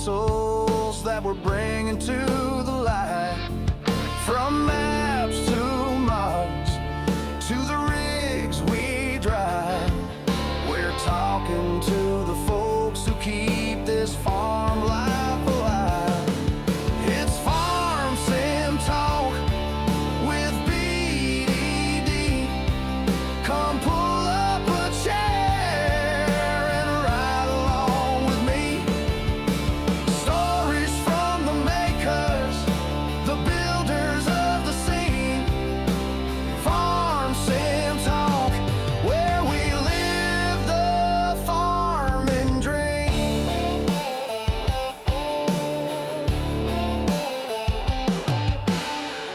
souls that we're bringing to the light. From maps to mods to the rigs we drive, we're talking to the folks who keep this farm life alive. It's Farm Sim Talk with BDD. Come pull up a chair and ride along with me. Stories from the makers, the builders of the scene. Farm Sim Talk, where we live the farming dream.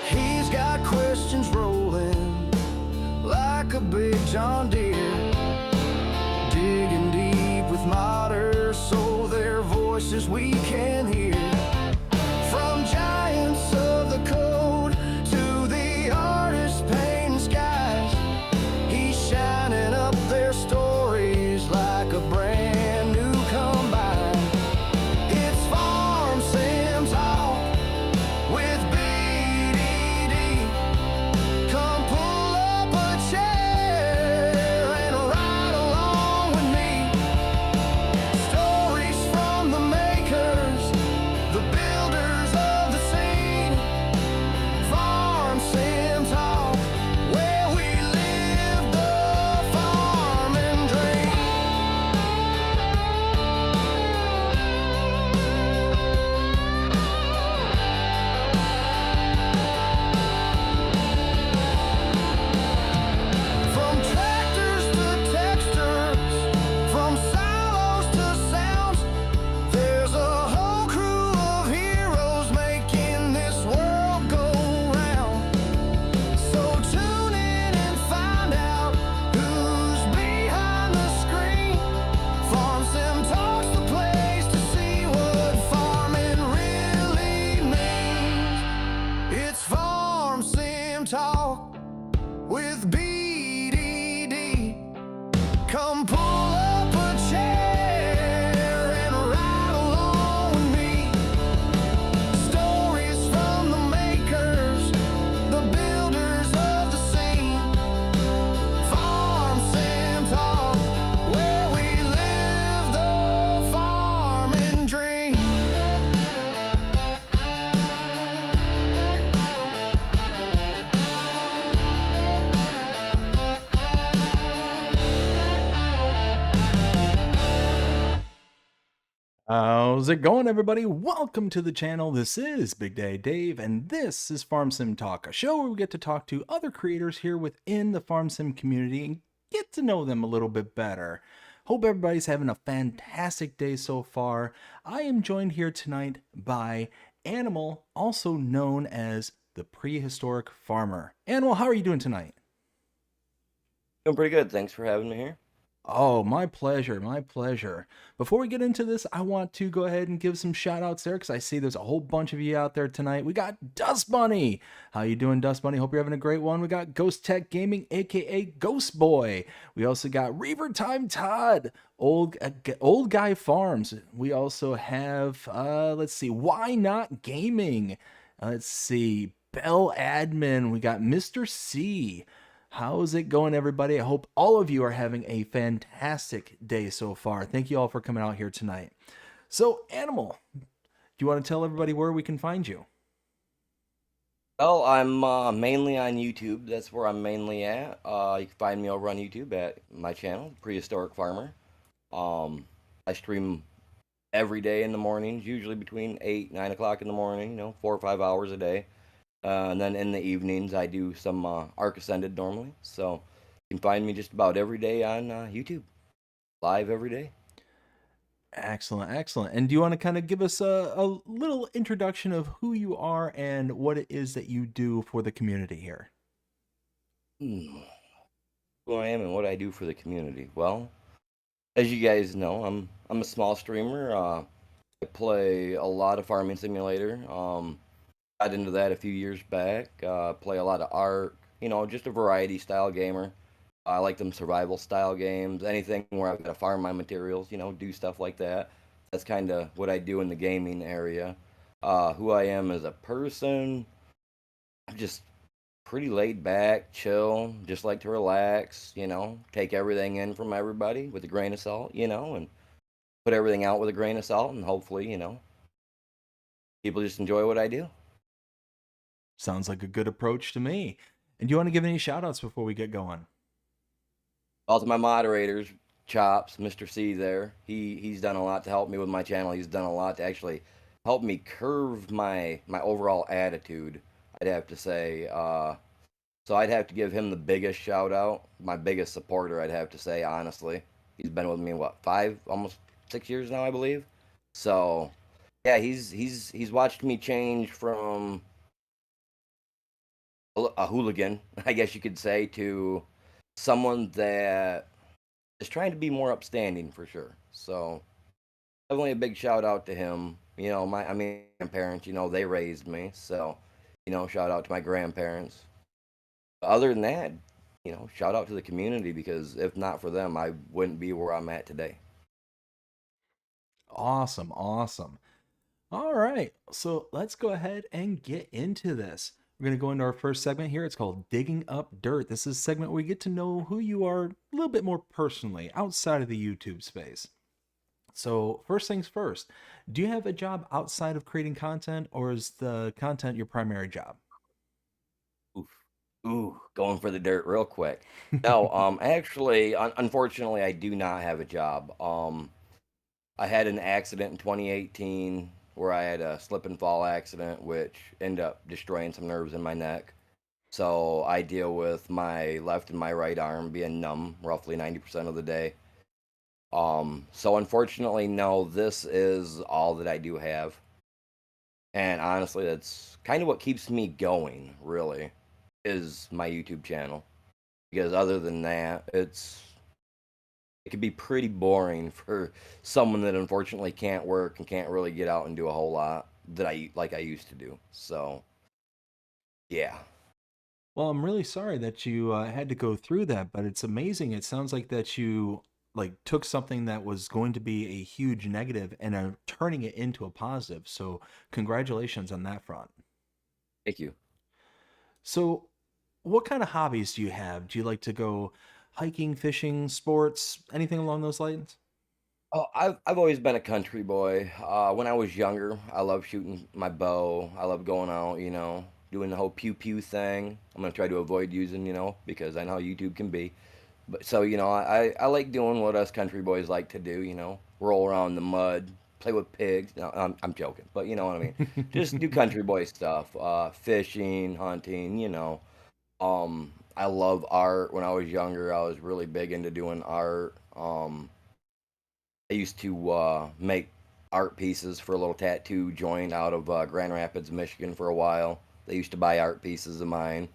He's got questions rolling like a big John Deere, digging deep with modders so their voices we can hear. From giants of the code to the artists painting skies, he's shining up their stories like a brand new combine. It's Farm Sim Talk with BDD. Come pull up a chair and ride along with me. Stories from the makers, the builders of the scene. Farm Sim Talk, where we live the farming dream. From tractors to textures, from silos to sounds, there's a whole crew of heroes making this world go round. So tune in and find out who's behind the screen. Farm Sim Talk's the place to see what farming really means. It's Farm Sim Talk with BDD. Come pull up a chair and ride along with me. Stories from the makers, the builders of the scene. Farm Sim Talk, where we live the farming dream. How's it going, everybody? Welcome to the channel. This is Big Day Dave, and this is Farm Sim Talk, a show where we get to talk to other creators here within the Farm Sim community and get to know them a little bit better. Hope everybody's having a fantastic day so far. I am joined here tonight by Animal, also known as the Prehistoric Farmer. Animal, how are you doing tonight? Doing pretty good. Thanks for having me here. Oh, my pleasure, my pleasure. Before we get into this, I want to go ahead and give some shout outs there because I see there's a whole bunch of you out there tonight. We got Dust Bunny. How you doing, Dust Bunny? Hope you're having a great one. We got Ghost Tech Gaming, aka Ghost Boy. We also got Reaver Time Todd, Old Guy Farms. We also have, let's see, Why Not Gaming. Let's see, Bell Admin. We got Mr. C. How's it going, everybody? I hope all of you are having a fantastic day so far. Thank you all for coming out here tonight. So, Animal, do you want to tell everybody where we can find you? Well, I'm mainly on YouTube. That's where I'm mainly at. You can find me over on YouTube at my channel, PreHistoric Farmer. I stream every day in the mornings, usually between 8, 9 o'clock in the morning, 4 or 5 hours a day. And then in the evenings, I do some Arc Ascended normally. So you can find me just about every day on YouTube, live every day. Excellent, excellent. And do you want to kind of give us a little introduction of who you are and what it is that you do for the community here? Who I am and what I do for the community. Well, as you guys know, I'm a small streamer. I play a lot of Farming Simulator. Got into that a few years back. Play a lot of Ark. Just a variety style gamer. I like them survival style games. Anything where I've got to farm my materials. Do stuff like that. That's kind of what I do in the gaming area. Who I am as a person, I'm just pretty laid back, chill, just like to relax, take everything in from everybody with a grain of salt, and put everything out with a grain of salt, and hopefully, people just enjoy what I do. Sounds like a good approach to me. And do you want to give any shout outs before we get going? Also, my moderators, Chops, Mr. C there, he's done a lot to help me with my channel. He's done a lot to actually help me curve my overall attitude, I'd have to say. So I'd have to give him the biggest shout out, my biggest supporter, I'd have to say, honestly. He's been with me, what, 5, almost 6 years now, I believe. So yeah, he's watched me change from a hooligan, I guess you could say, to someone that is trying to be more upstanding for sure. So definitely a big shout out to him. My grandparents, they raised me. So, shout out to my grandparents. Other than that, shout out to the community because if not for them, I wouldn't be where I'm at today. Awesome, awesome. All right, so let's go ahead and get into this. We're going to go into our first segment here. It's called Digging Up Dirt. This is a segment where we get to know who you are a little bit more personally outside of the YouTube space. So, first things first, do you have a job outside of creating content, or is the content your primary job? Oof. Ooh, going for the dirt real quick. No, actually, unfortunately, I do not have a job. I had an accident in 2018 where I had a slip and fall accident, which ended up destroying some nerves in my neck. So I deal with my left and my right arm being numb roughly 90% of the day. So unfortunately, no, this is all that I do have. And honestly, that's kind of what keeps me going, really, is my YouTube channel. Because other than that, it could be pretty boring for someone that unfortunately can't work and can't really get out and do a whole lot that I used to do. So, yeah. Well, I'm really sorry that you had to go through that, but it's amazing. It sounds like that you like took something that was going to be a huge negative and are turning it into a positive. So, congratulations on that front. Thank you. So, what kind of hobbies do you have? Do you like to go hiking, fishing, sports, anything along those lines? Oh, I've always been a country boy. When I was younger, I loved shooting my bow. I love going out, doing the whole pew pew thing. I'm gonna try to avoid using, because I know how YouTube can be. But so, I like doing what us country boys like to do, roll around in the mud, play with pigs. No, I'm joking, but you know what I mean. Just do country boy stuff, fishing, hunting, I love art. When I was younger, I was really big into doing art. I used to make art pieces for a little tattoo joint out of Grand Rapids, Michigan for a while. They used to buy art pieces of mine.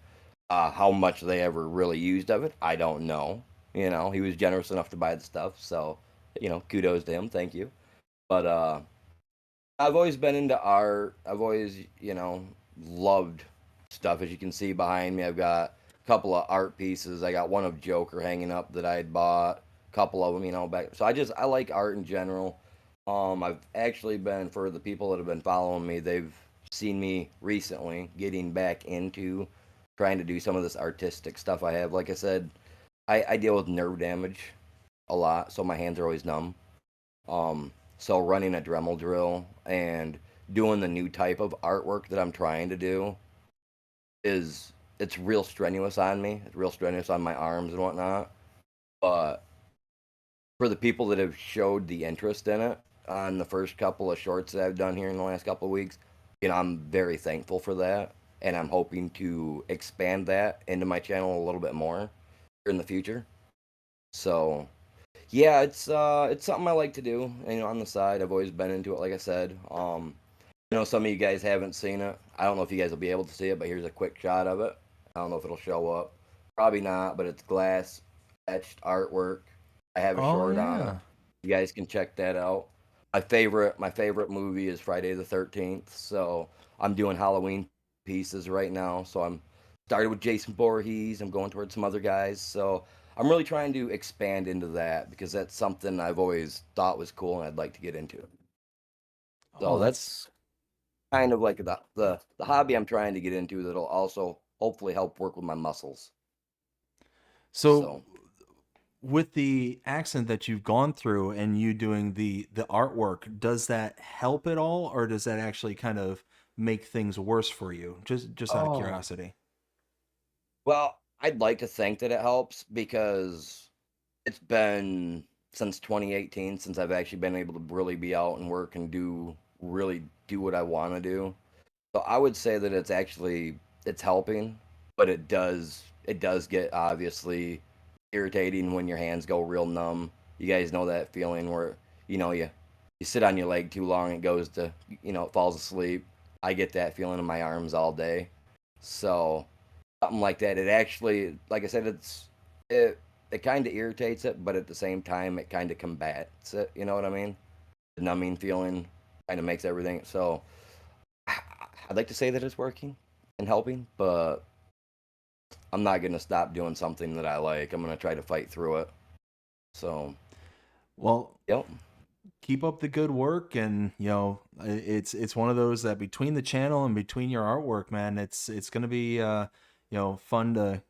How much they ever really used of it, I don't know. He was generous enough to buy the stuff, so kudos to him. Thank you. But I've always been into art. I've always, loved stuff. As you can see behind me, I've got a couple of art pieces. I got one of Joker hanging up that I had bought. A couple of them, back. So I like art in general. I've actually been, for the people that have been following me, they've seen me recently getting back into trying to do some of this artistic stuff I have. Like I said, I deal with nerve damage a lot, so my hands are always numb. So running a Dremel drill and doing the new type of artwork that I'm trying to do is it's real strenuous on me. It's real strenuous on my arms and whatnot. But for the people that have showed the interest in it on the first couple of shorts that I've done here in the last couple of weeks, I'm very thankful for that. And I'm hoping to expand that into my channel a little bit more in the future. So yeah, it's something I like to do, on the side. I've always been into it, like I said. Some of you guys haven't seen it. I don't know if you guys will be able to see it, but here's a quick shot of it. I don't know if it'll show up. Probably not, but it's glass etched artwork. I have a Oh, short on it. yeah. You guys can check that out. My favorite movie is Friday the 13th, so I'm doing Halloween pieces right now. So I'm started with Jason Voorhees. I'm going towards some other guys. So I'm really trying to expand into that because that's something I've always thought was cool and I'd like to get into. So Oh, that's that's kind of like the hobby I'm trying to get into that'll also hopefully help work with my muscles. so. So, With the accent that you've gone through and you doing the artwork, does that help at all, or does that actually kind of make things worse for you? Just out of oh, curiosity. well, I'd like to think that it helps because it's been since 2018 since I've actually been able to really be out and work and really do what I want to do. So I would say that it's helping, but it does get obviously irritating when your hands go real numb. You guys know that feeling where you sit on your leg too long, it goes to it falls asleep. I get that feeling in my arms all day. So something like that. It actually, like I said, it kind of irritates it, but at the same time, it kind of combats it. You know what I mean? The numbing feeling kind of makes everything. So I'd like to say that it's working and helping, but I'm not gonna stop doing something that I like. I'm gonna try to fight through it. So, Well, yep, keep up the good work, and it's one of those that between the channel and between your artwork, man, it's gonna be fun to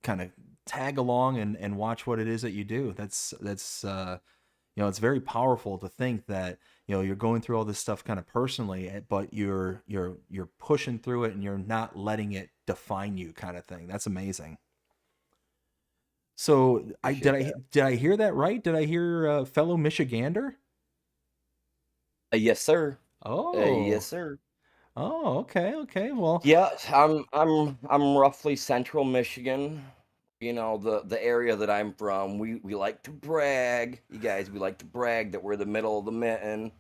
kind of tag along and watch what it is that you do. That's it's very powerful to think that you're going through all this stuff kind of personally, but you're pushing through it and you're not letting it define you, kind of thing. That's amazing. So I did appreciate I that. did I hear that right? Did I hear fellow Michigander? Yes, sir. Yes, Oh, sir. okay, okay. Well, Yeah, I'm roughly central Michigan. You know, the area that I'm from, we like to brag. You guys, we like to brag that we're the middle of the mitten,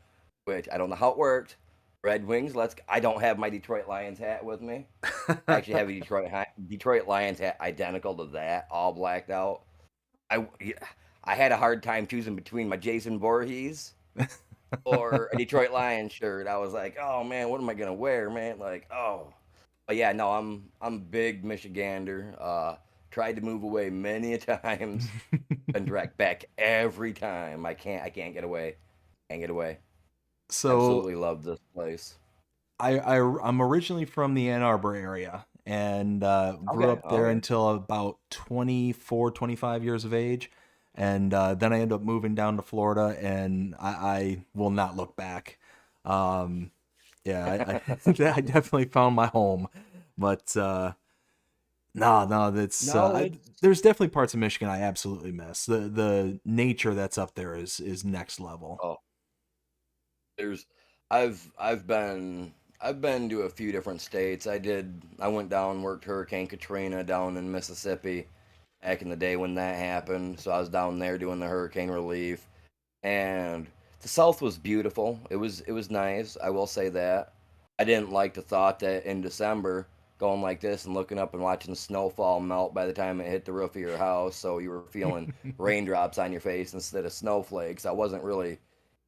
which I don't know how it worked. Red Wings, I don't have my Detroit Lions hat with me. I actually have a Detroit Lions hat identical to that, all blacked out. Yeah, I had a hard time choosing between my Jason Voorhees or a Detroit Lions shirt. I was like, oh man, what am I gonna wear, man? Like, oh, but yeah, no, I'm big Michigander. Tried to move away many a times, been dragged back every time. I can't get away. Can't get away. so Absolutely love this place. I'm originally from the Ann Arbor area and grew Okay, up there okay. until about 24, 25 years of age. And then I ended up moving down to Florida, and I will not look back. Um, yeah, I definitely found my home. But no, that's No, it's there's definitely parts of Michigan I absolutely miss. The nature that's up there is next level. oh, there's I've been to a few different states. I went down, worked Hurricane Katrina down in Mississippi back in the day when that happened. So I was down there doing the hurricane relief, and the South was beautiful. It was nice. I will say that. I didn't like the thought that in December going like this and looking up and watching snowfall melt by the time it hit the roof of your house, so you were feeling raindrops on your face instead of snowflakes. I wasn't really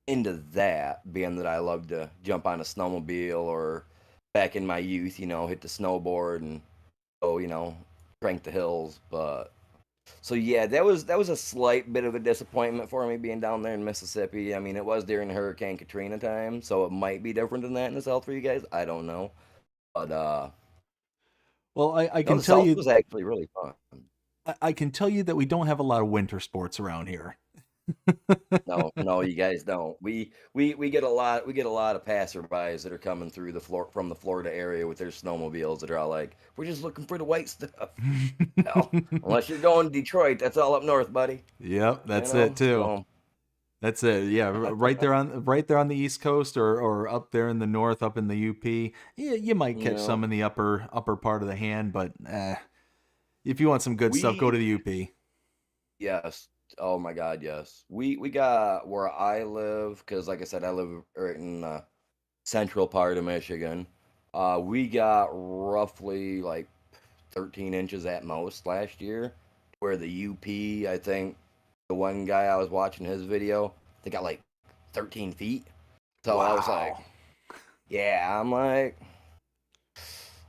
into that, being that I love to jump on a snowmobile or back in my youth, hit the snowboard and go, crank the hills. But so yeah, that was a slight bit of a disappointment for me being down there in Mississippi. I mean, it was during Hurricane Katrina time, so it might be different than that in the South for you guys. I don't know, but Well, I no, can the tell South you was actually really fun. I can tell you that we don't have a lot of winter sports around here. No, no, you guys don't. We get a lot of passerbys that are coming through from the Florida area with their snowmobiles that are all like, "We're just looking for the white stuff." No, unless you're going to Detroit, that's all up north, buddy. Yep, that's it too. So That's it. Yeah, right there on the East Coast, or up there in the north, up in the UP. Yeah, you might you catch some know, in the upper part of the hand, but if you want some good stuff, go to we the UP. yes. Oh my God, yes. We got where I live because, like I said, I live right in the central part of Michigan. We got roughly like 13 inches at most last year, where the UP, I think the one guy I was watching his video, they got like 13 feet. So I was like, Wow. yeah, I'm like,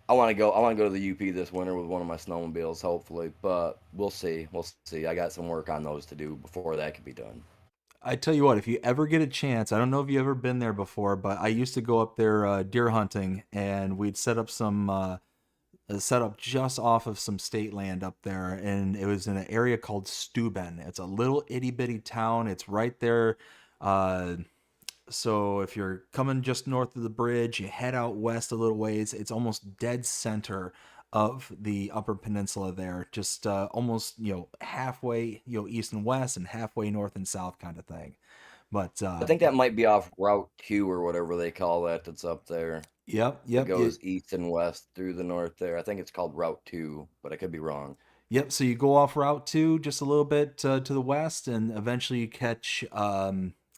I want to go to the UP this winter with one of my snowmobiles, hopefully, but we'll see. We'll see. I got some work on those to do before that can be done. I tell you what, if you ever get a chance, I don't know if you've ever been there before, but I used to go up there deer hunting, and we'd set up just off of some state land up there, and it was in an area called Steuben. It's a little itty bitty town. It's right there. Uh, so if you're coming just north of the bridge, you head out west a little ways. It's almost dead center of the Upper Peninsula there, just almost halfway east and west, and halfway north and south kind of thing. But I think that might be off Route 2 or whatever they call that that's up there. yep, It yep, goes east and west through the north there. I think it's called Route 2, but I could be wrong. yep. So you go off Route 2 just a little bit to the west, and eventually you catch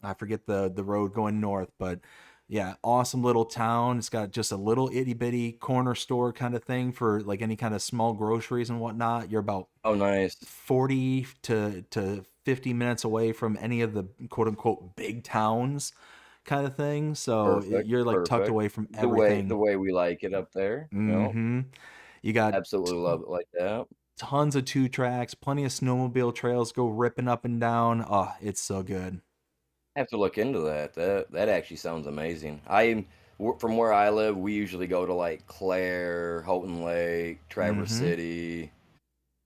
I forget the road going north, but yeah, awesome little town. It's got just a little itty bitty corner store kind of thing for like any kind of small groceries and whatnot. You're about Oh, nice. 40 to 50 minutes away from any of the quote unquote big towns kind of thing. So Perfect, you're like tucked perfect. away from The everything. way we like it up there. Yep. Hmm. You got Absolutely love it like that. tons of two tracks, plenty of snowmobile trails go ripping up and down. Oh, it's so good. I have to look into that. That actually sounds amazing. From where I live, we usually go to like Clare, Houghton Lake, Traverse Hmm. City.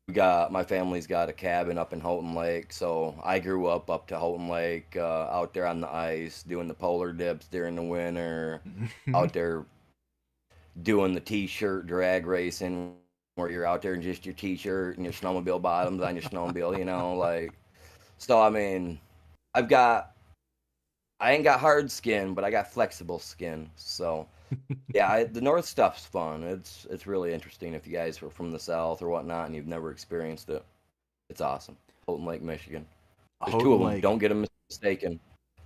My family's got a cabin up in Houghton Lake, so I grew up to Houghton Lake, out there on the ice, doing the polar dips during the winter, out there doing the t-shirt drag racing, where you're out there in just your t-shirt and your snowmobile bottoms on your snowmobile, like. So I mean, I've got I ain't got hard skin, but I got flexible skin. So yeah, the North stuff's fun. It's really interesting if you guys are from the South or whatnot and you've never experienced it. It's awesome. Houghton Lake, Michigan. There's two of Houghton them. Lake. Don't get them mistaken.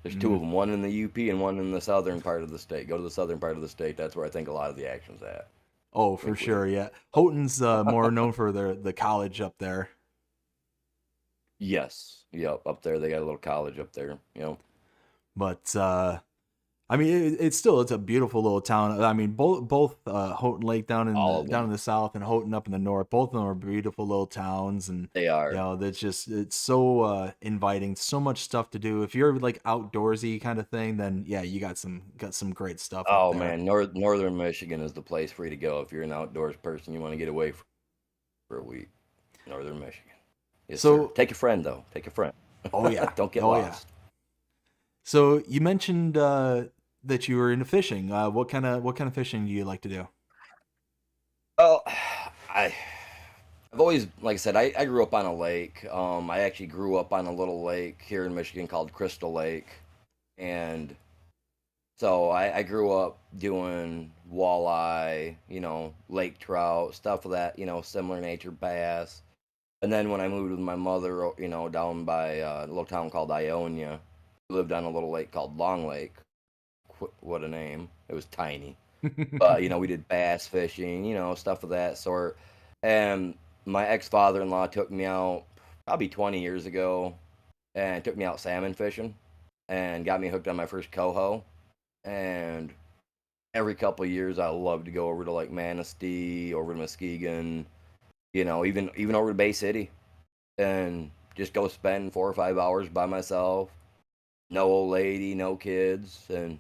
There's two of them. One in the UP and one in the southern part of the state. Go to the southern part of the state. That's where I think a lot of the action's at. Oh, for Wink, wink. sure. Yeah. Houghton's more known for the college up there. Yes. Yep. Up there, they got a little college up there. But I mean, it's a beautiful little town. I mean, both Houghton Lake All of down them. in the south and Houghton up in the north. Both of them are beautiful little towns, and They are. that's just it's so inviting. So much stuff to do. If you're like outdoorsy kind of thing, then yeah, you got some great stuff up Oh there. man, northern Michigan is the place for you to go if you're an outdoors person. You want to get away for a week. Northern Michigan. Yes, sir. So, Take a friend though. Take a friend. oh yeah, Don't get oh yeah. lost. So you mentioned that you were into fishing. What kind of fishing do you like to do? Well, I I've always, like I said, I grew up on a lake. I actually grew up on a little lake here in Michigan called Crystal Lake, and so I grew up doing walleye, lake trout, stuff of that, similar nature, bass. And then when I moved with my mother, down by a little town called Ionia, we lived on a little lake called Long Lake. What a name! It was tiny, but we did bass fishing, stuff of that sort. And my ex-father-in-law took me out probably 20 years ago, and took me out salmon fishing, and got me hooked on my first coho. And every couple of years, I love to go over to like Manistee, over to Muskegon, even over to Bay City, and just go spend 4 or 5 hours by myself. No old lady, no kids, and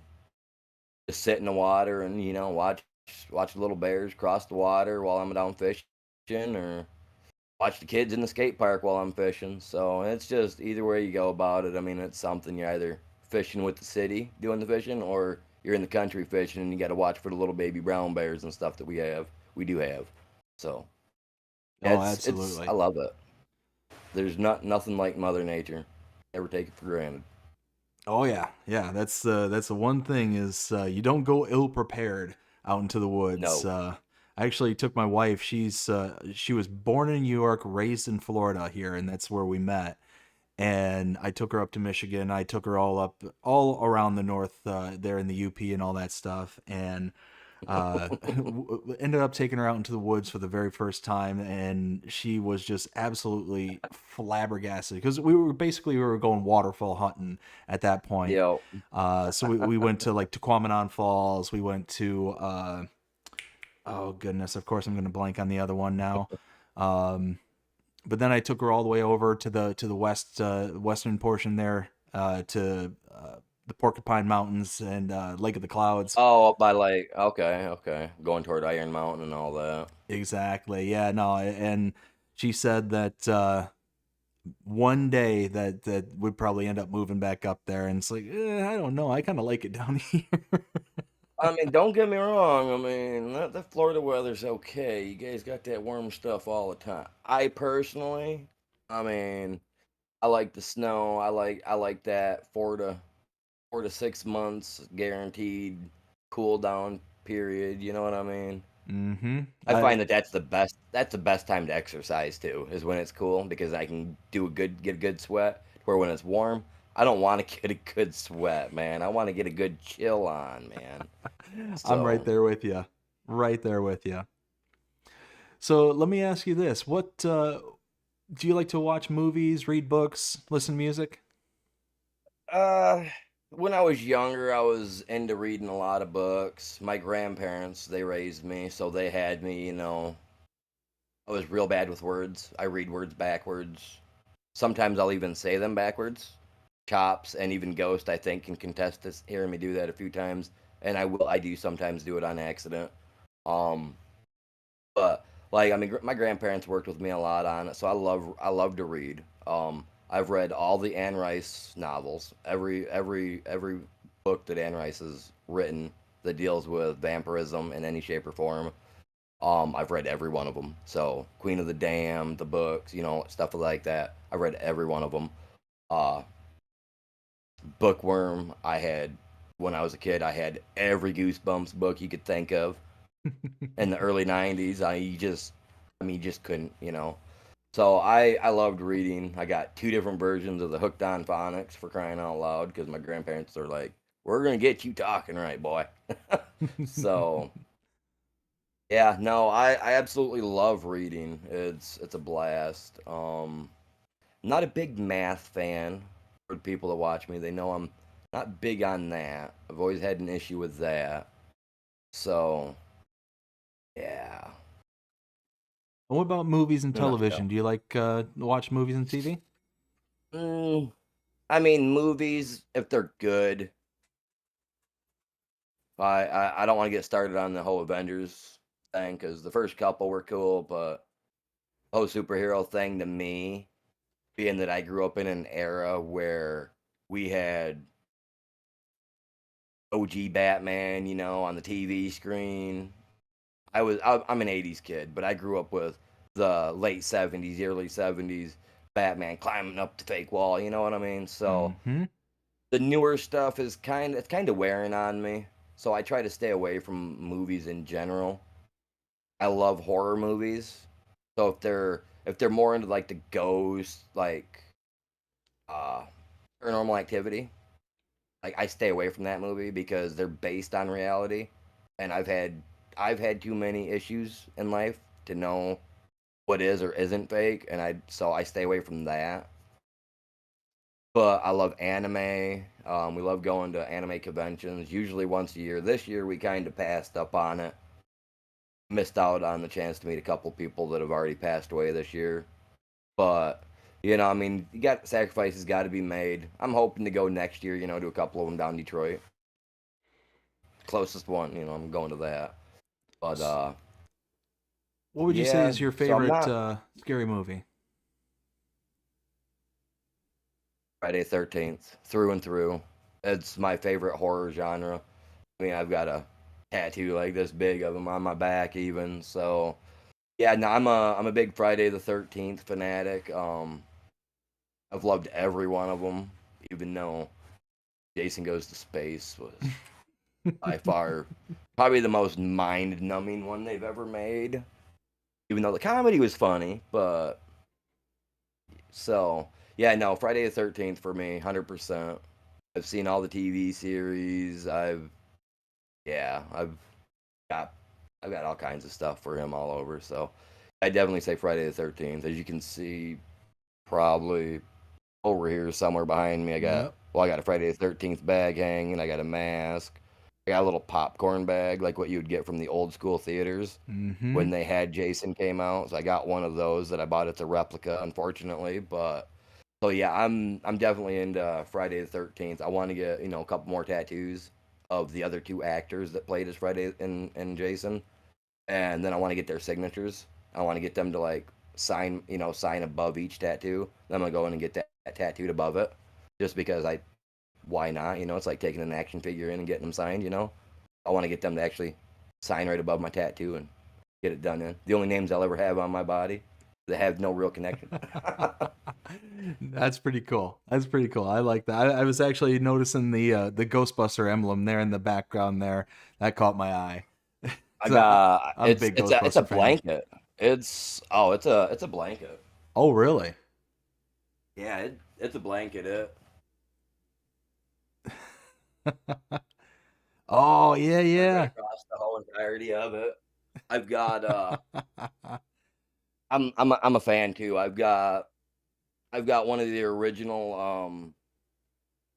just sit in the water and watch the little bears cross the water while I'm down fishing, or watch the kids in the skate park while I'm fishing. So it's just either way you go about it. I mean, it's something you're either fishing with the city doing the fishing, or you're in the country fishing and you got to watch for the little baby brown bears and stuff that we do have. So yeah, Oh, it's I absolutely. love it. There's nothing like Mother Nature. Never take it for granted. Oh yeah, yeah. That's the one thing is you don't go ill prepared out into the woods. No. I actually took my wife. She was born in New York, raised in Florida here, and that's where we met. And I took her up to Michigan. I took her all around the north, there in the UP and all that stuff. And ended up taking her out into the woods for the very first time, and she was just absolutely flabbergasted because we were going waterfall hunting at that point. Yeah. So we went to like Tequamanon Falls. We went to oh goodness, of course I'm going to blank on the other one now. Um, but then I took her all the way over to the western portion there, to the Porcupine Mountains and Lake of the Clouds. Oh, up by like okay, okay, going toward Iron Mountain and all that. Exactly. Yeah. No. And she said that one day that would probably end up moving back up there, and it's like I don't know. I kind of like it down here. I mean, don't get me wrong. I mean, the Florida weather's okay. You guys got that warm stuff all the time. I personally, I mean, I like the snow. I like that 4 to 6 months guaranteed cool down period. You know what I mean? Mm-hmm. I find that that's the best. That's the best time to exercise too, is when it's cool because I can get a good sweat. Where when it's warm, I don't want to get a good sweat, man. I want to get a good chill on, man. I'm right So, there with you. Right there with you. So let me ask you this: What do you like to watch? Movies, read books, listen to music? uh, when I was younger, I was into reading a lot of books. My grandparents, they raised me, so they had me. I was real bad with words. I read words backwards. Sometimes I'll even say them backwards. Chops and even Ghost, I think, can contest this, hearing me do that a few times, and I do sometimes do it on accident. Um, but like I mean, my grandparents worked with me a lot on it, so I love to read. I've read all the Anne Rice novels, every book that Anne Rice has written that deals with vampirism in any shape or form. I've read every one of them. So Queen of the Damned, the books, stuff like that. I read every one of them. Uh, Bookworm, I had when I was a kid. I had every Goosebumps book you could think of in the early '90s. You just couldn't. So I loved reading. I got two different versions of the Hooked on Phonics for crying out loud because my grandparents are like, "We're gonna get you talking right, boy." So yeah, no, I absolutely love reading. It's a blast. Not a big math fan. For people that watch me, they know I'm not big on that. I've always had an issue with that. So yeah, What about movies and in a television? nutshell. Do you like watch movies and TV? Mm, I mean, movies if they're good. I don't want to get started on the whole Avengers thing because the first couple were cool, but the whole superhero thing to me, being that I grew up in an era where we had OG Batman, on the TV screen. I'm an '80s kid, but I grew up with the late '70s, early '70s Batman climbing up the fake wall. You know what I mean? So Mm-hmm. the newer stuff is it's kind of wearing on me. So I try to stay away from movies in general. I love horror movies. So if they're more into like the ghost, like uh paranormal activity, like I stay away from that movie because they're based on reality, and I've had too many issues in life to know what is or isn't fake, and I stay away from that. But I love anime. We love going to anime conventions, usually once a year. This year we kind of passed up on it, missed out on the chance to meet a couple people that have already passed away this year. But I mean, you got sacrifices got to be made. I'm hoping to go next year. To a couple of them down in Detroit. Closest one, I'm going to that. But What would you say yeah, is your so I'm favorite not scary movie? Friday 13th through and through. It's my favorite horror genre. I mean, I've got a tattoo like this big of them on my back even. So yeah, no, I'm a big Friday the 13th fanatic. I've loved every one of them, even though Jason Goes to Space was by far probably the most mind-numbing one they've ever made. Even though the comedy was funny, but so yeah, no, Friday the 13th for me, 100%. I've seen all the TV series. Yeah, got I've got all kinds of stuff for him all over. So I definitely say Friday the 13th. As you can see, probably over here somewhere behind me, Yep. I got a Friday the 13th bag hanging. I got a mask. I got a little popcorn bag like what you would get from the old school theaters Mm-hmm. when Jason came out. So I got one of those that I bought. It's a replica, unfortunately, but So yeah, I'm definitely into Friday the 13th. I want to get, a couple more tattoos of the other two actors that played as Friday and Jason, and then I want to get their signatures. I want to get them to like sign above each tattoo. Then I'm gonna go in and get that tattooed above it, just because why not? It's like taking an action figure in and getting them signed. I want to get them to actually sign right above my tattoo and get it done in. The only names I'll ever have on my body that have no real connection. That's pretty cool. That's pretty cool. I like that. I was actually noticing the Ghostbuster emblem there in the background there. That caught my eye. I 'Cause got I'm a big it's a Ghostbuster fan. blanket. It's a blanket. Oh, really? Yeah, it's a blanket. Oh, yeah, Went right yeah. across the whole entirety of it. I've got I'm a fan too. I've got one of the original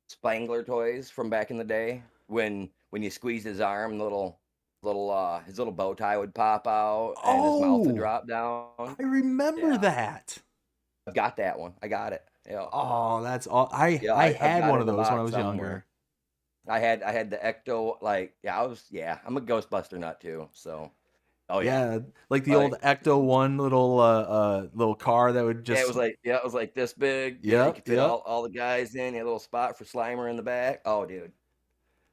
Spangler toys from back in the day when you squeeze his arm, his little bow tie would pop out and his mouth would Oh, drop down. I remember Yeah, that. I've got that one. I got it. Yeah, Oh, that's all. I yeah. I I've had got one it of in a those when I box was somewhere. younger. I had the Ecto, like, yeah, I'm a Ghostbuster nut too. So, oh yeah, Yeah, like the old like, Ecto One little car that would yeah, just. it was like this big. Yeah, you Yep, could fit yep. all the guys in. You had a little spot for Slimer in the back. Oh, dude,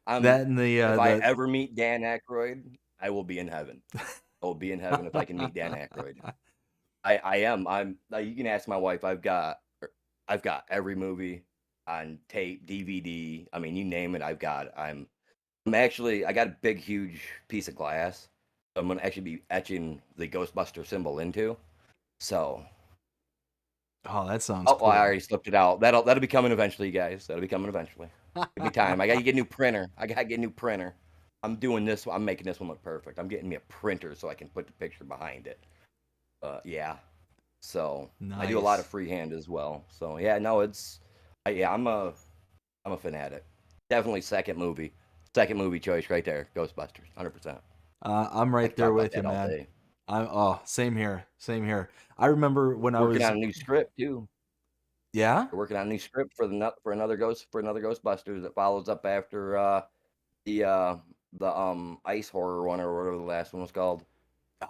I'm That and the if I the ever meet Dan Aykroyd, I will be in heaven. I will be in heaven if I can meet Dan Aykroyd. I am. You can ask my wife. I've got every movie on tape, DVD. I mean, you name it, I've got it. I got a big, huge piece of glass. I'm gonna actually be etching the Ghostbuster symbol into. So, Oh, that sounds oh, I cool. already slipped it out. That'll be coming eventually, guys. That'll be coming eventually. Give me time. I gotta get a new printer. I gotta get a new printer. I'm doing this. I'm making this one look perfect. I'm getting me a printer so I can put the picture behind it. Yeah. So I do a lot of Nice. freehand as well. So yeah, no, yeah, I'm a fanatic. Definitely second movie choice right there. Ghostbusters, 100%. I'm I right could talk there about with you, that all man. day. Same here, same here. I remember when I Working was. on a new script too. Yeah. We're working on a new script for another Ghostbusters that follows up after the uh the ice horror one or whatever the last one was called.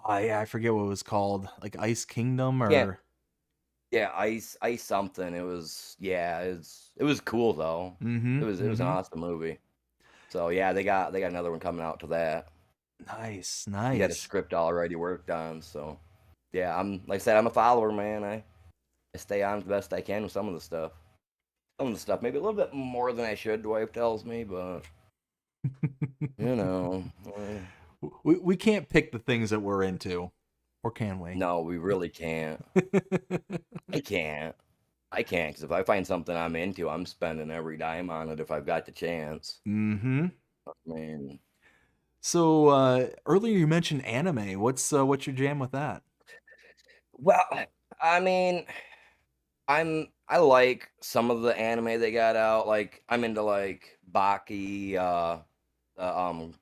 Oh, yeah, I forget what it was called, like Ice Kingdom Can't or. Yeah, ice something. It was cool though. Mm-hmm. It was an Mm-hmm. awesome movie. So yeah, they got another one coming out to that. Nice, We got a nice. script already worked on. So yeah, like I said, I'm a follower, man. I stay on as best I can with some of the stuff. Some of the stuff, maybe a little bit more than I should, the wife tells me, but you know, We can't pick the things that we're into, or can we? no, we really can't. I can't. I can't because if I find something I'm into, I'm spending every dime on it if I've got the chance. Mm-hmm. I mean, So earlier you mentioned anime. What's your jam with that? well, I mean, I like some of the anime they got out. Like I'm into like Baki, the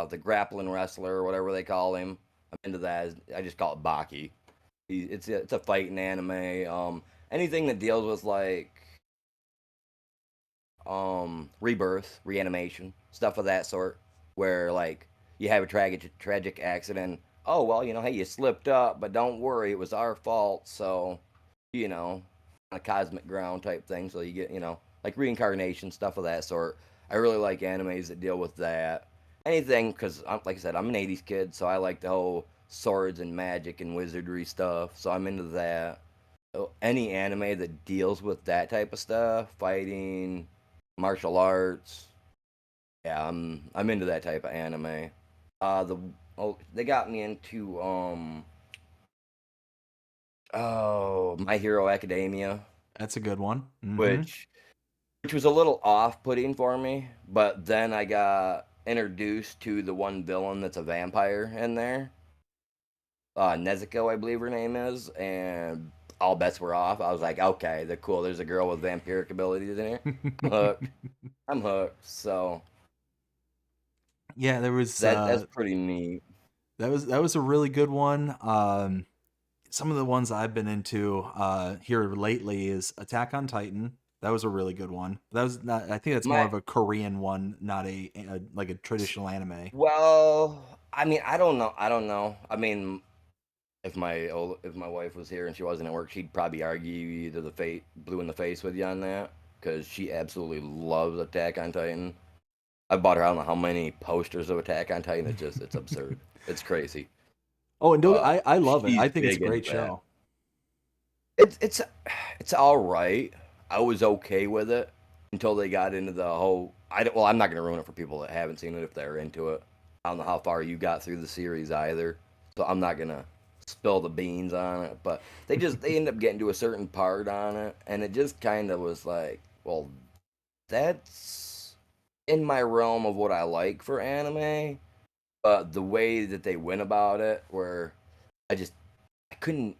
the grappling wrestler or whatever they call him. I'm into that. I just call it Baki. It's a fighting anime. Anything that deals with like rebirth, reanimation, stuff of that sort, where like you have a tragic accident. Oh well, hey, you slipped up, but don't worry, it was our fault. So, you know, on a cosmic ground type thing. So you get, like reincarnation, stuff of that sort. I really like animes that deal with that. Anything, because like I said, I'm an '80s kid, so I like the whole swords and magic and wizardry stuff. So I'm into that. So any anime that deals with that type of stuff, fighting, martial arts. Yeah, I'm into that type of anime. The they got me into My Hero Academia, That's a good one. Mm-hmm. which which was a little off-putting for me, but then I got introduced to the one villain that's a vampire in there. Nezuko, I believe her name is, and all bets were off. I was like, okay, they're cool. There's a girl with vampiric abilities in here. I'm hooked. I'm hooked. So Yeah, there was that's pretty neat. that was a really good one. some of the ones I've been into here lately is Attack on Titan. That was a really good one. That was not. I think that's more My of a Korean one, not a like a traditional anime. well, I mean, I don't know. I don't know. I mean, if my wife was here and she wasn't at work, she'd probably argue either the fate blue in the face with you on that because she absolutely loves Attack on Titan. I bought her I don't know how many posters of Attack on Titan. It's absurd. It's crazy. Oh, and don't, I love it. She's I think it's a big into great that. show. It's it's it's all right. I was okay with it until they got into the whole. Well, I'm not gonna ruin it for people that haven't seen it if they're into it. I don't know how far you got through the series either, so I'm not gonna spill the beans on it. But they end up getting to a certain part on it, and it just kind of was like, well, that's in my realm of what I like for anime. But the way that they went about it, where I just I couldn't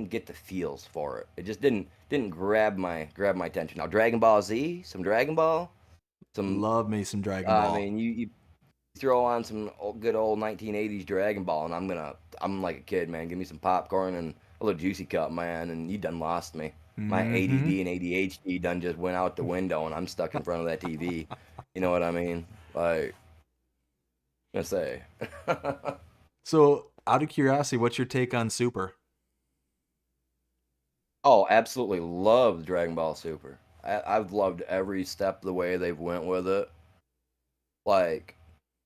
get the feels for it. It just didn't grab my attention. Now Dragon Ball Z, some Dragon Ball, some Love me some Dragon I Ball. mean you throw on some good old 1980s Dragon Ball and I'm like a kid, man. Give me some popcorn and a little juicy cup, man, and you done lost me. My Hmm. ADD and ADHD done just went out the window and I'm stuck in front of that TV. You know what I mean? Like I say. So, out of curiosity, what's your take on Super? Oh, absolutely love Dragon Ball Super. I've loved every step of the way they've went with it. Like,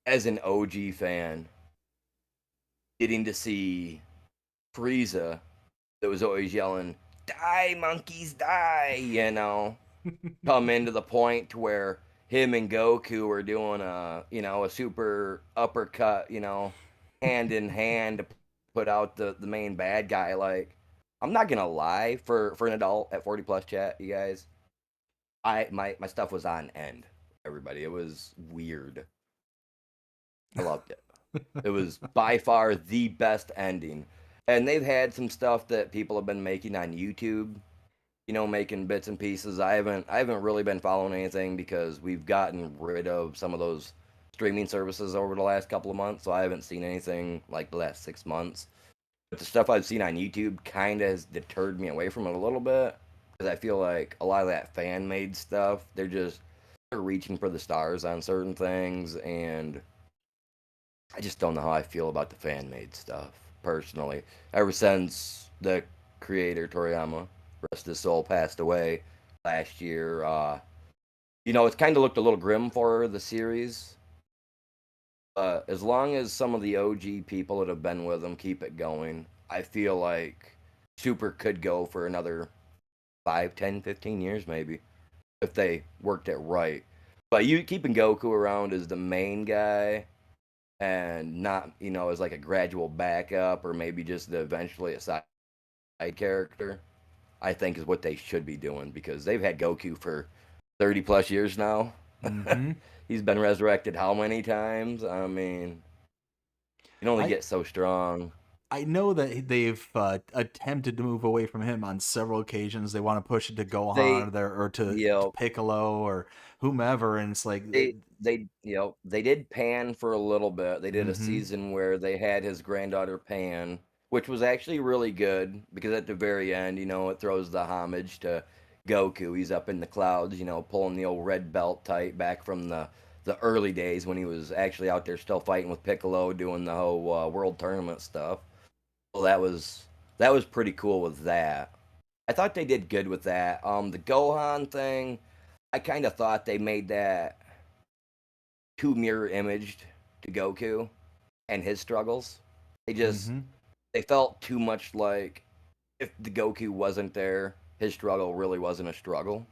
as an OG fan, getting to see Frieza that was always yelling, "Die, monkeys, die!" come into the point to where him and Goku were doing a super uppercut, hand in hand to put out the main bad guy. Like, I'm not gonna lie, for an adult at 40 plus chat, you guys, my stuff was on end. Everybody, it was weird. I loved it. It was by far the best ending. And they've had some stuff that people have been making on YouTube, making bits and pieces. I haven't really been following anything because we've gotten rid of some of those streaming services over the last couple of months, so I haven't seen anything like the last 6 months. But the stuff I've seen on YouTube kind of has deterred me away from it a little bit because I feel like a lot of that fan made stuff, they're reaching for the stars on certain things, and I just don't know how I feel about the fan made stuff personally. Ever since the creator Toriyama, rest his soul, passed away last year, it's kind of looked a little grim for the series. As long as some of the OG people that have been with them keep it going, I feel like Super could go for another 5, 10, 15 years maybe if they worked it right. But you keeping Goku around as the main guy and not, as like a gradual backup or maybe just eventually a side character, I think is what they should be doing because they've had Goku for 30 plus years now. Hmm. He's been resurrected how many times? I mean, you can only I get so strong. I know that they've attempted to move away from him on several occasions. They want to push it to They, Gohan or you to know, Piccolo or whomever, and it's like, they did Pan for a little bit. They did a mm-hmm, season where they had his granddaughter Pan, which was actually really good because at the very end, it throws the homage to Goku. He's up in the clouds, pulling the old red belt tight back from the early days when he was actually out there still fighting with Piccolo, doing the whole world tournament stuff. Well, that was pretty cool with that. I thought they did good with that. The Gohan thing, I kind of thought they made that too mirror imaged to Goku and his struggles. They just mm-hmm. they felt too much like if the Goku wasn't there, his struggle really wasn't a struggle.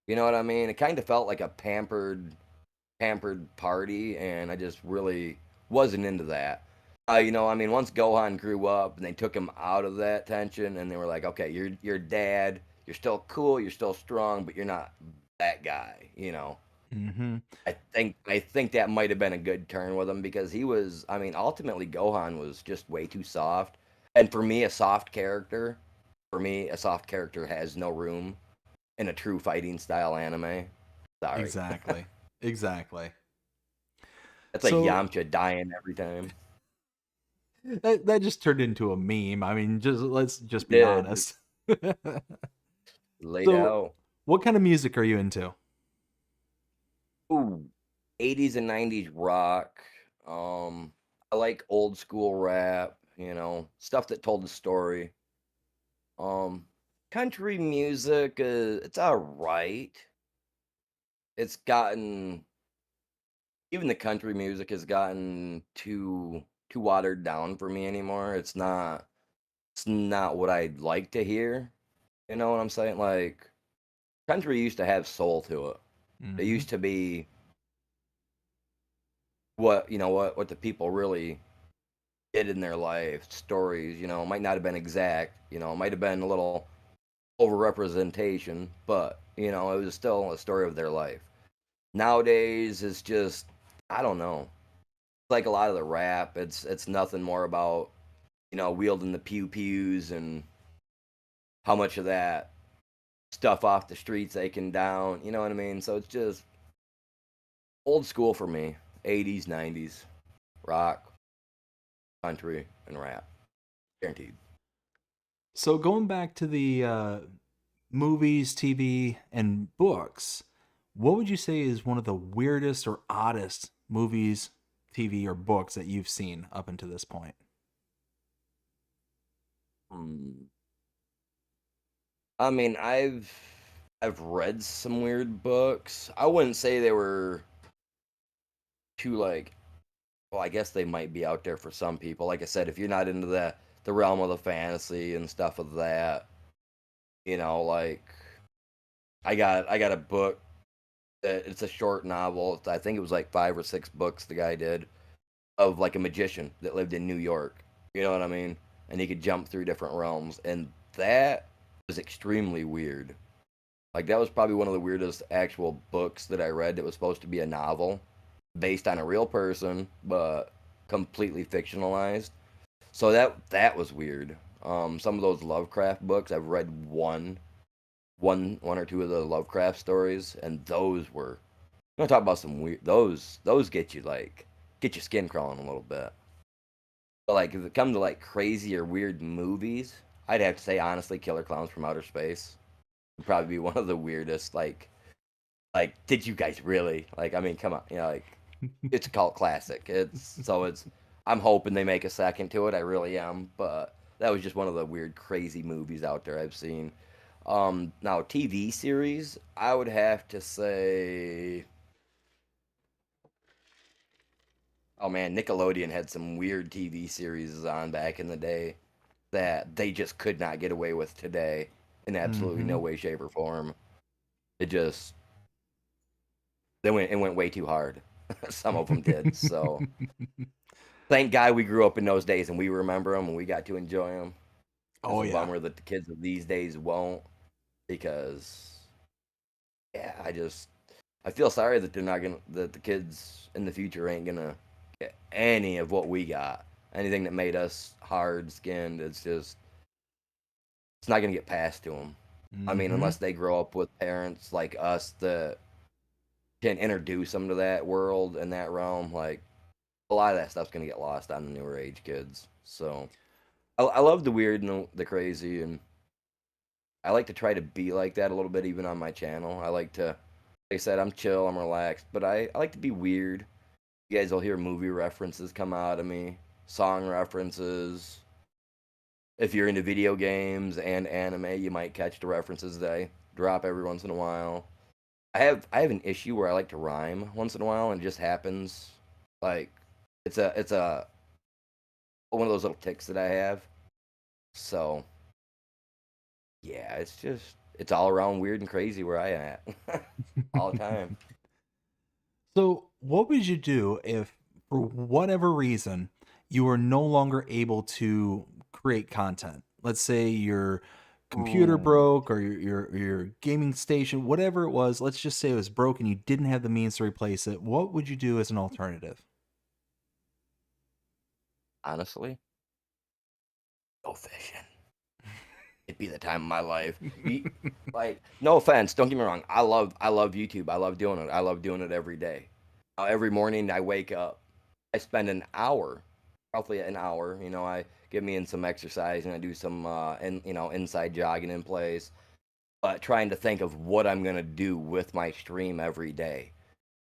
You know what I mean? It kind of felt like a pampered party, and I just really wasn't into that. I mean, once Gohan grew up and they took him out of that tension, and they were like, okay, you're dad, you're still cool, you're still strong, but you're not that guy. Mm-hmm. I think that might have been a good turn with him because he was. I mean, ultimately Gohan was just way too soft, and for me, a soft character has no room in a true fighting style anime. Sorry, Exactly, exactly. that's like So Yamcha dying every time. That just turned into a meme. I mean, let's just be Did honest. laid So, out. what kind of music are you into? Ooh, 80s and 90s rock. Um, I like old school rap, stuff that told the story. Um, Country music, it's all right. It's gotten even the country music has gotten too watered down for me anymore. It's not what I'd like to hear. You know what I'm saying? Like country used to have soul to it. It Mhm. used to be what the people really did in their life, stories, might not have been exact, it might have been a little overrepresentation, but it was still a story of their life. Nowadays it's just I don't know. Like a lot of the rap, it's nothing more about, wielding the pew pews and how much of that stuff off the streets they can down, you know what I mean? So it's just old school for me. 80s, 90s, rock, country, and rap. Guaranteed. So going back to the movies, TV, and books, what would you say is one of the weirdest or oddest movies, TV, or books that you've seen up until this point? Hmm. I mean, I've read some weird books. I wouldn't say they were too like well, I guess they might be out there for some people. Like I said, if you're not into the realm of the fantasy and stuff of that, like I got a book that it's a short novel. I think it was like 5 or 6 books the guy did of like a magician that lived in New York. You know what I mean? And he could jump through different realms, and that was extremely weird. Like that was probably one of the weirdest actual books that I read that was supposed to be a novel based on a real person, but completely fictionalized. So that was weird. Some of those Lovecraft books, I've read one or two of the Lovecraft stories, and those were. I'm gonna talk about some weird. Those get you get your skin crawling a little bit. But like if it comes to like crazy or weird movies, I'd have to say honestly, Killer Clowns from Outer Space would probably be one of the weirdest. Did you guys really? Like, I mean, come on, like it's a cult classic. It's. I'm hoping they make a second to it. I really am. But that was just one of the weird, crazy movies out there I've seen. Now TV series, I would have to say, oh man, Nickelodeon had some weird TV series on back in the day that they just could not get away with today in absolutely Mm-hmm. no way, shape, or form. It just it went way too hard. Some of them did. So thank God we grew up in those days and we remember them and we got to enjoy them. It's Oh a yeah. bummer that the kids of these days won't because yeah, I feel sorry that they're not gonna that the kids in the future ain't gonna get any of what we got. Anything that made us hard skinned, it's not gonna get passed to them. I mean, Mm-hmm. unless they grow up with parents like us that can introduce them to that world and that realm, like a lot of that stuff's gonna get lost on the newer age kids. So I love the weird and the crazy, and I like to try to be like that a little bit, even on my channel. I like to, like I said, I'm chill, I'm relaxed, but I like to be weird. You guys will hear movie references come out of me, song references. If you're into video games and anime, you might catch the references that I drop every once in a while. I have an issue where I like to rhyme once in a while, and it just happens. Like it's a one of those little ticks that I have. So yeah, it's all around weird and crazy where I am at all the time. So, what would you do if, for whatever reason, you were no longer able to create content? Let's say your computer Ooh, broke or your gaming station, whatever it was. Let's just say it was broken. You didn't have the means to replace it. What would you do as an alternative? honestly, go fishing. It'd be the time of my life. Like, no offense, don't get me wrong. I love YouTube. I love doing it. I love doing it every day. Every morning I wake up, I spend an hour roughly an hour. I get me in some exercise and I do some inside jogging in place. But trying to think of what I'm gonna do with my stream every day,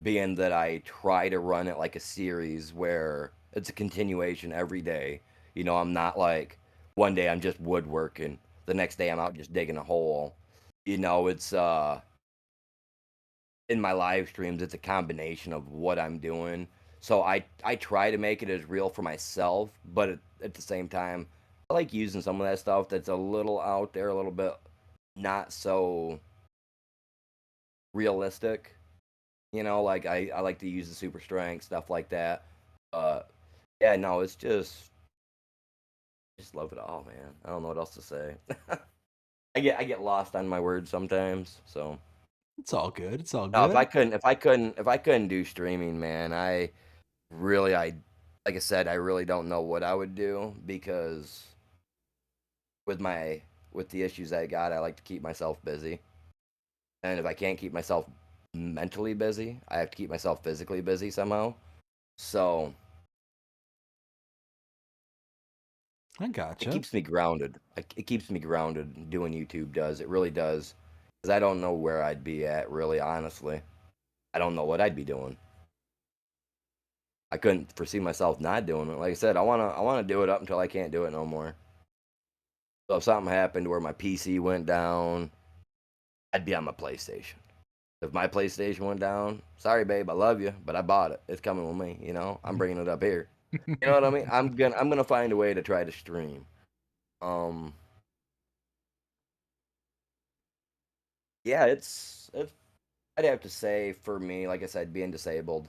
being that I try to run it like a series where it's a continuation every day. I'm not like one day I'm just woodworking, the next day I'm out just digging a hole. It's in my live streams, it's a combination of what I'm doing. So I try to make it as real for myself, but at the same time, I like using some of that stuff that's a little out there, a little bit not so realistic. Like I like to use the super strength stuff like that. Yeah, no, it's just love it all, man. I don't know what else to say. I get lost on my words sometimes. So It's all good. It's all no, good. if I couldn't do streaming, man, I like I said, I really don't know what I would do because with my with the issues I got, I like to keep myself busy. And if I can't keep myself mentally busy, I have to keep myself physically busy somehow. So I it gotcha. keeps me grounded. It keeps me grounded doing YouTube does. It really does. Because I don't know where I'd be at, really, honestly. I don't know what I'd be doing. I couldn't foresee myself not doing it. Like I said, I wanna do it up until I can't do it no more. So if something happened where my PC went down, I'd be on my PlayStation. If my PlayStation went down, sorry babe, I love you, but I bought it. It's coming with me. I'm bringing it up here. You know what I mean? I'm gonna find a way to try to stream. Um, yeah, it's. I'd have to say for me, like I said, being disabled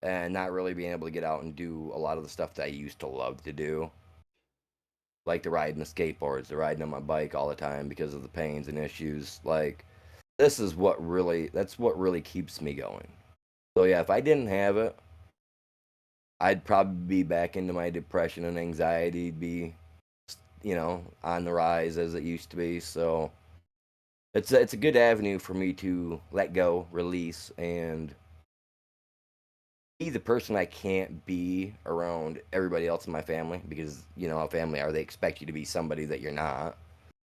and not really being able to get out and do a lot of the stuff that I used to love to do, like the riding the skateboards, the riding on my bike all the time because of the pains and issues. Like that's what really keeps me going. So yeah, if I didn't have it, I'd probably be back into my depression and anxiety, be on the rise as it used to be. So it's a good avenue for me to let go, release, and be the person I can't be around everybody else in my family because how family are, they expect you to be somebody that you're not.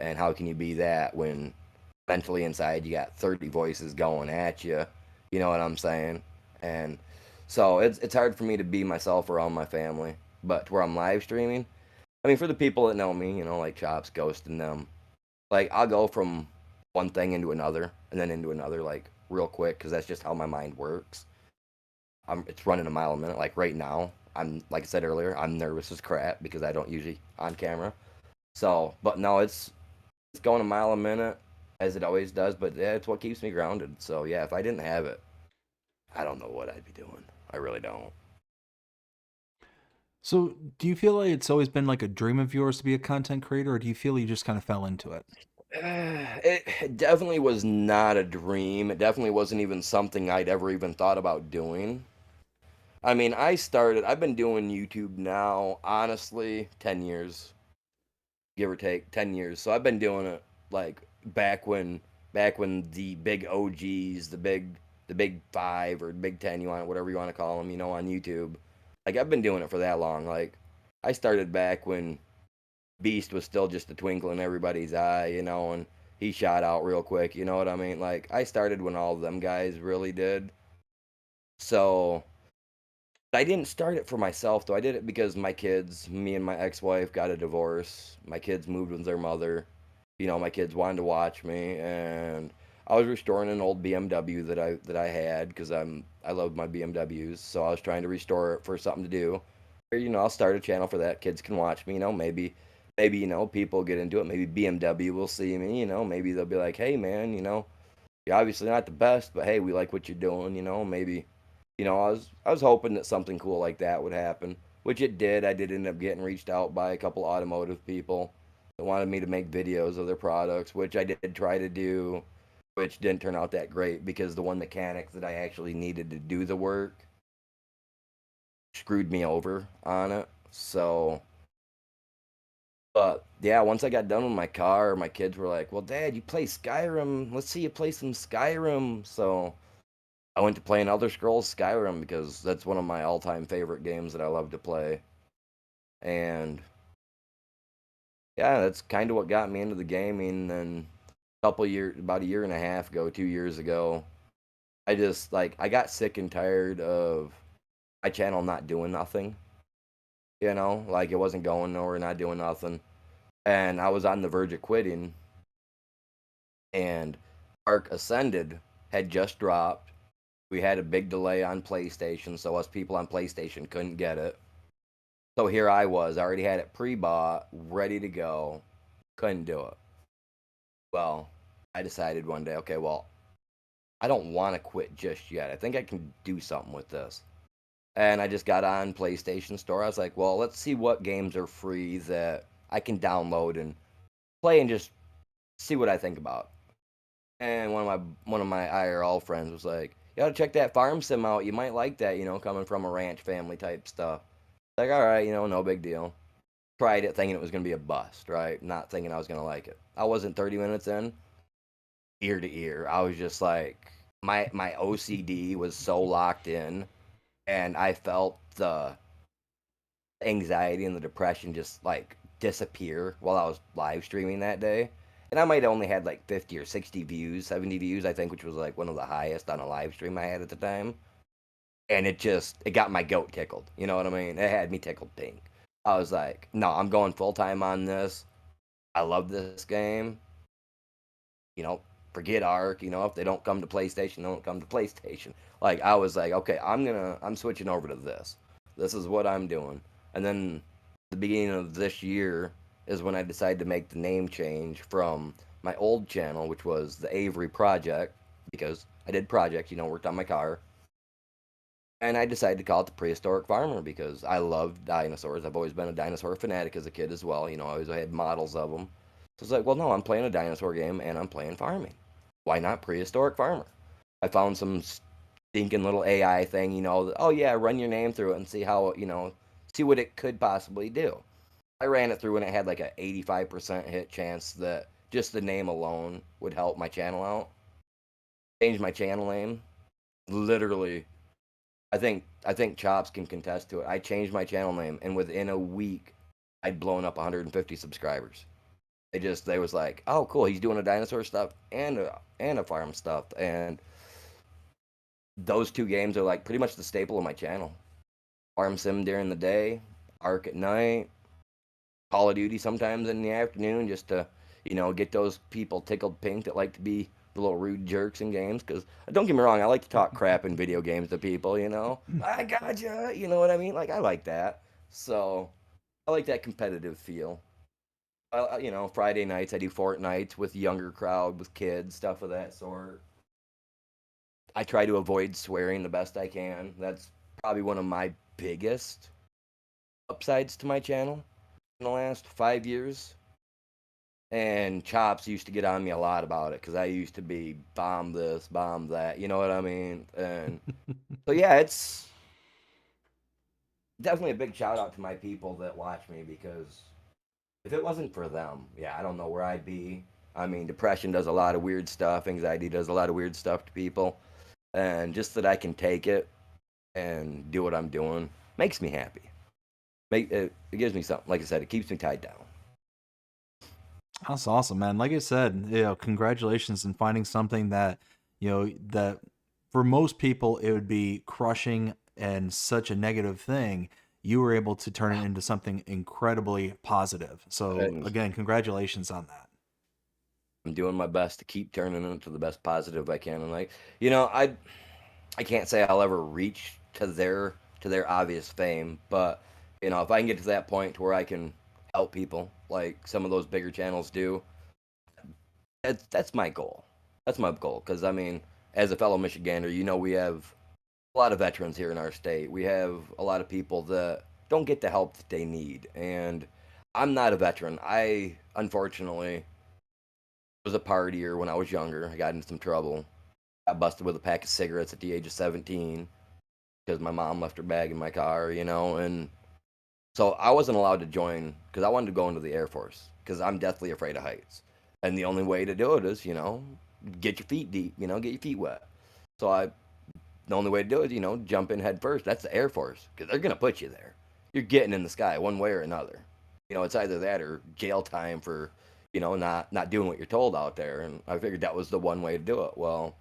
And how can you be that when mentally inside you got 30 voices going at you? You know what I'm saying? And so it's hard for me to be myself around my family. But to where I'm live streaming, I mean, for the people that know me, like Chops, Ghost, and them, like I'll go from one thing into another and then into another like real quick because that's just how my mind works. It's running a mile a minute. Like right now, I'm like I said earlier, I'm nervous as crap because I don't usually on camera. So, but no, it's going a mile a minute as it always does. But yeah, it's what keeps me grounded. So yeah, if I didn't have it, I don't know what I'd be doing. I really don't. So, do you feel like it's always been like a dream of yours to be a content creator, or do you feel you just kind of fell into it? It definitely was not a dream. It definitely wasn't even something I'd ever even thought about doing. I mean, I've been doing YouTube now, honestly, 10 years, give or take 10 years. So I've been doing it like back when the big OGs, the big 5 or big 10, whatever you want to call them, on YouTube. Like I've been doing it for that long. Like I started back when Beast was still just a twinkle in everybody's eye, and he shot out real quick, you know what I mean? Like I started when all of them guys really did. So I didn't start it for myself though. I did it because me and my ex-wife got a divorce. My kids moved with their mother. My kids wanted to watch me, and I was restoring an old BMW that I had because I love my BMWs. So I was trying to restore it for something to do. Or, I'll start a channel for that. Kids can watch me. Maybe people get into it. Maybe BMW will see me. Maybe they'll be like, hey man, you're obviously not the best, but hey, we like what you're doing. Maybe I was hoping that something cool like that would happen, which it did. I did end up getting reached out by a couple automotive people that wanted me to make videos of their products, which I did try to do, which didn't turn out that great because the one mechanic that I actually needed to do the work screwed me over on it. So, but yeah, once I got done with my car, my kids were like, "Well, Dad, you play Skyrim. Let's see you play some Skyrim." So I went to playing Elder Scrolls Skyrim because that's one of my all-time favorite games that I love to play. And yeah, that's kind of what got me into the gaming. And about a year and a half ago, 2 years ago, I just like I got sick and tired of my channel not doing nothing. Like it wasn't going nowhere, not doing nothing. And I was on the verge of quitting, and Ark Ascended had just dropped. We had a big delay on PlayStation, so us people on PlayStation couldn't get it. So here I was, I already had it pre-bought, ready to go, couldn't do it. Well, I decided one day, okay, well, I don't want to quit just yet. I think I can do something with this. And I just got on PlayStation Store. I was like, well, let's see what games are free that I can download and play and just see what I think about. And one of my IRL friends was like, "You gotta check that farm sim out. You might like that, coming from a ranch family type stuff." Like, all right, no big deal. Tried it thinking it was gonna be a bust, right? Not thinking I was gonna like it. I wasn't 30 minutes in, ear to ear. I was just like, my OCD was so locked in, and I felt the anxiety and the depression just like disappear while I was live streaming that day. And I might have only had like 50 or 60 views, 70 views, I think, which was like one of the highest on a live stream I had at the time. And it got my goat tickled. You know what I mean? It had me tickled pink. I was like, no, I'm going full time on this. I love this game. You know, Forget Ark. If they don't come to PlayStation, don't come to PlayStation. Like, I was like, okay, I'm switching over to this. This is what I'm doing. And then the beginning of this year is when I decided to make the name change from my old channel, which was the Avery Project, because I did projects, worked on my car. And I decided to call it the Prehistoric Farmer because I love dinosaurs. I've always been a dinosaur fanatic as a kid as well. I always had models of them. So it's like, well, no, I'm playing a dinosaur game and I'm playing farming. Why not Prehistoric Farmer? I found some stinking little AI thing, oh yeah, run your name through it and see how, see what it could possibly do. I ran it through and it had like a 85% hit chance that just the name alone would help my channel out. Changed my channel name. Literally, I think Chops can contest to it. I changed my channel name and within a week I'd blown up 150 subscribers. They was like, "Oh, cool, he's doing a dinosaur stuff and a farm stuff." And those two games are like pretty much the staple of my channel. Farm sim during the day, Ark at night, Call of Duty sometimes in the afternoon, just to get those people tickled pink that like to be the little rude jerks in games. Because don't get me wrong, I like to talk crap in video games to people. I gotcha. You know what I mean? Like I like that. So I like that competitive feel. Friday nights I do Fortnite with younger crowd, with kids, stuff of that sort. I try to avoid swearing the best I can. That's probably one of my biggest upsides to my channel in the last 5 years. And Chops used to get on me a lot about it because I used to be bomb this, bomb that. You know what I mean? And so yeah, it's definitely a big shout out to my people that watch me because if it wasn't for them, yeah, I don't know where I'd be. I mean, depression does a lot of weird stuff. Anxiety does a lot of weird stuff to people. And just that I can take it and do what I'm doing makes me happy. It gives me something. Like I said, it keeps me tied down. That's awesome, man. Like I said, congratulations in finding something that, that for most people it would be crushing and such a negative thing. You were able to turn it into something incredibly positive. So And again, congratulations on that. I'm doing my best to keep turning it into the best positive I can. And like, I can't say I'll ever reach to their obvious fame, but if I can get to that point to where I can help people like some of those bigger channels do, that's my goal. That's my goal because I mean, as a fellow Michigander, we have a lot of veterans here in our state. We have a lot of people that don't get the help that they need, and I'm not a veteran. I unfortunately was a partier when I was younger. I got into some trouble. Got busted with a pack of cigarettes at the age of 17 because my mom left her bag in my car, and so I wasn't allowed to join because I wanted to go into the Air Force because I'm deathly afraid of heights. And the only way to do it is, get your feet deep, get your feet wet. So the only way to do it is, jump in head first. That's the Air Force because they're going to put you there. you're getting in the sky one way or another. It's either that or jail time for, not doing what you're told out there. And I figured that was the one way to do it. Well,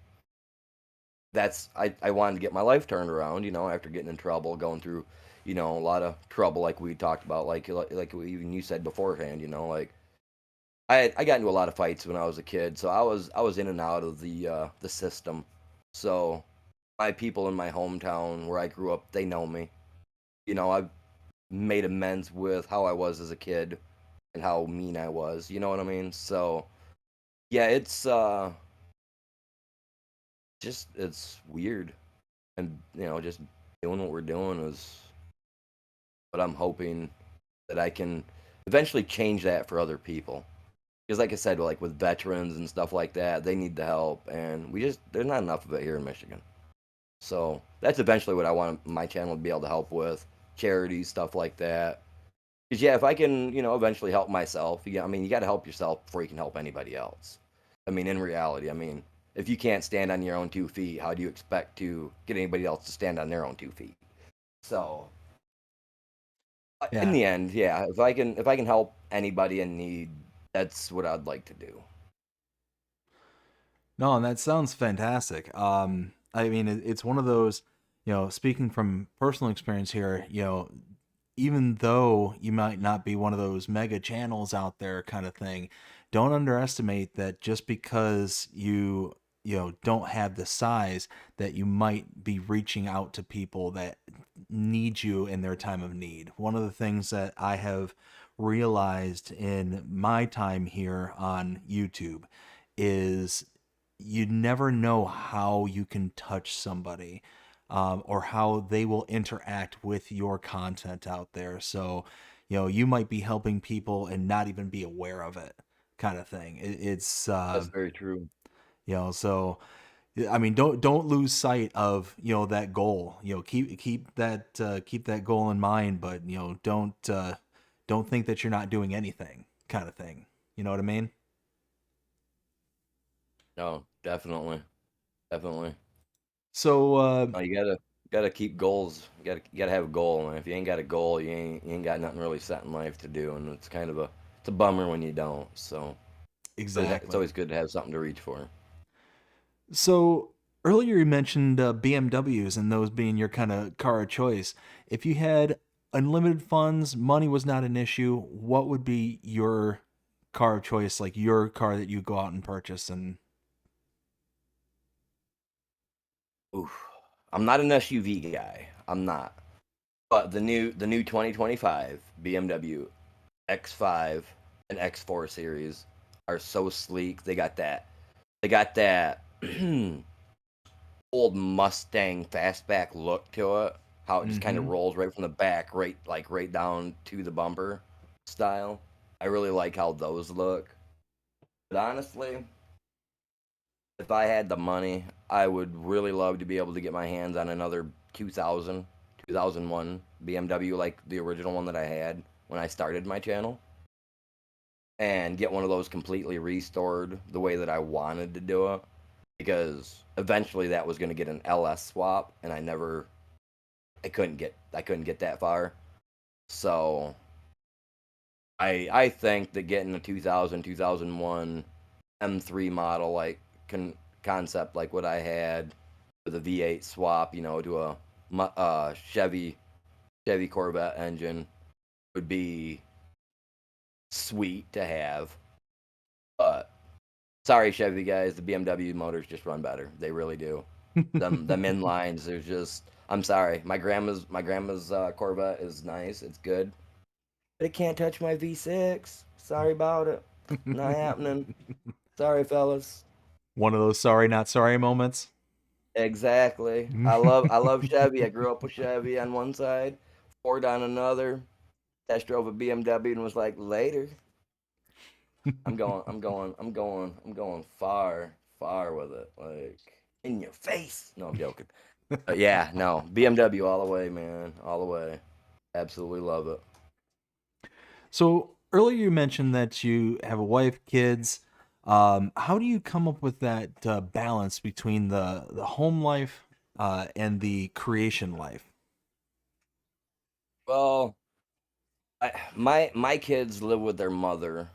I wanted to get my life turned around, after getting in trouble, going through, a lot of trouble like we talked about, like even you said beforehand, like I got into a lot of fights when I was a kid, so I was in and out of the system. So my people in my hometown where I grew up, they know me. I've made amends with how I was as a kid and how mean I was. You know what I mean? So yeah, it's weird, and just doing what we're doing is what I'm hoping that I can eventually change that for other people. Because like I said, like with veterans and stuff like that, they need the help, and there's not enough of it here in Michigan. So that's eventually what I want my channel to be able to help with, charities, stuff like that. Because yeah, if I can, eventually help myself, I mean, you got to help yourself before you can help anybody else. I mean, in reality, I mean, if you can't stand on your own 2 feet, how do you expect to get anybody else to stand on their own 2 feet? So, in Yeah. the end, yeah, if I can help anybody in need, that's what I'd like to do. No, and that sounds fantastic. I mean, it's one of those, speaking from personal experience here, even though you might not be one of those mega channels out there kind of thing, don't underestimate that just because you don't have the size that you might be reaching out to people that need you in their time of need. One of the things that I have realized in my time here on YouTube is you never know how you can touch somebody, or how they will interact with your content out there. So, you might be helping people and not even be aware of it, kind of thing. It's That's very true. so I mean, don't lose sight of that goal. Keep that goal in mind, but don't think that you're not doing anything, kind of thing. You know what I mean? No, definitely, definitely. So No, you gotta keep goals. You gotta have a goal, and if you ain't got a goal, you ain't got nothing really set in life to do, and it's a bummer when you don't. So, but it's exactly. always good to have something to reach for. So earlier you mentioned BMWs and those being your kind of car of choice. If you had unlimited funds, money was not an issue, what would be your car of choice, like your car that you go out and purchase? And Oof. I'm not an SUV guy. I'm not. But the new 2025 BMW X5 and X4 series are so sleek. They got that old Mustang fastback look to it. How it just kind of mm-hmm. rolls right from the back, right down to the bumper style. I really like how those look. But honestly, if I had the money, I would really love to be able to get my hands on another 2001 BMW, like the original one that I had when I started my channel, and get one of those completely restored the way that I wanted to do it. Because eventually that was going to get an LS swap, and I couldn't get that far. So I think that getting a 2001 M3 model like concept like what I had with a V8 swap, to a Chevy Corvette engine would be sweet to have. But sorry, Chevy guys, the BMW motors just run better. They really do. Them inlines, there's just. I'm sorry, my grandma's Corvette is nice. It's good, but it can't touch my V6. Sorry about it. Not happening. Sorry, fellas. One of those sorry not sorry moments. Exactly. I love Chevy. I grew up with Chevy on one side, Ford on another. Test drove a BMW and was like, later. I'm going far, far with it. Like in your face. No, I'm joking. But yeah, no. BMW all the way, man. All the way. Absolutely love it. So earlier you mentioned that you have a wife, kids. How do you come up with that balance between the home life and the creation life? Well, My kids live with their mother,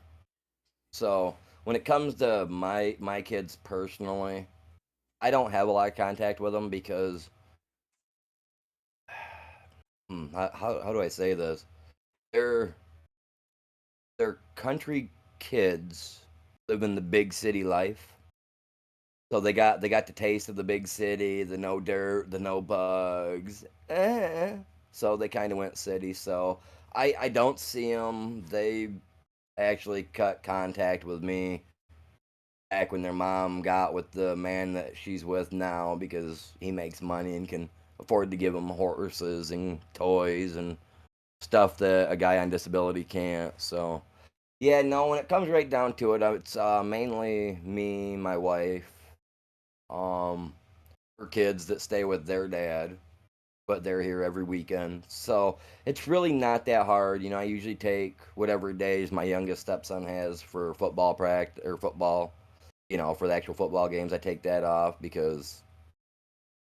so when it comes to my kids personally, I don't have a lot of contact with them because how do I say this? They're they're country kids living the big city life. So they got the taste of the big city, the no dirt, the no bugs. So they kind of went city. So I don't see them. They actually cut contact with me back when their mom got with the man that she's with now because he makes money and can afford to give them horses and toys and stuff that a guy on disability can't. So yeah, no, when it comes right down to it, it's mainly me, my wife, um, her kids that stay with their dad, but they're here every weekend. So it's really not that hard. I usually take whatever days my youngest stepson has for football practice or football, for the actual football games. I take that off because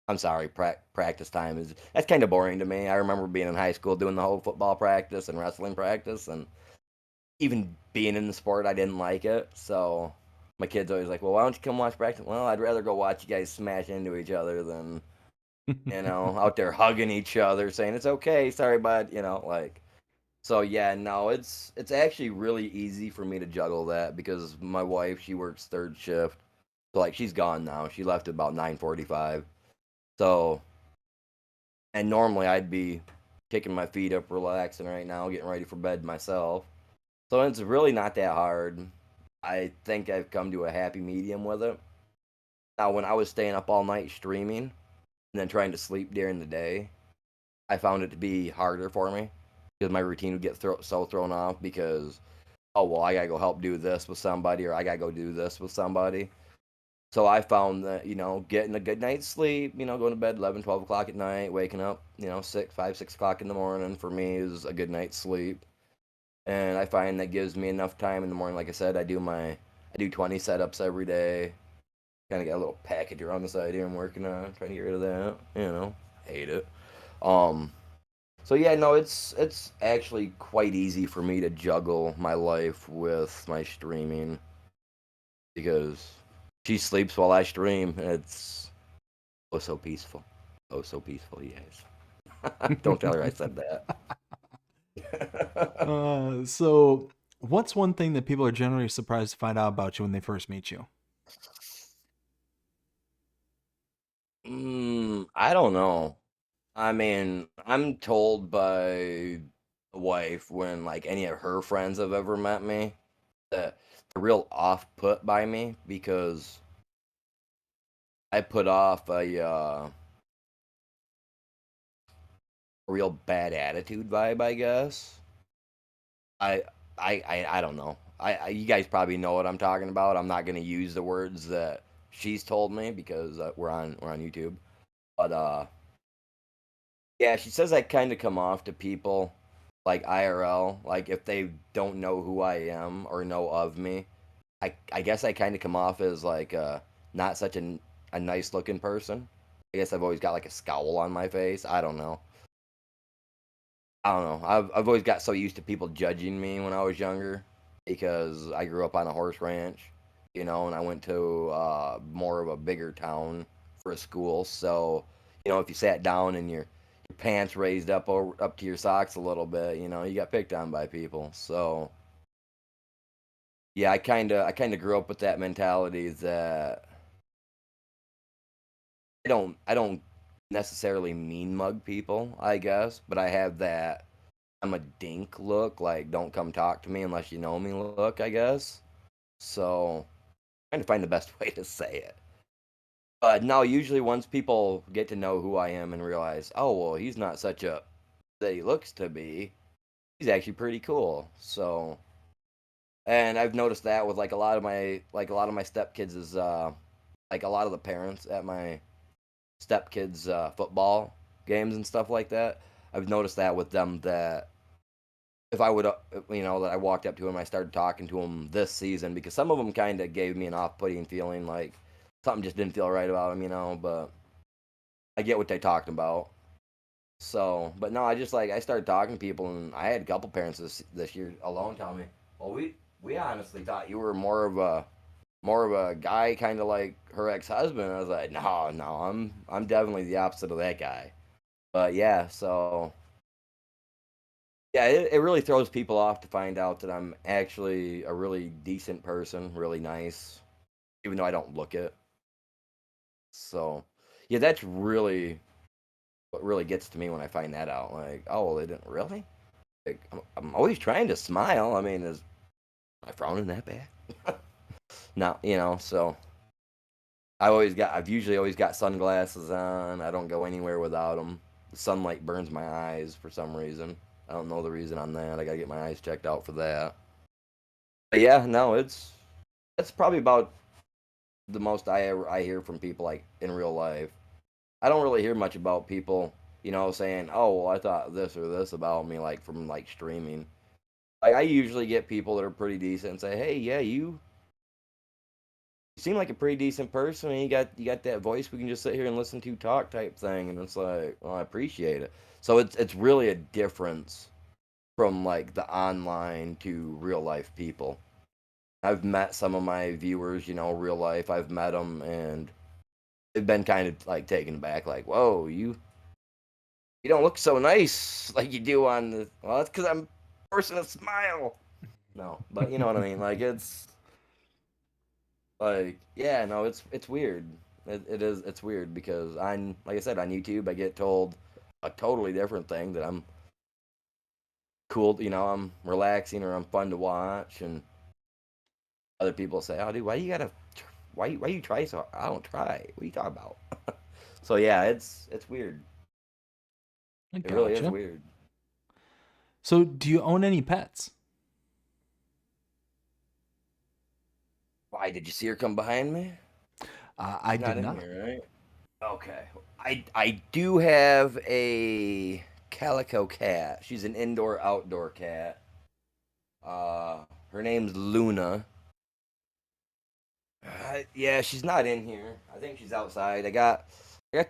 I'm sorry, practice time is that's kind of boring to me. I remember being in high school doing the whole football practice and wrestling practice, and even being in the sport, I didn't like it. So my kid's always like, "Well, why don't you come watch practice?" Well, I'd rather go watch you guys smash into each other than out there hugging each other, saying it's okay, sorry, bud. Like. So yeah, no, it's actually really easy for me to juggle that because my wife she works third shift, so like she's gone now. She left at about 9:45. So and normally I'd be kicking my feet up, relaxing right now, getting ready for bed myself. So it's really not that hard. I think I've come to a happy medium with it. Now, when I was staying up all night streaming and then trying to sleep during the day, I found it to be harder for me because my routine would get so thrown off because, oh, well, I gotta go help do this with somebody or I gotta go do this with somebody. So I found that, getting a good night's sleep, going to bed 11, 12 o'clock at night, waking up, 6 o'clock in the morning for me is a good night's sleep. And I find that gives me enough time in the morning. Like I said, I do 20 setups every day. Kind of got a little package around the side here I'm working on, trying to get rid of that. Hate it. Um, so yeah, no, it's actually quite easy for me to juggle my life with my streaming because she sleeps while I stream. It's oh so peaceful. Oh so peaceful, yes. Don't tell her I said that. So what's one thing that people are generally surprised to find out about you when they first meet you? I don't know. I mean, I'm told by the wife when like any of her friends have ever met me that they're real off put by me because I put off a real bad attitude vibe, I guess. I I don't know. You guys probably know what I'm talking about. I'm not gonna use the words that she's told me because we're on YouTube. But yeah, she says I kind of come off to people like IRL, like if they don't know who I am or know of me. I guess I kind of come off as like not such a nice looking person. I guess I've always got like a scowl on my face. I don't know. I've always got so used to people judging me when I was younger because I grew up on a horse ranch, and I went to more of a bigger town for a school. So, if you sat down and your pants raised up to your socks a little bit, you got picked on by people. So, yeah, I kind of grew up with that mentality that I don't necessarily mean mug people, I guess, but I have that I'm a dink look, like don't come talk to me unless you know me look, I guess. So trying to find the best way to say it. But no, usually once people get to know who I am and realize, oh well, he's not such a that he looks to be. He's actually pretty cool. So, and I've noticed that with like a lot of my stepkids is like a lot of the parents at my stepkids football games and stuff like that. I've noticed that with them that if I would, that I walked up to him, I started talking to him this season because some of them kind of gave me an off-putting feeling, like something just didn't feel right about him, but I get what they talked about. So, but no, I just like I started talking to people, and I had a couple parents this year alone tell me, "Well, we honestly thought you were more of a guy, kind of like her ex husband." I was like, "No, no, I'm definitely the opposite of that guy." But yeah, so yeah, it really throws people off to find out that I'm actually a really decent person, really nice, even though I don't look it. So yeah, that's really what really gets to me when I find that out. Like, oh, well, they didn't really. Like, I'm always trying to smile. I mean, is my frowning that bad? No, so I've usually always got sunglasses on. I don't go anywhere without them. The sunlight burns my eyes for some reason. I don't know the reason on that. I gotta get my eyes checked out for that. But yeah, no, that's probably about the most I hear from people like in real life. I don't really hear much about people, saying, "Oh, well, I thought this or this about me," like from like streaming. Like I usually get people that are pretty decent and say, "Hey, yeah, you seem like a pretty decent person, and you got that voice we can just sit here and listen to talk type thing." And it's like, well, I appreciate it. So it's really a difference from like the online to real life people. I've met some of my viewers, real life. I've met them, and they've been kind of like taken aback, like, "Whoa, you don't look so nice like you do on the." Well, that's because I'm forcing a smile. No, but you know what I mean. Like like, yeah, no, it's weird. It is. It's weird because like I said, on YouTube, I get told a totally different thing, that I'm cool. I'm relaxing, or I'm fun to watch, and other people say, "Oh, dude, why you gotta, why you try so?" I don't try. What are you talking about? So yeah, it's weird. I It really is gotcha. weird. So, do you own any pets? Why did you see her come behind me? I She's did not in not. here, right? Okay. I do have a calico cat. She's an indoor outdoor cat. Her name's Luna. Yeah, she's not in here. I think she's outside. I got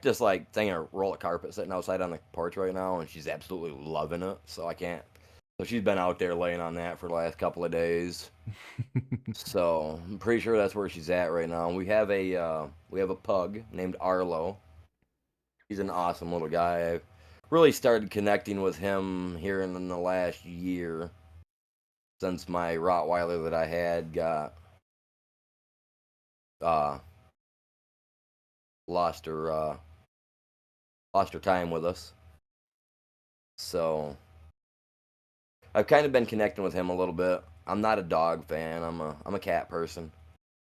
this like thing, a roll of carpet sitting outside on the porch right now, and she's absolutely loving it. So I can't. So she's been out there laying on that for the last couple of days. So I'm pretty sure that's where she's at right now. We have a pug named Arlo. He's an awesome little guy. I've really started connecting with him here in the last year, since my Rottweiler that I had got uh lost her uh lost her time with us. So I've kind of been connecting with him a little bit. I'm not a dog fan. I'm a cat person.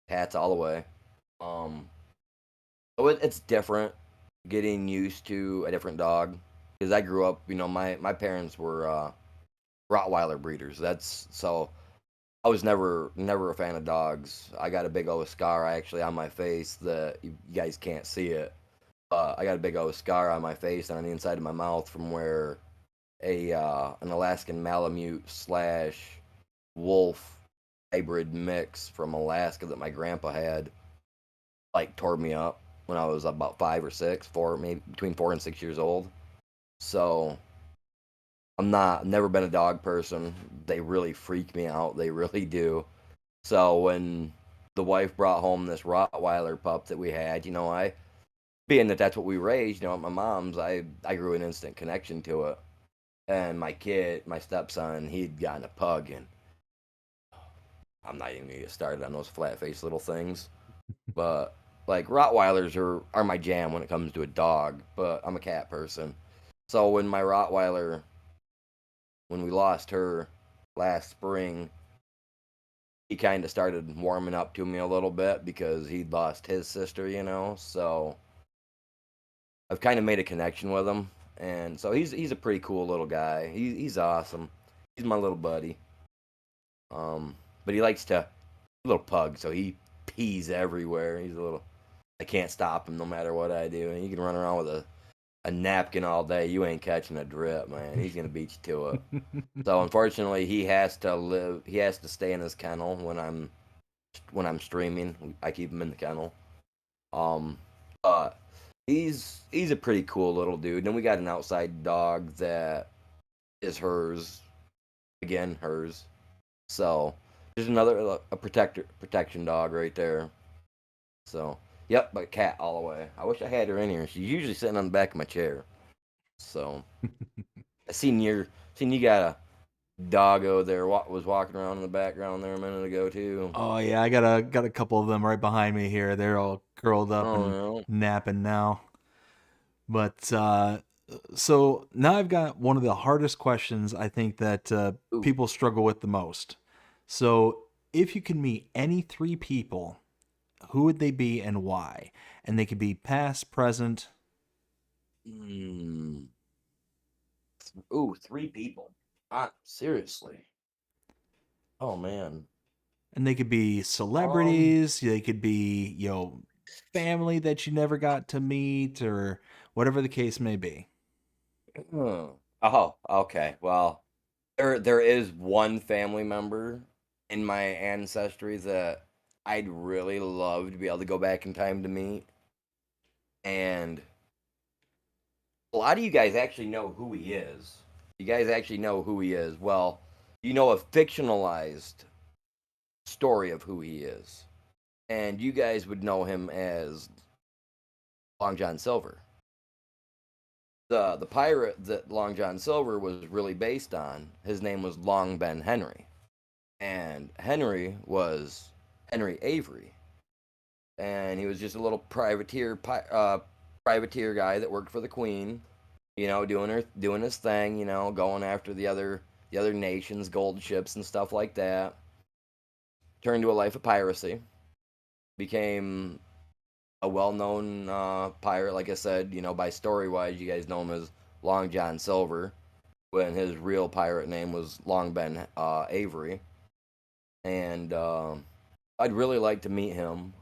Cats all the way. Um, so it's different getting used to a different dog, because I grew up. My parents were Rottweiler breeders. That's so I was never a fan of dogs. I got a big old scar actually on my face that you guys can't see it. I got a big old scar on my face and on the inside of my mouth from where a an Alaskan Malamute slash wolf hybrid mix from Alaska that my grandpa had like tore me up when I was about 5 or 6, maybe between 4 and 6 years old. So never been a dog person. They really freak me out. They really do. So when the wife brought home this Rottweiler pup that we had, being that that's what we raised, at my mom's, I grew an instant connection to it. And my stepson, he'd gotten a pug, and I'm not even gonna get started on those flat faced little things. But like Rottweilers are my jam when it comes to a dog, but I'm a cat person. So when my Rottweiler, when we lost her last spring, he kind of started warming up to me a little bit because he'd lost his sister. So I've kind of made a connection with him, and so he's a pretty cool little guy. He's awesome. He's my little buddy. But he likes to little pug, so he pees everywhere. He's a little. I can't stop him no matter what I do, and he can run around with a napkin all day. You ain't catching a drip, man. He's gonna beat you to it. So unfortunately, he has to live. He has to stay in his kennel when I'm streaming. I keep him in the kennel. Um, but He's a pretty cool little dude. Then we got an outside dog that is hers, again hers. So there's another a protection dog right there. So yep, but cat all the way. I wish I had her in here. She's usually sitting on the back of my chair. So I seen you got a doggo there was walking around in the background there a minute ago too. Oh yeah, I got a couple of them right behind me here. They're all curled up Oh and no. napping now. But so now I've got one of the hardest questions I think that Ooh. people struggle with the most. So if you could meet any three people, who would they be and why? And they could be past, present, Mm. Ooh, three people. Seriously. Oh man. and they could be Um. celebrities, they could be, family that you never got to meet or whatever the case may be. Oh, okay. Well, there is one family member in my ancestry that I'd really love to be able to go back in time to meet. And a lot of you guys actually know who he is. You guys actually know who he is. Well, you know a fictionalized story of who he is. And you guys would know him as Long John Silver. The pirate that Long John Silver was really based on, his name was Long Ben Henry. And Henry was Henry Avery. And he was just a little privateer guy that worked for the Queen, doing his thing, going after the other nations, gold ships and stuff like that. Turned to a life of piracy, became a well-known pirate. Like I said, by story-wise, you guys know him as Long John Silver, when his real pirate name was Long Ben Avery. And I'd really like to meet him.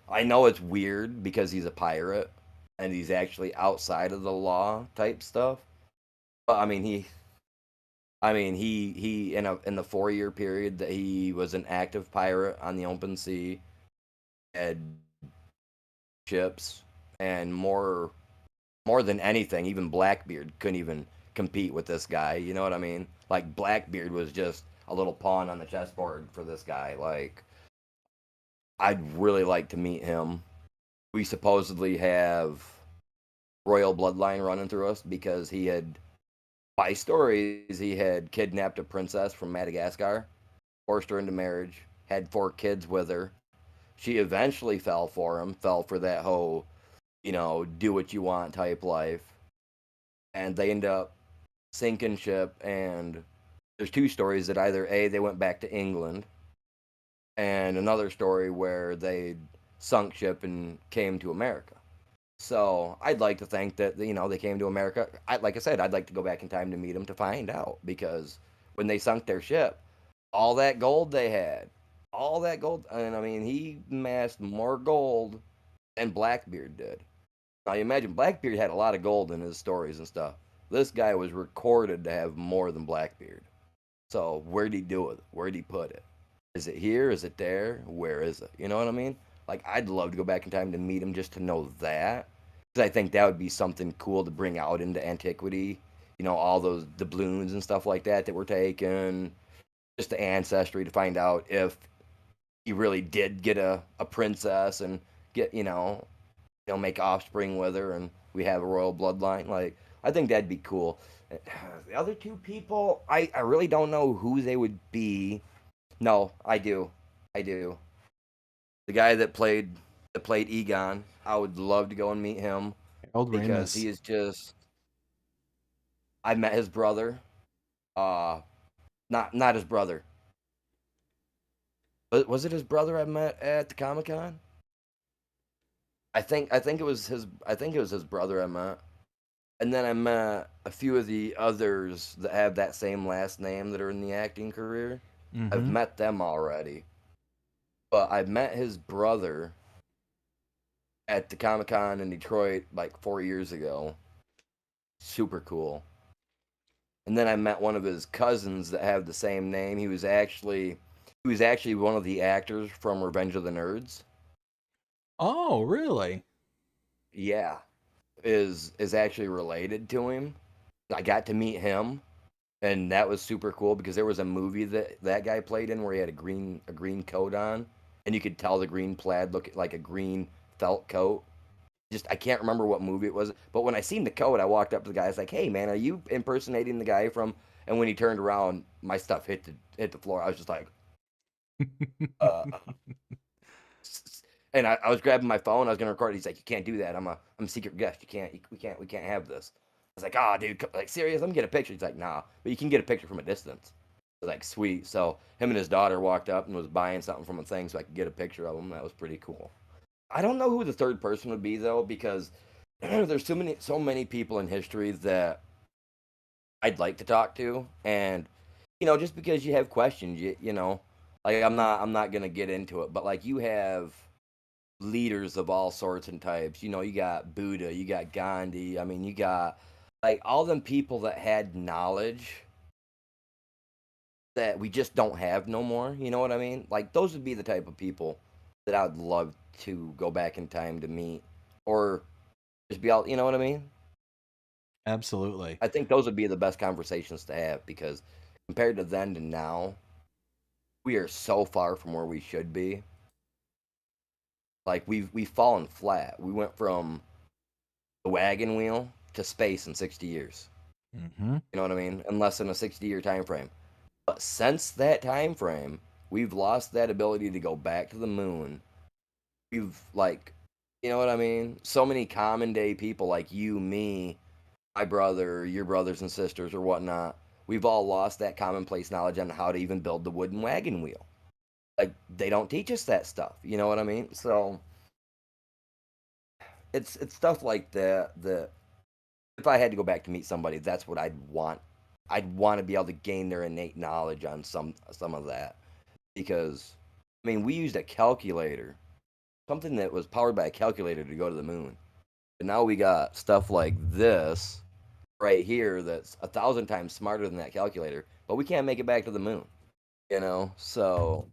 I know it's weird because he's a pirate and he's actually outside of the law type stuff. But he in the 4 year period that he was an active pirate on the open sea, had ships, and more than anything, even Blackbeard couldn't even compete with this guy. You know what I mean? Like Blackbeard was just a little pawn on the chessboard for this guy. Like I'd really like to meet him. We supposedly have royal bloodline running through us because by stories, he had kidnapped a princess from Madagascar, forced her into marriage, had 4 kids with her. She eventually fell for him, fell for that whole, do what you want type life. And they end up sinking ship. And there's 2 stories that either A, they went back to England, and another story where they sunk ship and came to America. So I'd like to think that they came to America. Like I said, I'd like to go back in time to meet them to find out, because when they sunk their ship, all that gold they had, all that gold, and I mean he amassed more gold than Blackbeard did. Now you imagine Blackbeard had a lot of gold in his stories and stuff. This guy was recorded to have more than Blackbeard. So where'd he do it? Where'd he put it? Is it here? Is it there? Where is it? You know what I mean? Like I'd love to go back in time to meet him just to know that, because I think that would be something cool to bring out into antiquity. All those doubloons and stuff like that were taken, just the ancestry to find out if he really did get a princess and get make offspring with her, and we have a royal bloodline. Like I think that'd be cool. The other 2 people, I really don't know who they would be. No, I do. I do. The guy that played Egon, I would love to go and meet him Harold because Ramis. he is just. I met his brother. Uh, not his brother. But was it his brother I met at the Comic Con? I think it was his brother I met, and then I met a few of the others that have that same last name that are in the acting career. I've Mm-hmm. met them already, but I met his brother at the Comic Con in Detroit like 4 years ago. Super cool. And then I met one of his cousins that have the same name. He was actually one of the actors from Revenge of the Nerds. Oh, really? yeah, is actually related to him. I got to meet him, and that was super cool because there was a movie that that guy played in where he had a green coat on, and you could tell the green plaid looked like a green felt coat. Just I can't remember what movie it was, but when I seen the coat, I walked up to the guy. I was like, "Hey, man, are you impersonating the guy from?" And when he turned around, my stuff hit the floor. I was just like, uh. And I was grabbing my phone. I was gonna record it. He's like, "You can't do that. I'm a secret guest. You can't. We can't have this." I was like, "Oh, dude, like serious? Let me get a picture." He's like, "Nah, but you can get a picture from a distance." I was like, "Sweet." So him and his daughter walked up and was buying something from a thing so I could get a picture of him. That was pretty cool. I don't know who the third person would be though, because there's so many people in history that I'd like to talk to, and just because you have questions, like I'm not gonna get into it, but like you have leaders of all sorts and types. You got Buddha, you got Gandhi. I mean, you got like all them people that had knowledge that we just don't have no more. You know what I mean? Like those would be the type of people that I'd love to go back in time to meet, or just be all. You know what I mean? Absolutely. I think those would be the best conversations to have because compared to then to now, we are so far from where we should be. Like we've fallen flat. We went from the wagon wheel to space in 60 years. Hmm. You know what I mean? In less than a 60-year time frame. But since that time frame, we've lost that ability to go back to the moon. We've like, you know what I mean? So many common day people like you, me, my brother, your brothers and sisters or whatnot. We've all lost that commonplace knowledge on how to even build the wooden wagon wheel. Like they don't teach us that stuff. You know what I mean? So it's stuff like that if I had to go back to meet somebody, that's what I'd want. I'd want to be able to gain their innate knowledge on some of that because I mean we used a calculator, something that was powered by a calculator to go to the moon. But now we got stuff like this right here that's 1,000 times smarter than that calculator, but we can't make it back to the moon. So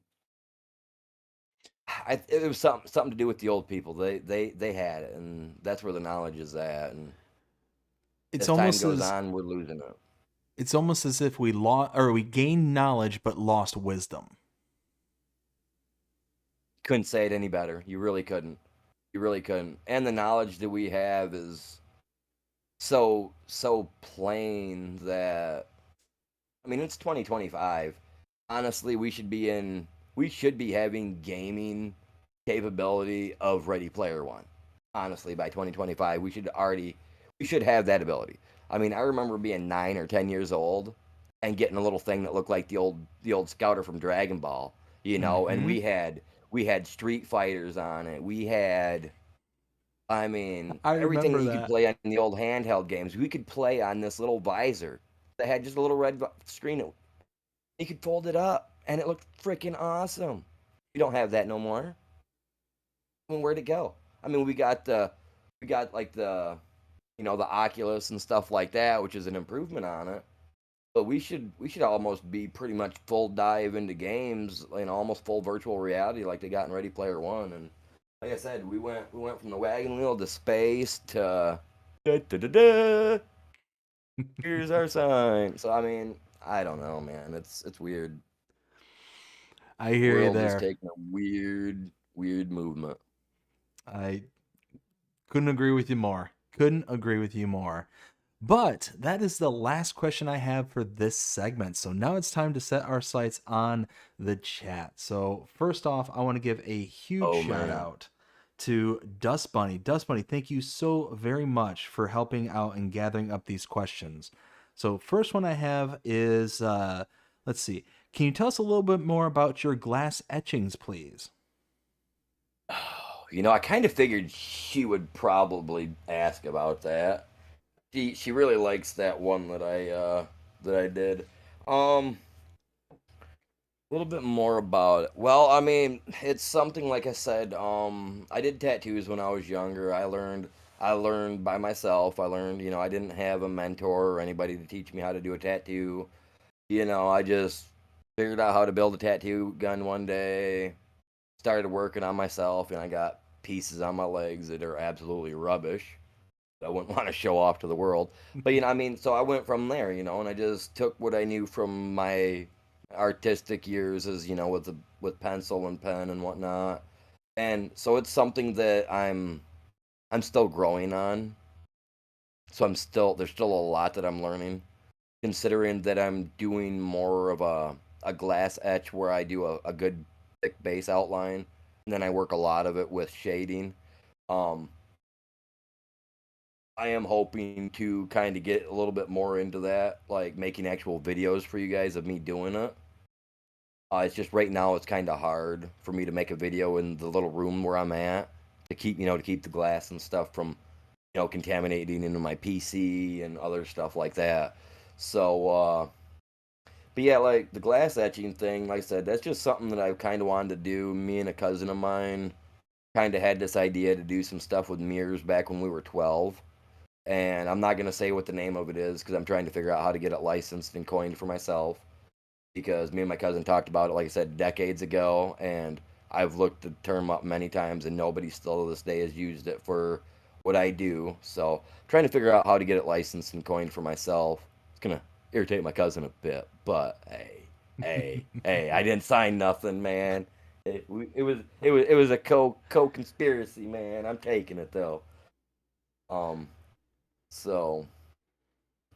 it was something to do with the old people. They had it, and that's where the knowledge is at. And It's as time almost goes as on, we're losing it. it's almost as if we lost or we gained knowledge but lost wisdom. Couldn't say it any better. You really couldn't. You really couldn't. And the knowledge that we have is so plain that I mean it's 2025. Honestly, we should be having gaming capability of Ready Player One. Honestly, by 2025, we should have that ability. I mean, I remember being 9 or 10 years old and getting a little thing that looked like the old scouter from Dragon Ball, and Hmm. we had Street Fighters on it. We had I mean, I everything that remember you could that. play on the old handheld games, we could play on this little visor that had just a little red screen. You could fold it up, and it looked freaking awesome. We don't have that no more. I mean, where'd it go? I mean, we got like the Oculus and stuff like that, which is an improvement on it. But we should almost be pretty much full dive into games, almost full virtual reality like they got in Ready Player One. And like I said, we went from the wagon wheel to space to da, da, da, da, here's our sign. So I mean, I don't know, man. It's weird. I The hear you world is there. taking a weird movement. I couldn't agree with you more. Couldn't agree with you more. But that is the last question I have for this segment. So now it's time to set our sights on the chat. So, first off, I want to give a huge Oh shout man. out to Dust Bunny. Dust Bunny, thank you so very much for helping out and gathering up these questions. So, first one I have is let's see. Can you tell us a little bit more about your glass etchings, please? I kind of figured she would probably ask about that. She really likes that one that I did. A little bit more about it. Well, I mean, it's something like I said. I did tattoos when I was younger. I learned by myself. I learned, I didn't have a mentor or anybody to teach me how to do a tattoo. I just figured out how to build a tattoo gun one day. Started working on myself, and I got pieces on my legs that are absolutely rubbish. I wouldn't want to show off to the world. But I mean, so I went from there, and I just took what I knew from my artistic years as, with pencil and pen and whatnot. And so it's something that I'm still growing on. So there's still a lot that I'm learning, considering that I'm doing more of a glass etch where I do a good thick base outline, and then I work a lot of it with shading. Um, I am hoping to kind of get a little bit more into that, like making actual videos for you guys of me doing it. It's just right now it's kind of hard for me to make a video in the little room where I'm at to keep the glass and stuff from contaminating into my PC and other stuff like that. So, but yeah, like the glass etching thing, like I said, that's just something that I kind of wanted to do. Me and a cousin of mine kind of had this idea to do some stuff with mirrors back when we were 12. And I'm not going to say what the name of it is because I'm trying to figure out how to get it licensed and coined for myself. Because me and my cousin talked about it, like I said, decades ago. And I've looked the term up many times and nobody still to this day has used it for what I do. So trying to figure out how to get it licensed and coined for myself. It's going to irritate my cousin a bit. But hey, I didn't sign nothing, man. It was a co-conspiracy, man. I'm taking it though. Um, so,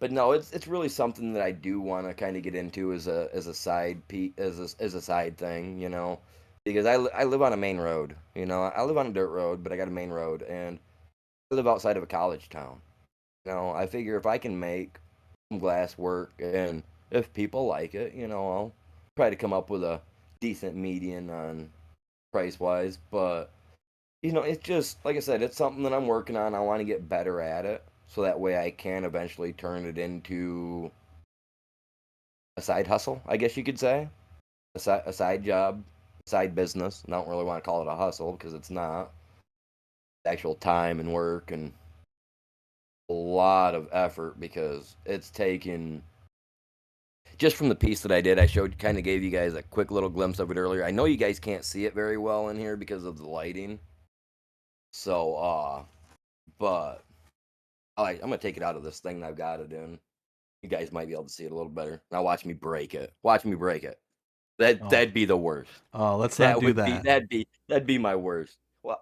but no, it's really something that I do want to kind of get into as a as a side thing, because I live on a main road, I live on a dirt road, but I got a main road, and I live outside of a college town. I figure if I can make some glass work, and if people like it, I'll try to come up with a decent median on price wise, but it's just like I said, it's something that I'm working on. I want to get better at it so that way I can eventually turn it into a side hustle, I guess you could say. A side job, side business. I don't really want to call it a hustle because it's not. Actual time and work and a lot of effort because it's taken just from the piece that I did, I kind of gave you guys a quick little glimpse of it earlier. I know you guys can't see it very well in here because of the lighting. So, but I'm gonna take it out of this thing that I've got it in. You guys might be able to see it a little better. Now watch me break it. Watch me break it. Oh, That'd be the worst. let's not That do would be that. that'd be my worst. Well,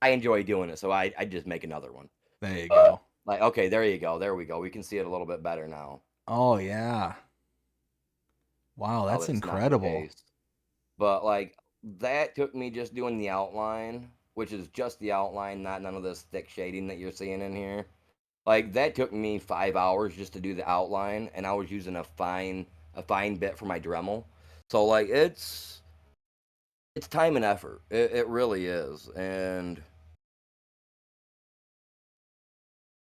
I enjoy doing it, so I just make another one. There you go. Like okay, there you go. There we go. We can see it a little bit better now. Oh yeah. Wow, Now that's that it's not the incredible. case. But like that took me just doing the outline, which is just the outline, not none of this thick shading that you're seeing in here. Like that took me 5 hours just to do the outline, and I was using a fine bit for my Dremel. So like it's time and effort. It really is, and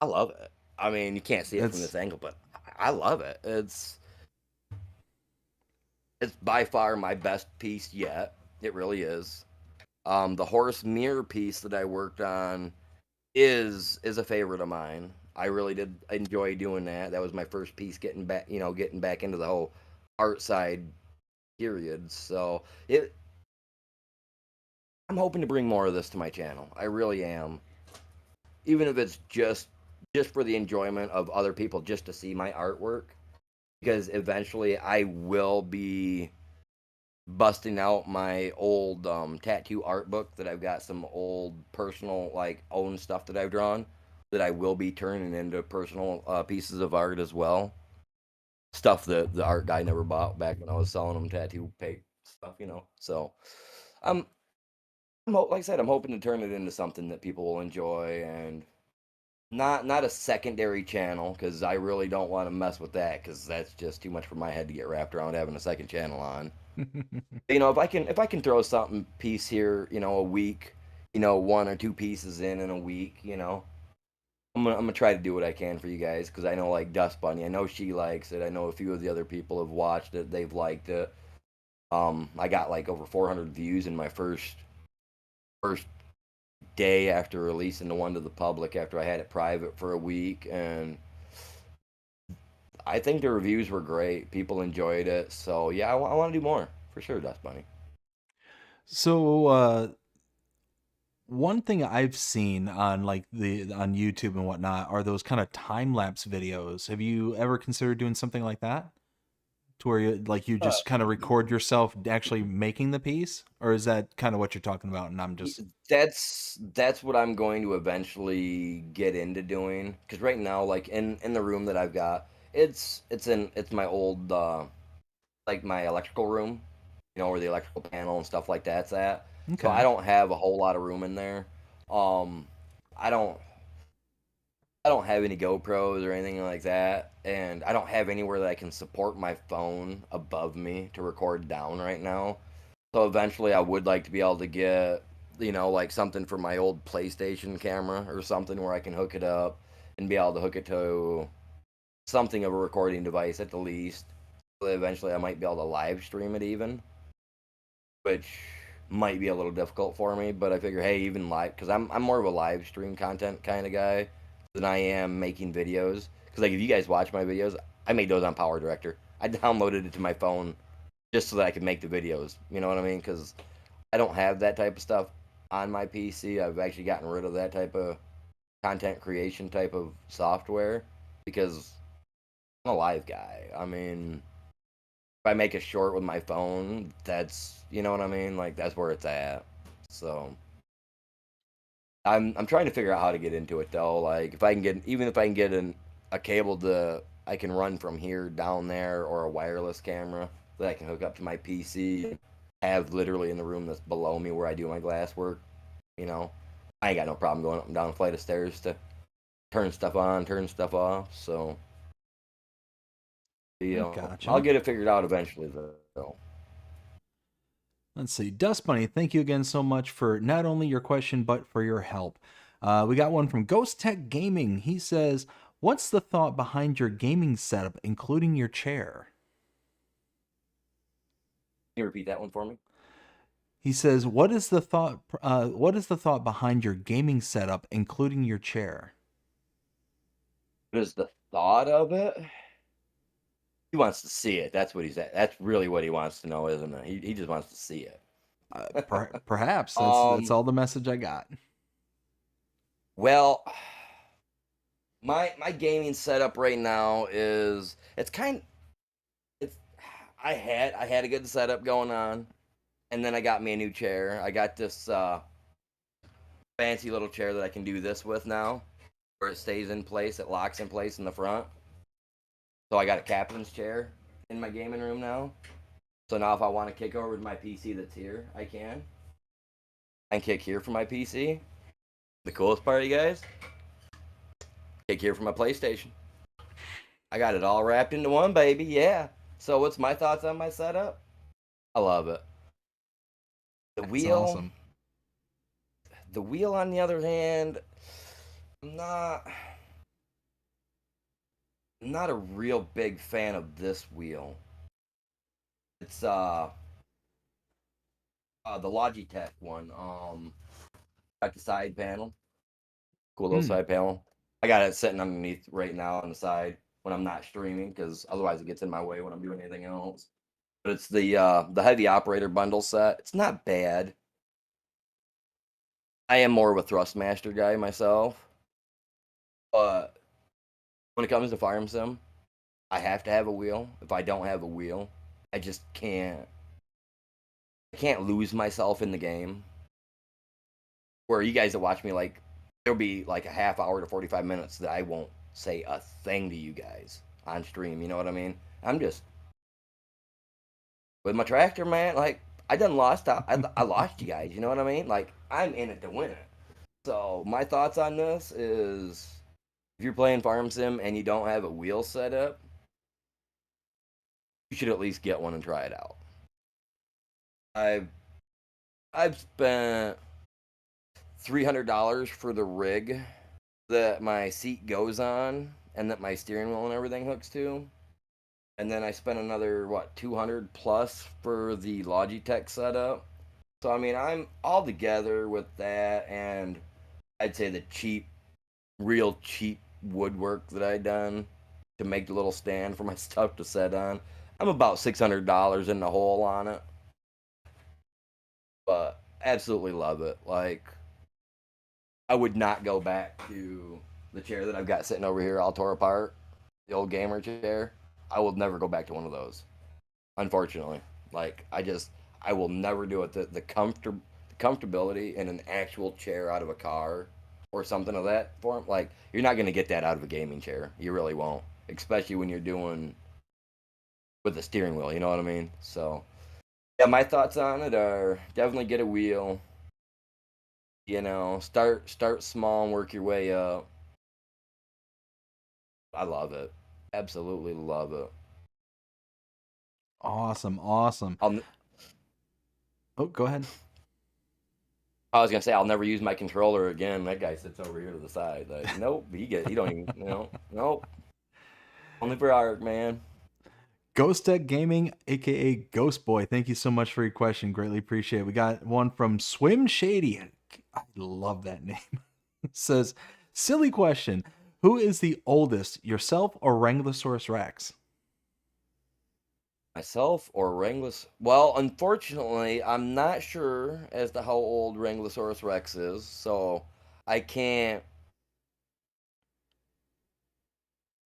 I love it. I mean, you can't see it from That's this angle, but I love it. It's by far my best piece yet. It really is. The horse mirror piece that I worked on is a favorite of mine. I really did enjoy doing that. That was my first piece getting back into the whole art side period. So I'm hoping to bring more of this to my channel. I really am. Even if it's just for the enjoyment of other people just to see my artwork because eventually I will be busting out my old tattoo art book that I've got some old personal like own stuff that I've drawn that I will be turning into personal pieces of art as well. Stuff that the art guy never bought back when I was selling him tattoo paint stuff. So I'm, like I said, I'm hoping to turn it into something that people will enjoy and not a secondary channel because I really don't want to mess with that because that's just too much for my head to get wrapped around having a second channel on. If I can throw something piece here, a week, one or two pieces in a week, I'm gonna try to do what I can for you guys because I know like Dust Bunny, I know she likes it. I know a few of the other people have watched it, they've liked it. I got like over 400 views in my first day after releasing the one to the public after I had it private for a week, and I think the reviews were great. People enjoyed it, so yeah, I want to do more for sure, Dust Bunny. so One thing I've seen on like the on YouTube and whatnot are those kind of time lapse videos. Have you ever considered doing something like that? To where you Uh, just kind of record yourself actually making the piece, or is that kind of what you're talking about? And I'm y- just that's what I'm going to eventually get into doing. Because right now, like in the room that I've got, it's my old like my electrical room, where the electrical panel and stuff like that's at. So I okay. don't have a whole lot of room in there. Um, I don't I don't have any GoPros or anything like that, and I don't have anywhere that I can support my phone above me to record down right now. So eventually, I would like to be able to get, like something for my old PlayStation camera or something where I can hook it up and be able to hook it to something of a recording device at the least. So eventually, I might be able to live stream it even, which might be a little difficult for me. But I figure, hey, even live, because I'm more of a live stream content kind of guy than I am making videos. Because like if you guys watch my videos, I made those on Power Director. I downloaded it to my phone just so that I could make the videos. You know what I mean? Because I don't have that type of stuff on my PC. I've actually gotten rid of that type of content creation type of software because I'm a live guy. I mean, if I make a short with my phone, that's, you know what I mean? Like that's where it's at. So I'm trying to figure out how to get into it though. Like if I can get, even if I can get a cable to I can run from here down there, or a wireless camera that I can hook up to my PC and have literally in the room that's below me where I do my glass work, you know. I ain't got no problem going up and down a flight of stairs to turn stuff on, turn stuff off. So, I I'll gotcha. get it figured out eventually though. Let's see. Dust Bunny, thank you again so much for not only your question, but for your help. We got one from Ghost Tech Gaming. He says, what's the thought behind your gaming setup, including your chair? Can you repeat that one for me? He says, what is the thought? What is the thought behind your gaming setup, including your chair? What is the thought of it? He wants to see it. That's what he's at. That's really what he wants to know, isn't it? He just wants to see it. Perhaps that's Um, all the message I got. well, my gaming setup right now is it's I had a good setup going on, and then I got me a new chair. I got this fancy little chair that I can do this with now, where it stays in place, it locks in place in the front. So I got a captain's chair in my gaming room now. So now if I want to kick over to my PC that's here, I can. I can kick here from my PC. The coolest part, you guys, kick here from my PlayStation. I got it all wrapped into one, baby. Yeah. So what's my thoughts on my setup? I love it. The That's wheel, awesome. the wheel on the other hand, I'm not a real big fan of this wheel. It's the Logitech one. Got the side panel. Cool little Hmm. side panel. I got it sitting underneath right now on the side when I'm not streaming because otherwise it gets in my way when I'm doing anything else. But it's the heavy operator bundle set. It's not bad. I am more of a Thrustmaster guy myself, but when it comes to Fire Sim, I have to have a wheel. If I don't have a wheel, I just can't. I can't lose myself in the game. Where you guys that watch me, like there'll be like a half hour to 45 minutes that I won't say a thing to you guys on stream. You know what I mean? I'm just with my tractor, man. Like I done lost. I lost you guys. You know what I mean? Like I'm in it to win it. So my thoughts on this is, if you're playing Farm Sim and you don't have a wheel set up, you should at least get one and try it out. I've I've spent $300 for the rig that my seat goes on and that my steering wheel and everything hooks to. And then I spent another what 200 plus for the Logitech setup. So I mean, I'm all together with that, and I'd say the real cheap woodwork that I done to make the little stand for my stuff to set on. I'm about $600 in the hole on it, but absolutely love it. Like I would not go back to the chair that I've got sitting over here all tore apart, the old gamer chair. I will never go back to one of those. Unfortunately, like I will never do it. The comfortability in an actual chair out of a car or something of that form, like you're not gonna get that out of a gaming chair. You really won't, especially when you're doing with a steering wheel. You know what I mean? So yeah, my thoughts on it are definitely get a wheel. Start small and work your way up. I love it. Absolutely love it. Awesome, awesome. I'll, Oh, go ahead. I was gonna say I'll never use my controller again. That guy sits over here to the side. Like, nope, he don't even nope. Only for art, man. Ghost Tech Gaming, aka Ghost Boy. Thank you so much for your question. Greatly appreciate it. We got one from Swim Shady. I love that name. Says, silly question. Who is the oldest, yourself or Wranglosaurus Rex? Myself or Wranglos? Well, unfortunately, I'm not sure as to how old Wranglosaurus Rex is, so I can't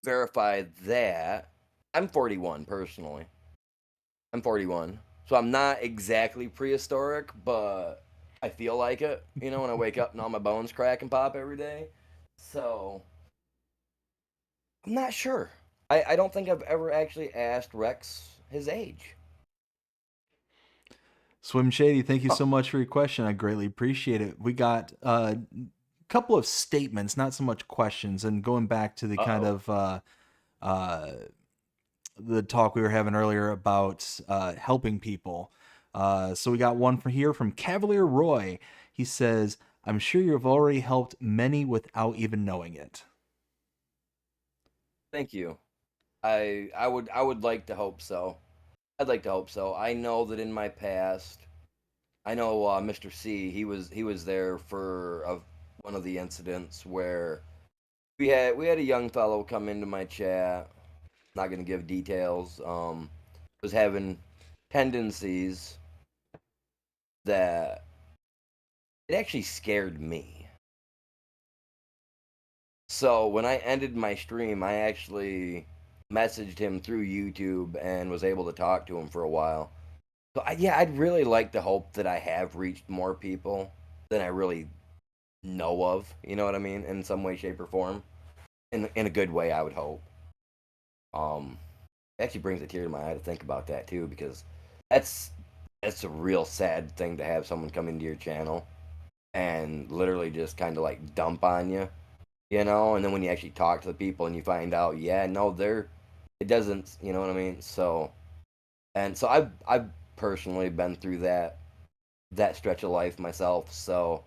verify that. I'm 41 personally. I'm 41. So I'm not exactly prehistoric, but I feel like it, when I wake up and all my bones crack and pop every day. So I'm not sure. I don't think I've ever actually asked Rex his age. Swim Shady, thank you Huh. so much for your question. I greatly appreciate it. We got a couple of statements, not so much questions, and going back to the kind Uh-oh. of uh, the talk we were having earlier about helping people. So we got one from here from Cavalier Roy. He says, I'm sure you've already helped many without even knowing it. Thank you. I would like to hope so. I'd like to hope so. I know that in my past, I know Mr. C. He was there for one of the incidents where we had a young fellow come into my chat. Not gonna give details. Was having tendencies that it actually scared me. So when I ended my stream, I actually messaged him through YouTube and was able to talk to him for a while. So yeah, I'd really like to hope that I have reached more people than I really know of. You know what I mean? In some way, shape, or form. In a good way, I would hope. It actually brings a tear to my eye to think about that too, because that's that's a real sad thing to have someone come into your channel and literally just kind of like dump on you, and then when you actually talk to the people and you find out, yeah, no, it doesn't, you know what I mean? So I've personally been through that stretch of life myself. So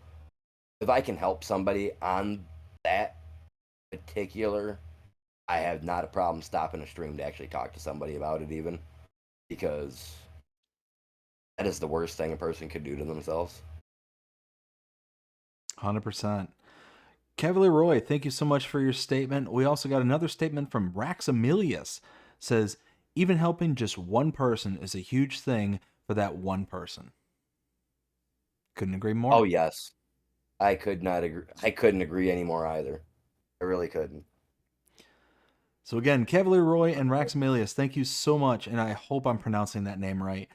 if I can help somebody on that particular, I have not a problem stopping a stream to actually talk to somebody about it, even because that is the worst thing a person could do to themselves. 100%. Cavalier Roy, thank you so much for your statement. We also got another statement from Raxamilius. Says, even helping just one person is a huge thing for that one person. Couldn't agree more. Oh yes, I could not agree. I couldn't agree anymore either. I really couldn't. So again, Cavalier Roy and Raxamilius, thank you so much, and I hope I'm pronouncing that name right.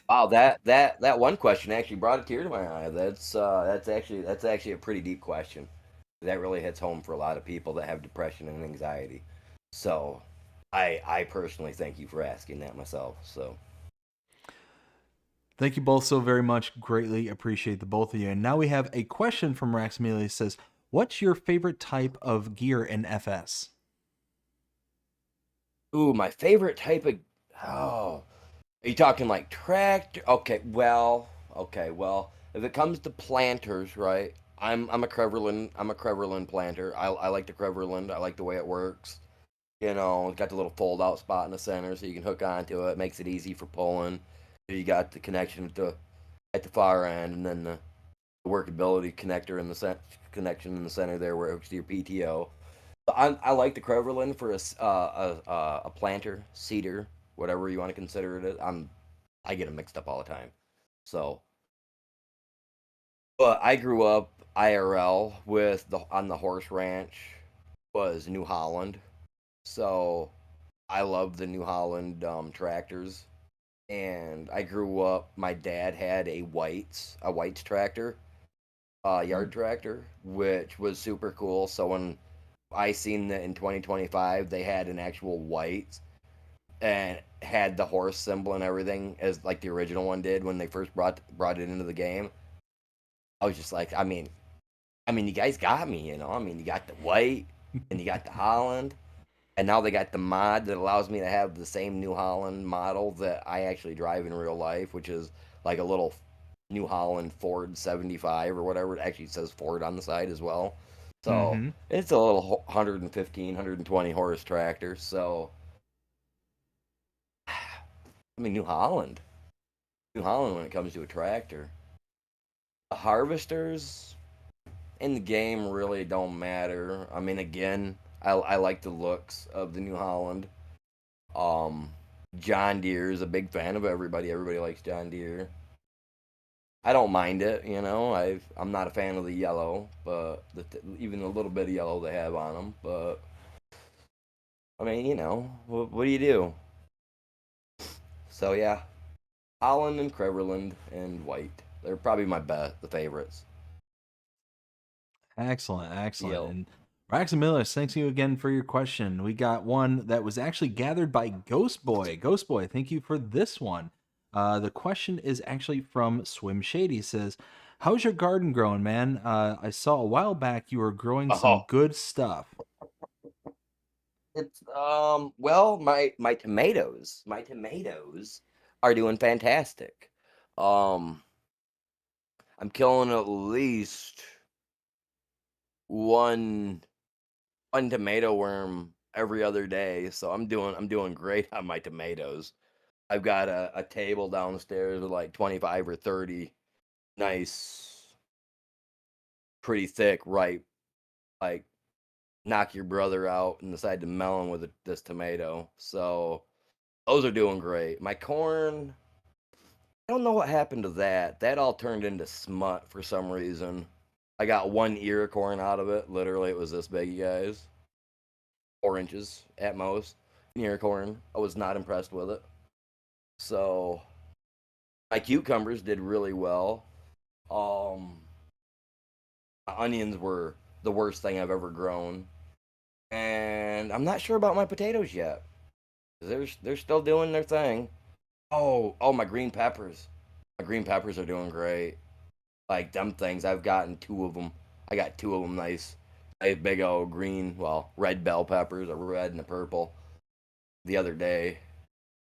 Wow, that one question actually brought a tear to my eye. That's actually a pretty deep question. That really hits home for a lot of people that have depression and anxiety. So, I personally thank you for asking that myself. So, Thank you both so very much. Greatly appreciate the both of you. And now we have a question from Raxamilius. Says, what's your favorite type of gear in FS? ooh, my favorite type of oh, are you talking like tractor? Okay, well, if it comes to planters, right? I'm a Creverland planter. I like the Creverland. I like the way it works. It's got the little fold out spot in the center so you can hook onto it. Makes it easy for pulling. You got the connection at the far end, and then the workability connector in the connection in the center there where it hooks to your PTO. I like the Creverland for a planter, cedar, whatever you want to consider it. I get them mixed up all the time. So But I grew up IRL with the on the horse ranch was New Holland, so I love the New Holland tractors. And I grew up. My dad had a White's tractor, yard tractor, which was super cool. So when I seen that in 2025 they had an actual white and had the horse symbol and everything as like the original one did when they first brought it into the game, I was just like, I mean, you guys got me, you know. I mean, you got the white and you got the Holland, and now they got the mod that allows me to have the same New Holland model that I actually drive in real life, which is like a little New Holland Ford 75 or whatever. It actually says Ford on the side as well. So Mm-hmm. it's a little 115, 120 horse tractor. So, I mean, New Holland when it comes to a tractor. The harvesters in the game really don't matter. I mean, again, I like the looks of the New Holland. Um, John Deere is a big fan of everybody. Everybody likes John Deere. I don't mind it, you know. I'm not a fan of the yellow, but even a little bit of yellow they have on them. But I mean, you know, what do you do? So yeah, Holland and Cleverland and White. They're probably the favorites. Excellent, excellent. Yep. And Rax and Millis, thanks you again for your question. We got one that was actually gathered by Ghost Boy. Ghost Boy, thank you for this one. The question is actually from Swim Shady. He says, "How's your garden growing, man? I saw a while back you were growing some Oh, good stuff." it's well, my tomatoes are doing fantastic. Um, I'm killing at least one one tomato worm every other day, so I'm doing great on my tomatoes. I've got a table downstairs with like 25 or 30 nice, pretty thick, ripe, like knock your brother out and decide to melon with this tomato. So those are doing great. My corn, I don't know what happened to that. That all turned into smut for some reason. I got one ear of corn out of it. Literally, it was this big, you guys. 4 inches at most. An ear of corn. I was not impressed with it. So my cucumbers did really well. Um, my onions were the worst thing I've ever grown, and I'm not sure about my potatoes yet. They're still doing their thing. Oh, my green peppers. My green peppers are doing great. Like them things, I've gotten two of them. I got two of them nice, big old green, well, red bell peppers, a red and a purple, the other day.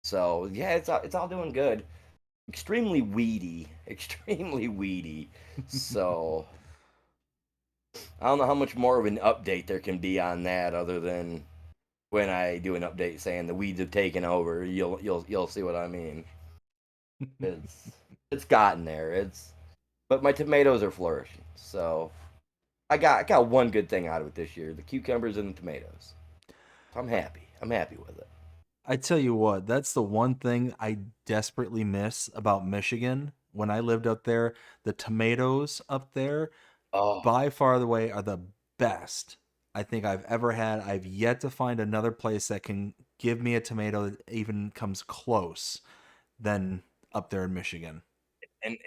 So yeah, it's all doing good. Extremely weedy, extremely weedy. So I don't know how much more of an update there can be on that, other than when I do an update saying the weeds have taken over. You'll see what I mean. It's it's gotten there. But my tomatoes are flourishing. So I got one good thing out of it this year: the cucumbers and the tomatoes. So I'm happy. I'm happy with it. I tell you what, that's the one thing I desperately miss about Michigan. When I lived up there, the tomatoes up there Oh, by far the way are the best I think I've ever had. I've yet to find another place that can give me a tomato that even comes close than up there in Michigan. and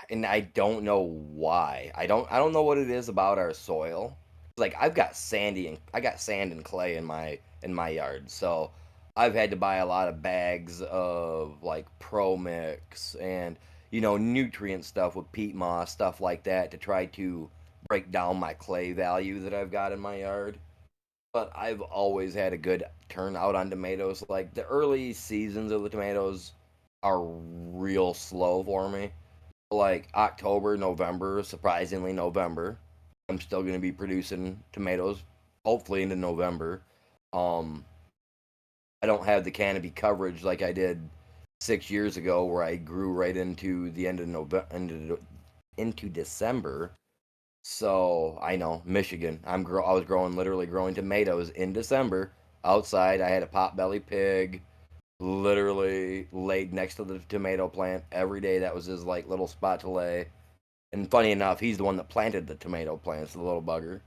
and I don't know why. I don't know what it is about our soil. Like I got sand and clay in my yard. So I've had to buy a lot of bags of like Pro Mix and nutrient stuff with peat moss, stuff like that to try to break down my clay value that I've got in my yard. But I've always had a good turnout on tomatoes. Like the early seasons of the tomatoes are real slow for me. Like October, November, surprisingly November, I'm still going to be producing tomatoes, hopefully into November. Um, I don't have the canopy coverage like I did 6 years ago, where I grew right into the end of November, into December. So I know Michigan. I was literally growing tomatoes in December outside. I had a potbelly pig literally laid next to the tomato plant every day. That was his like little spot to lay. And funny enough, he's the one that planted the tomato plants, the little bugger.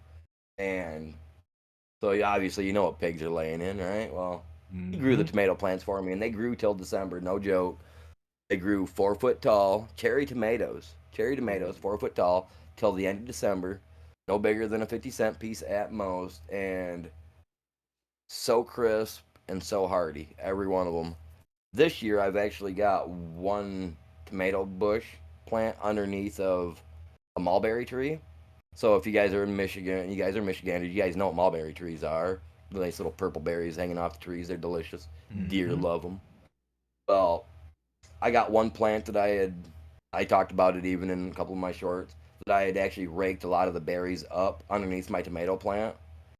And so obviously you know what pigs are laying in, right? Well, he grew the Hmm. tomato plants for me, and they grew till December. No joke. They grew 4 foot tall cherry tomatoes, 4 foot tall till the end of December. No bigger than a 50-cent piece at most, and so crisp and so hearty, every one of them. This year, I've actually got one tomato bush plant underneath of a mulberry tree. So if you guys are in Michigan, you guys are Michiganders, you guys know what mulberry trees are. The nice little purple berries hanging off the trees. They're delicious. Deer Hmm. love them. Well, I got one plant that I talked about it even in a couple of my shorts, that I had actually raked a lot of the berries up underneath my tomato plant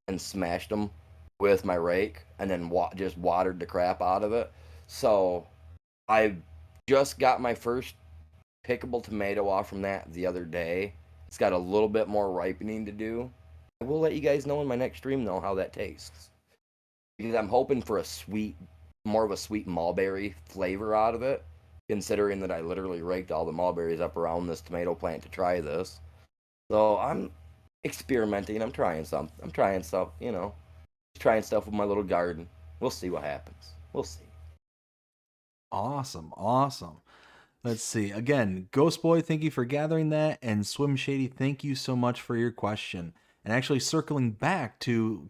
and smashed them with my rake and then just watered the crap out of it. So I just got my first pickable tomato off from that the other day. It's got a little bit more ripening to do. I will let you guys know in my next stream though how that tastes, because I'm hoping for a sweet, more of a sweet mulberry flavor out of it. Considering that I literally raked all the mulberries up around this tomato plant to try this, so I'm experimenting. I'm trying some. I'm trying stuff. Trying stuff with my little garden. We'll see what happens. We'll see. Awesome, awesome. Let's see. Again, Ghost Boy, thank you for gathering that, and Swim Shady, thank you so much for your question. And actually, circling back to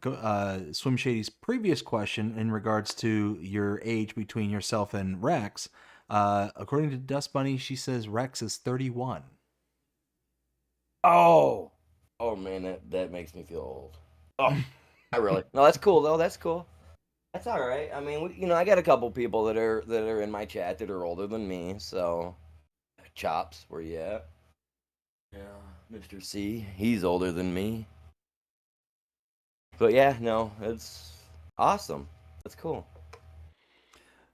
Swim Shady's previous question in regards to your age between yourself and Rex, according to Dust Bunny, she says Rex is 31. Oh, oh man, that makes me feel old. Oh, not really. No, that's cool though. That's cool. That's all right. I mean, I got a couple people that are in my chat that are older than me. So, Chops, where you at? Yeah, Mr. C, he's older than me. But yeah, no, it's awesome. That's cool.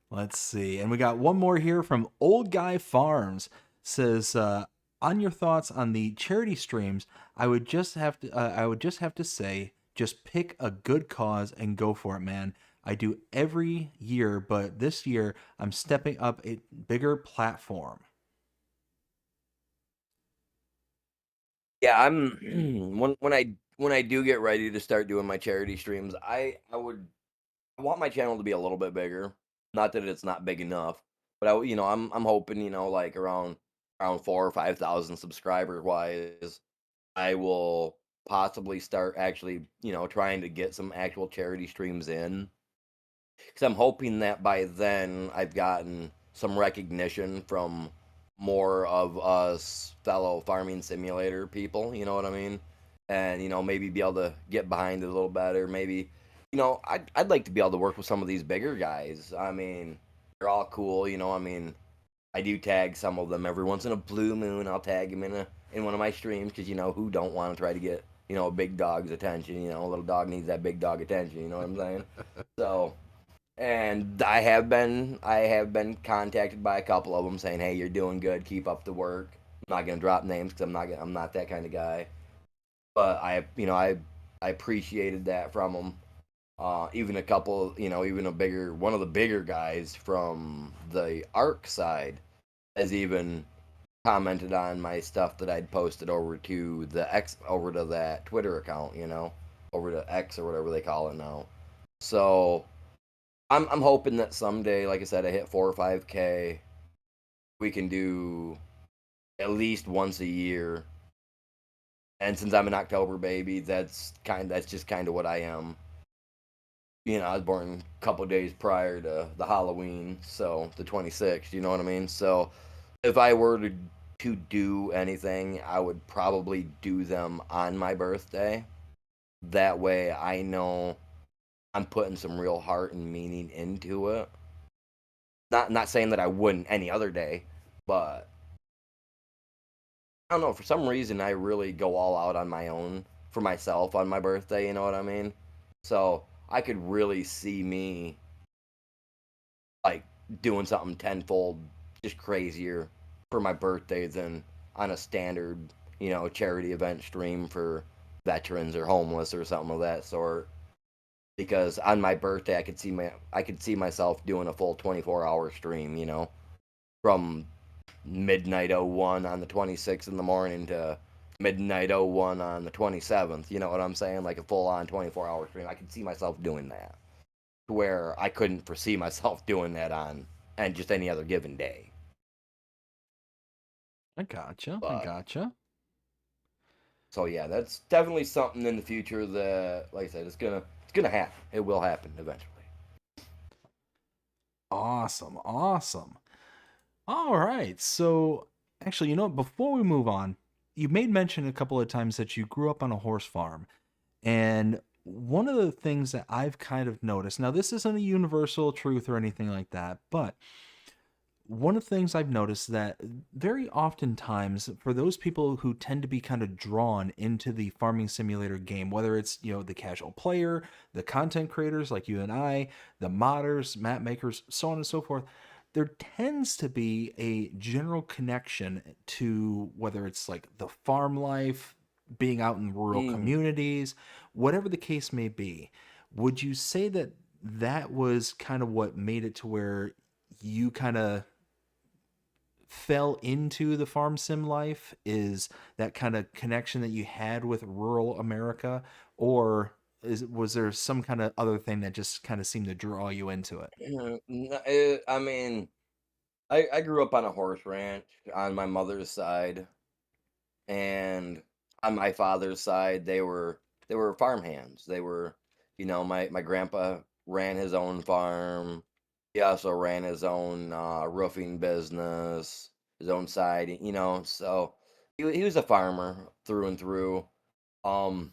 Let's see. And we got one more here from Old Guy Farms. Says, on your thoughts on the charity streams, I would just have to say, just pick a good cause and go for it, man. I do every year, but this year I'm stepping up a bigger platform. Yeah, I'm when I do get ready to start doing my charity streams, I want my channel to be a little bit bigger. Not that it's not big enough, but I'm hoping, like around 4 or 5 thousand subscribers wise, I will possibly start actually, trying to get some actual charity streams in. Because I'm hoping that by then I've gotten some recognition from more of us fellow farming simulator people, you know what I mean? And, maybe be able to get behind it a little better. Maybe, I'd like to be able to work with some of these bigger guys. I mean, they're all cool, I mean, I do tag some of them every once in a blue moon. I'll tag them in one of my streams because, who don't want to try to get, a big dog's attention? A little dog needs that big dog attention, you know what I'm saying? So, and I have been contacted by a couple of them saying, "Hey, you're doing good. Keep up the work." I'm not gonna drop names because I'm not that kind of guy. But I appreciated that from them. Even a couple, even one of the bigger guys from the ARC side has even commented on my stuff that I'd posted over to that Twitter account, over to X or whatever they call it now. So I'm hoping that someday, like I said, I hit 4 or 5K. We can do at least once a year. And since I'm an October baby, that's just kind of what I am. I was born a couple days prior to the Halloween, so the 26th. You know what I mean? So if I were to do anything, I would probably do them on my birthday. That way, I know I'm putting some real heart and meaning into it. Not saying that I wouldn't any other day, but I don't know. For some reason, I really go all out on my own for myself on my birthday. You know what I mean? So I could really see me like doing something tenfold, just crazier for my birthday than on a standard, charity event stream for veterans or homeless or something of that sort. Because on my birthday, I could see myself doing a full 24-hour stream. From midnight 01 on the 26th in the morning to midnight 01 on the 27th. You know what I'm saying? Like a full on 24-hour stream. I could see myself doing that. Where I couldn't foresee myself doing that on and just any other given day. I gotcha. I But gotcha. so yeah, that's definitely something in the future that, like I said, it's gonna happen. It will happen eventually. Awesome. Awesome. All right. So, actually, before we move on, you made mention a couple of times that you grew up on a horse farm. And one of the things that I've kind of noticed, now this isn't a universal truth or anything like that, but one of the things I've noticed that very oftentimes for those people who tend to be kind of drawn into the farming simulator game, whether it's, the casual player, the content creators like you and I, the modders, map makers, so on and so forth, there tends to be a general connection to whether it's like the farm life, being out in rural Mm. communities, whatever the case may be. Would you say that that was kind of what made it to where you kind of fell into the farm sim life, is that kind of connection that you had with rural America, or was there some kind of other thing that just kind of seemed to draw you into it? I mean, I grew up on a horse ranch on my mother's side, and on my father's side, they were farm hands. They were, my grandpa ran his own farm. He also ran his own roofing business, his own side, so he was a farmer through and through. Um,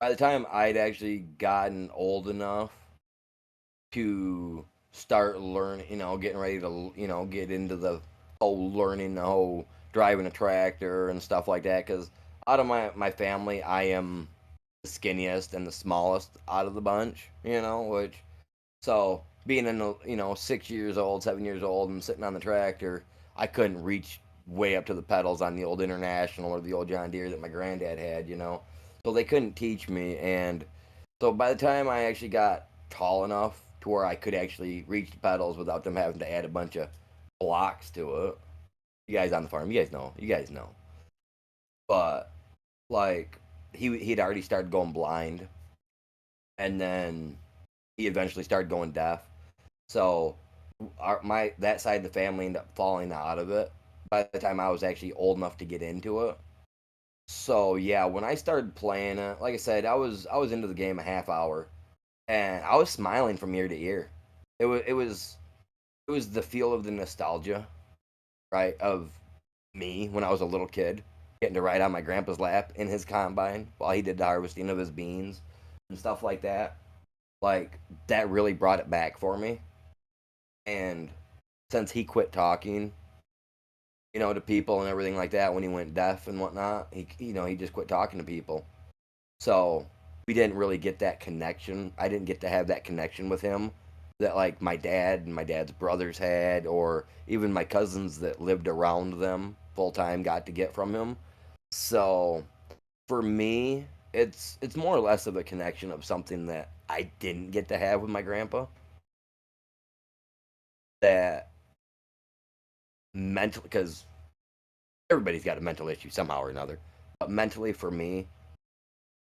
by the time I'd actually gotten old enough to start learning, getting ready to, get into the whole learning the whole driving a tractor and stuff like that. Because out of my family, I am the skinniest and the smallest out of the bunch, which, so being in the, 6 years old, 7 years old, and sitting on the tractor, I couldn't reach way up to the pedals on the old International or the old John Deere that my granddad had. So they couldn't teach me, and so by the time I actually got tall enough to where I could actually reach the pedals without them having to add a bunch of blocks to it. You guys on the farm, you guys know. You guys know. But like he'd already started going blind, and then he eventually started going deaf. So my that side of the family ended up falling out of it by the time I was actually old enough to get into it. So yeah, when I started playing it, like I said, I was into the game a half hour, and I was smiling from ear to ear. It was the feel of the nostalgia, right, of me when I was a little kid, getting to ride on my grandpa's lap in his combine while he did the harvesting of his beans and stuff like that. Like that really brought it back for me. And since he quit talking, to people and everything like that when he went deaf and whatnot, he just quit talking to people. So we didn't really get that connection. I didn't get to have that connection with him that like my dad and my dad's brothers had, or even my cousins that lived around them full time got to get from him. So for me, it's more or less of a connection of something that I didn't get to have with my grandpa. That mentally, because everybody's got a mental issue somehow or another, but mentally for me,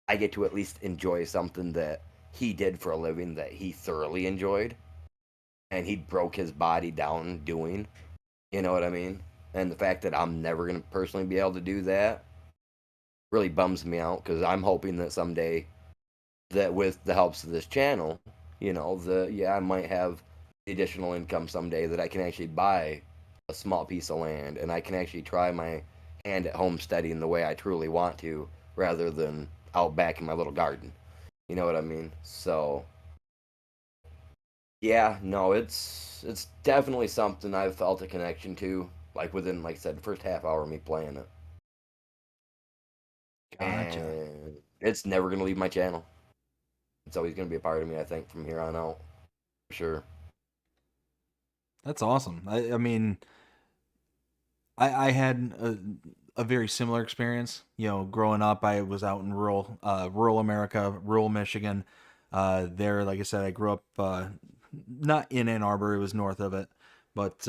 I get to at least enjoy something that he did for a living that he thoroughly enjoyed, and he broke his body down doing. You know what I mean? And the fact that I'm never gonna personally be able to do that really bums me out, because I'm hoping that someday, that with the helps of this channel, I might have additional income someday that I can actually buy a small piece of land, and I can actually try my hand at homesteading the way I truly want to, rather than out back in my little garden. You know what I mean? So yeah, no, it's definitely something I've felt a connection to, like within, like I said, the first half hour of me playing it, Gotcha. and it's never gonna leave my channel. It's always gonna be a part of me, I think, from here on out, for sure. That's awesome. I mean, I had a very similar experience. Growing up, I was out in rural America, rural Michigan. There, like I said, I grew up not in Ann Arbor; it was north of it. but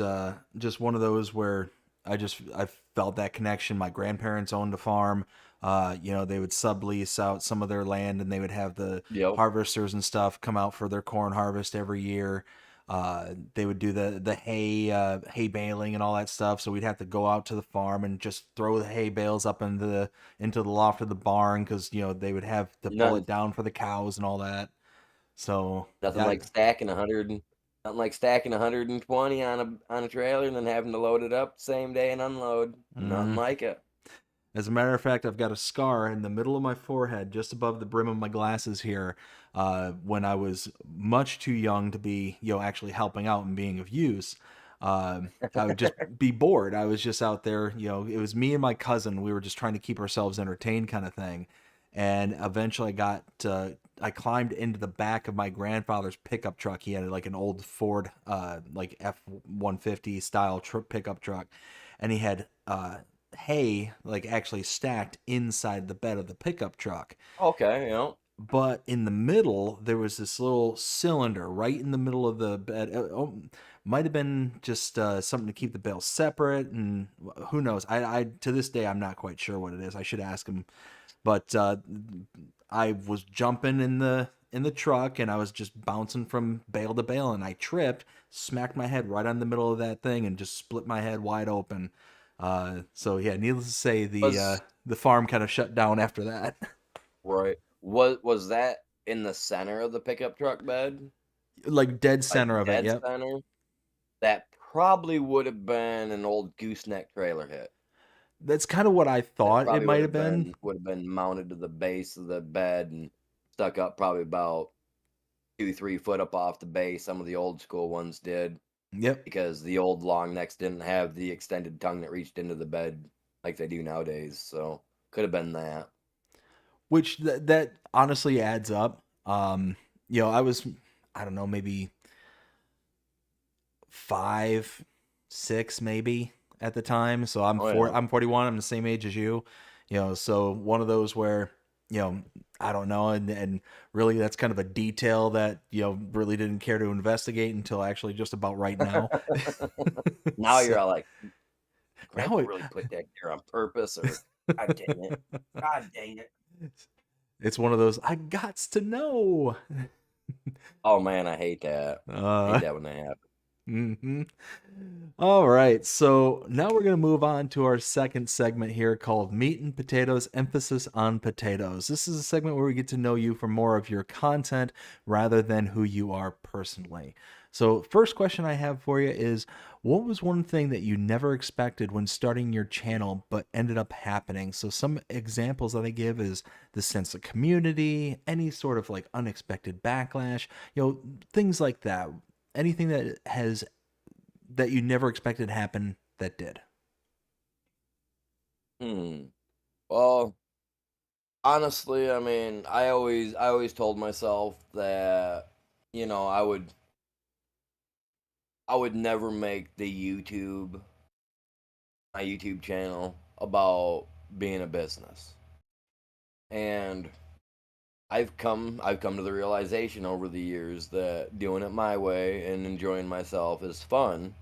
just one of those where I felt that connection. My grandparents owned a farm. They would sublease out some of their land, and they would have the Yep. harvesters and stuff come out for their corn harvest every year. They would do the hay baling and all that stuff. So we'd have to go out to the farm and just throw the hay bales up into the loft of the barn because they would have to pull it Nothing, down for the cows and all that. So nothing yeah. like stacking 100, nothing like stacking 120 on a trailer and then having to load it up same day and unload. Nothing Mhm. like it. As a matter of fact, I've got a scar in the middle of my forehead, just above the brim of my glasses here, when I was much too young to be, actually helping out and being of use. I would just be bored. I was just out there, it was me and my cousin. We were just trying to keep ourselves entertained, kind of thing. And eventually, I climbed into the back of my grandfather's pickup truck. He had like an old Ford, like F-150 style pickup truck, and he had hay like actually stacked inside the bed of the pickup truck. Okay, you know. But in the middle, there was this little cylinder right in the middle of the bed. Might have been just something to keep the bales separate, and who knows? I to this day I'm not quite sure what it is. I should ask him. But I was jumping in the truck, and I was just bouncing from bale to bale, and I tripped, smacked my head right on the middle of that thing, and just split my head wide open. So yeah, needless to say, Was the farm kind of shut down after that. right. Was that in the center of the pickup truck bed? Like dead Like center of it. dead Yep. center? That probably would have been an old gooseneck trailer hit. That's kind of what I That thought it probably might have been. would have been mounted to the base of the bed and stuck up probably about 2, 3 foot up off the base. Some of the old school ones did Yep. because the old long necks didn't have the extended tongue that reached into the bed like they do nowadays. So could have been that. Which that honestly adds up. I was, I don't know, maybe 5, 6 maybe at the time. So Oh yeah. I'm 41. I'm the same age as you. So one of those where, I don't know, and really that's kind of a detail that really didn't care to investigate until actually just about right now. Now So you're all like, now Grandpa really put that there on purpose, or God dang it. God dang it. it's one of those I gots to know. Oh man, I hate that. I hate Uh, that when that happens. hmm All right, so now we're going to move on to our second segment here called Meat and Potatoes, emphasis on potatoes. This is a segment where we get to know you for more of your content rather than who you are personally. So, first question I have for you is what was one thing that you never expected when starting your channel but ended up happening? So, some examples that I give is the sense of community, any sort of like unexpected backlash, things like that. Anything that you never expected to happen that did. Hmm. Well, honestly, I mean, I always told myself that, you know, I would never make my YouTube channel about being a business. And I've come to the realization over the years that doing it my way and enjoying myself is fun.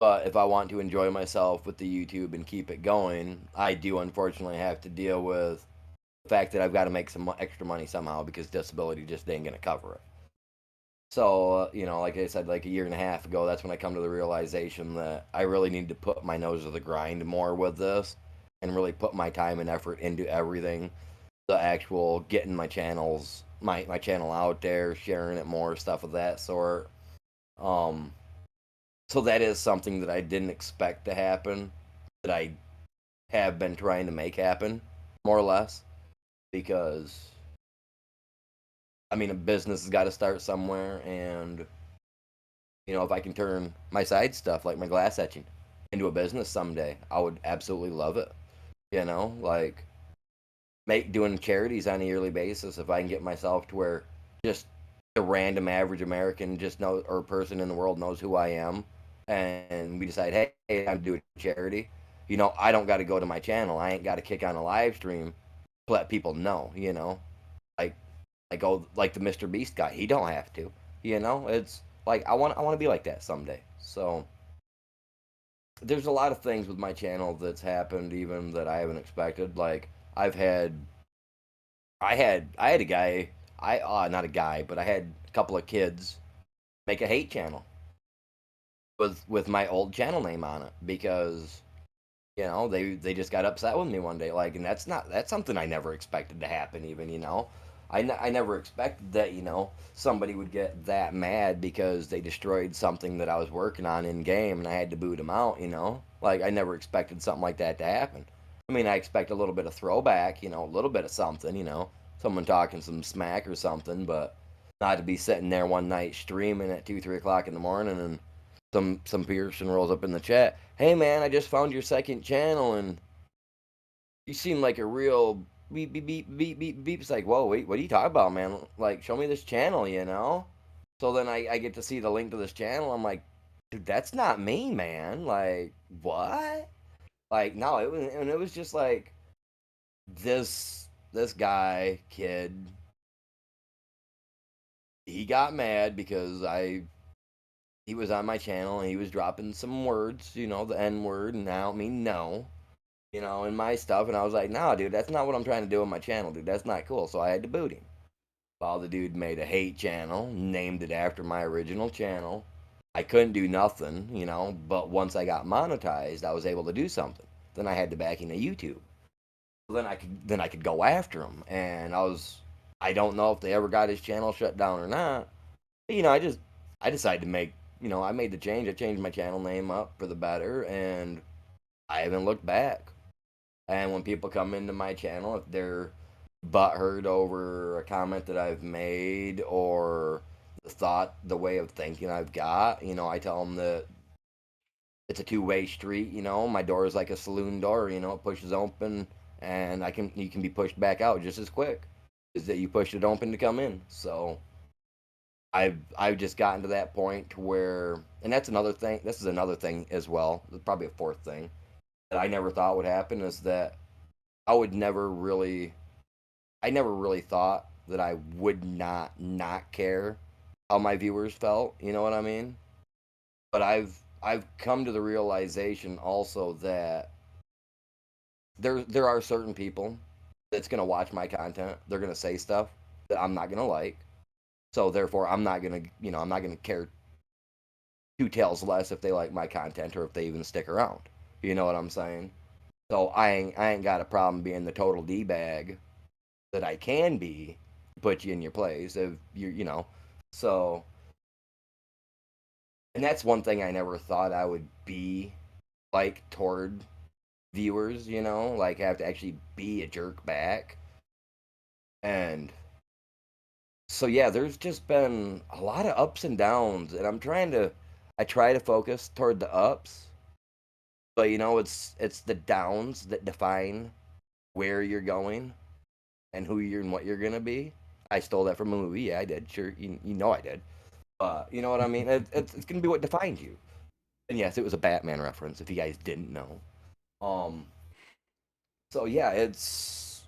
But if I want to enjoy myself with the YouTube and keep it going, I do unfortunately have to deal with the fact that I've got to make some extra money somehow because disability just ain't gonna cover it. So, like I said, like a year and a half ago, that's when I come to the realization that I really need to put my nose to the grind more with this and really put my time and effort into everything. The actual getting my channel out there, sharing it more, stuff of that sort. Um, so that is something that I didn't expect to happen, that I have been trying to make happen, more or less, because I mean, a business has got to start somewhere, and if I can turn my side stuff like my glass etching into a business someday, I would absolutely love it. Like make doing charities on a yearly basis. If I can get myself to where just the random average American just knows or person in the world knows who I am, and we decide, hey, I'm doing charity. I don't got to go to my channel. I ain't got to kick on a live stream to let people know. Like like the Mr. Beast guy. He don't have to. It's Like I want to be like that someday. So there's a lot of things with my channel that's happened even that I haven't expected. Like I've had I had a guy I not a guy, but I had a couple of kids make a hate channel with my old channel name on it because they just got upset with me one day, like, and that's something I never expected to happen. Even I never expected that somebody would get that mad because they destroyed something that I was working on in game and I had to boot them out. Like I never expected something like that to happen. I mean, I expect a little bit of throwback, a little bit of something, someone talking some smack or something, but not to be sitting there one night streaming at 2, 3 o'clock in the morning and some person rolls up in the chat, "Hey man, I just found your second channel and you seem like a real beep beep beep beep beep beep." It's like, whoa, wait, what are you talking about, man? Like, show me this channel. So then I get to see the link to this channel. I'm like, dude, that's not me, man. Like, what? Like, no, it was just like this guy kid. He got mad because he was on my channel and he was dropping some words, the N word, and I don't mean no, in my stuff. And I was like, no, dude, that's not what I'm trying to do on my channel, dude. That's not cool. So I had to boot him. Well, the dude made a hate channel, named it after my original channel. I couldn't do nothing, but once I got monetized, I was able to do something. Then I had the backing of YouTube. Then I could go after him. And I don't know if they ever got his channel shut down or not. But, I decided to make, I made the change. I changed my channel name up for the better, and I haven't looked back. And when people come into my channel, if they're butthurt over a comment that I've made or the way of thinking I've got, I tell them that it's a two-way street. My door is like a saloon door. It pushes open, and you can be pushed back out just as quick as that you pushed it open to come in. So I've just gotten to that point to where, and that's another thing. This is another thing as well. Probably a fourth thing that I never thought would happen is that I would never really, I never really thought that I would not care how my viewers felt. You know what I mean? But I've come to the realization also that there are certain people that's gonna watch my content. They're gonna say stuff that I'm not gonna like. So therefore, I'm not gonna care two tails less if they like my content or if they even stick around. You know what I'm saying? So I ain't got a problem being the total d bag that I can be, put you in your place if So, and that's one thing I never thought I would be like toward viewers. Like have to actually be a jerk back. And so yeah, there's just been a lot of ups and downs, and I try to focus toward the ups, but it's the downs that define where you're going and who you're and what you're gonna be. I stole that from a movie. Yeah, I did. Sure, I did. You know what I mean? It's gonna be what defines you. And yes, it was a Batman reference. If you guys didn't know. Um. So yeah, it's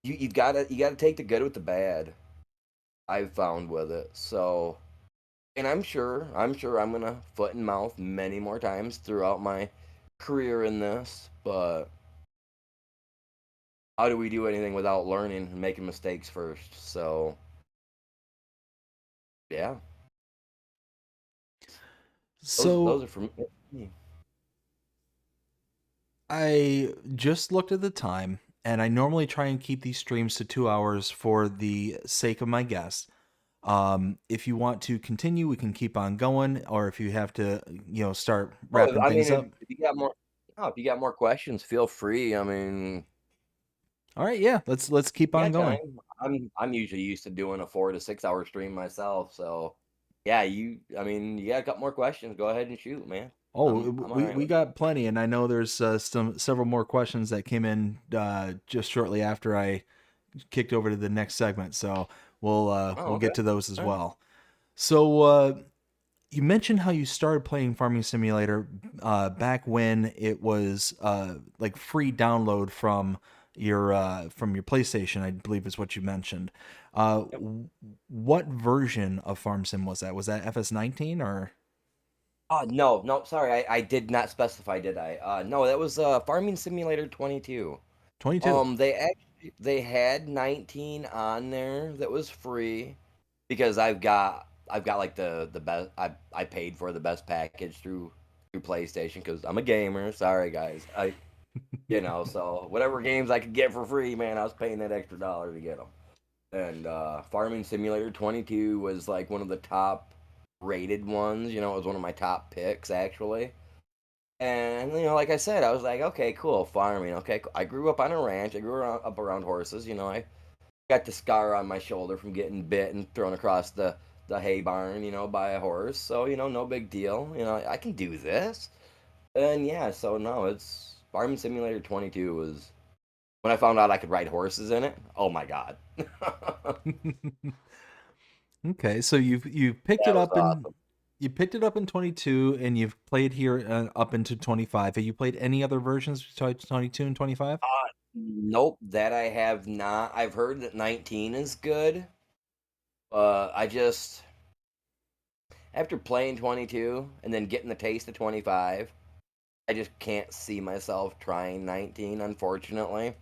you gotta take the good with the bad. I've found with it. So, and I'm sure I'm gonna foot and mouth many more times throughout my career in this, but how do we do anything without learning and making mistakes first? So, yeah, those So are from me. I just looked at the time, and I normally try and keep these streams to 2 hours for the sake of my guests. If you want to continue, we can keep on going, or if you have to, start Oh, wrapping I mean, things up. if you got more, no, if you got more questions, feel free. I mean, All right, yeah, let's keep you on got going. time. I'm usually used to doing a 4 to 6 hour stream myself, so yeah, I mean, you got a couple more questions, go ahead and shoot, man. Oh, I'm all right we with it. got plenty, and I know there's several more questions that came in just shortly after I kicked over to the next segment, so Oh, we'll okay. get to those as All right. well. So you mentioned how you started playing Farming Simulator back when it was like free download from your from your PlayStation, I believe is what you mentioned. Yep. What version of Farm Sim was that? Was that FS19 or No, no, sorry, I did not specify, did I? No, that was Farming Simulator 22. 22? They had 19 on there that was free because I've got like the best I paid for the best package through PlayStation because I'm a gamer. Sorry guys, so whatever games I could get for free, man, I was paying that extra dollar to get them. And Farming Simulator 22 was like one of the top rated ones. You know, it was one of my top picks actually. And like I said, I was like, okay, cool, farming. Okay, cool. I grew up on a ranch. I grew up around horses. I got the scar on my shoulder from getting bit and thrown across the hay barn, by a horse. So no big deal. I can do this. And yeah, so no, it's Farming Simulator 22 was when I found out I could ride horses in it. Oh my god, Okay, so you've picked it that was up in awesome. you picked it up in 22 and you've played here up into 25. Have you played any other versions besides 22 and 25? Nope, that I have not. I've heard that 19 is good. I just after playing 22 and then getting the taste of 25, I just can't see myself trying 19, unfortunately.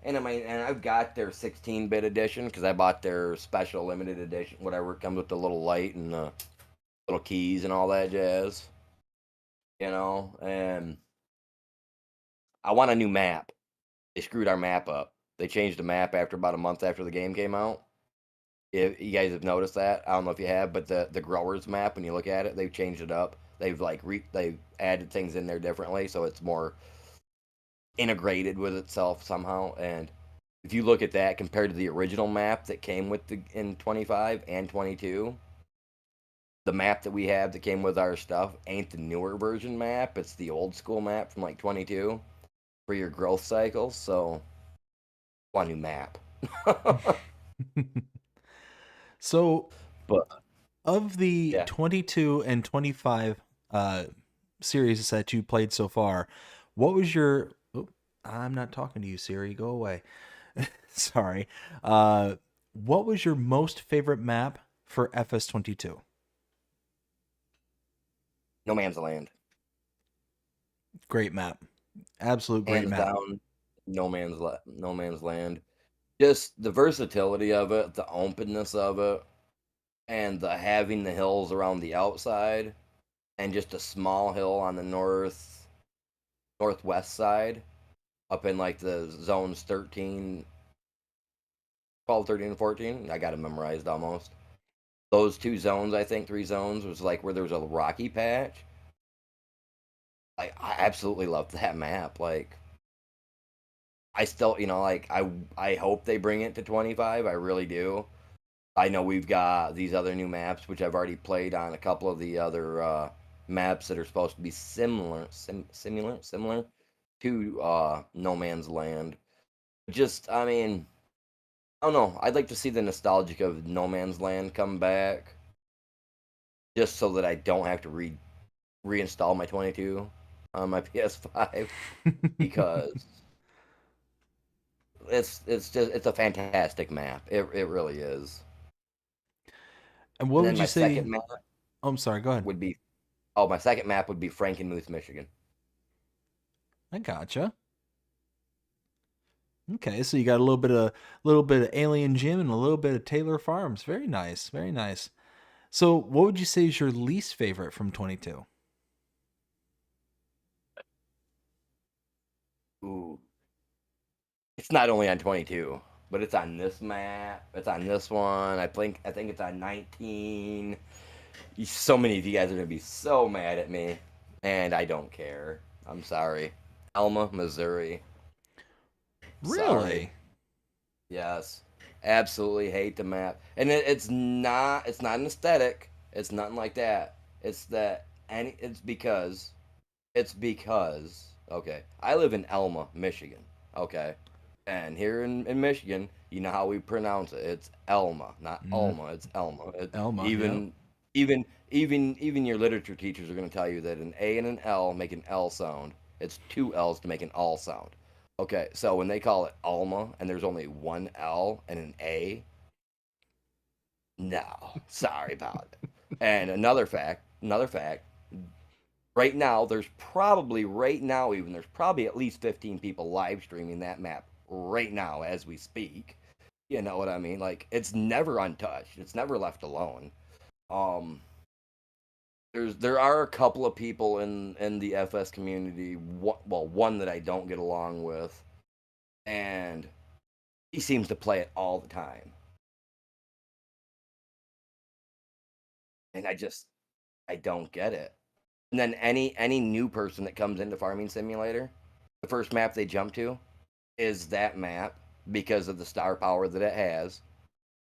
And I've got their 16-bit edition because I bought their special limited edition, whatever it comes with the little light and the little keys and all that jazz. And I want a new map. They screwed our map up. They changed the map after about a month after the game came out. If you guys have noticed that, I don't know if you have, but the growers map, when you look at it, they've changed it up. They've added things in there differently, so it's more integrated with itself somehow. And if you look at that compared to the original map that came with the in 25 and 22, the map that we have that came with our stuff ain't the newer version map. It's the old school map from like 22 for your growth cycles. So, I want a new map. So, But of the yeah, 22 and 25 uh series that you played so far, what was your oh, I'm not talking to you, Siri. Go away. Sorry. What was your most favorite map for FS22? No Man's Land, Great map. Absolute great hands map. down. No Man's Land. Just the versatility of it, the openness of it, and the having the hills around the outside, and just a small hill on the northwest side, up in like the zones 13, 12, 13, and 14. I got it memorized almost. Those two zones, I think three zones, was like where there was a rocky patch. I absolutely loved that map. Like I still, like I hope they bring it to 25. I really do. I know we've got these other new maps, which I've already played on a couple of the other maps that are supposed to be similar to No Man's Land. Just, I mean, I don't know. I'd like to see the nostalgic of No Man's Land come back, just so that I don't have to reinstall my 22 on my PS5 because it's a fantastic map. It really is. And what And would then you my say? second map Oh, I'm sorry. Go ahead. would be oh my second map would be Frankenmuth, Michigan. I gotcha. Okay, so you got a little bit of Alien Jim and a little bit of Taylor Farms. Very nice. Very nice. So, what would you say is your least favorite from 22? Ooh, it's not only on 22, but it's on this map. It's on this one. I think it's on 19. So many of you guys are gonna be so mad at me, and I don't care. I'm sorry. Alma, Missouri. Sorry. Really? Yes. Absolutely hate the map. And it's not an aesthetic. It's nothing like that. It's that and it's because okay. I live in Elma, Michigan. Okay. And here in Michigan, you know how we pronounce it. It's Elma, not Mm, Alma. It's Elma. Elma, yep. Even your literature teachers are going to tell you that an A and an L make an L sound. It's two L's to make an all sound. Okay, so when they call it Alma and there's only one L and an A, no, sorry about it. And another fact, right now, there's probably at least 15 people live streaming that map right now as we speak. You know what I mean? Like, it's never untouched. It's never left alone. Um, there are a couple of people in the FS community. One that I don't get along with, and he seems to play it all the time, and I don't get it. And then any new person that comes into Farming Simulator, the first map they jump to is that map because of the star power that it has.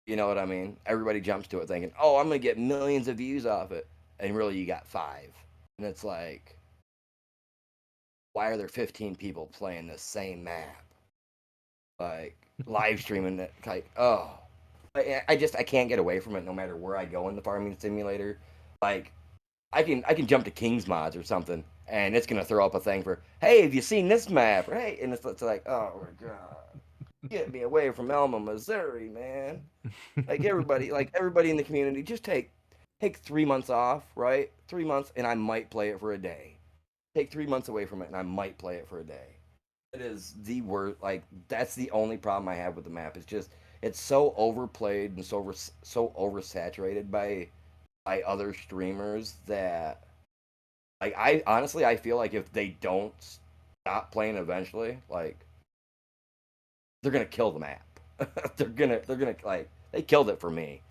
You know what I mean? Everybody jumps to it thinking, "Oh, I'm gonna get millions of views off it," and really you got 5, and it's like, why are there 15 people playing the same map? Like live streaming it, like, oh, I can't get away from it no matter where I go in the Farming Simulator. Like I can jump to King's Mods or something, and it's gonna throw up a thing for, "Hey, have you seen this map?" Right? And it's like, oh my god, get me away from Elma, Missouri, man. Like everybody in the community, just take 3 months off, right? 3 months, and I might play it for a day. Take 3 months away from it, and I might play it for a day. It is the worst. Like that's the only problem I have with the map. It's just it's so overplayed and so oversaturated by other streamers that like I honestly I feel like if they don't stop playing eventually, like they're gonna kill the map. they're gonna like they killed it for me.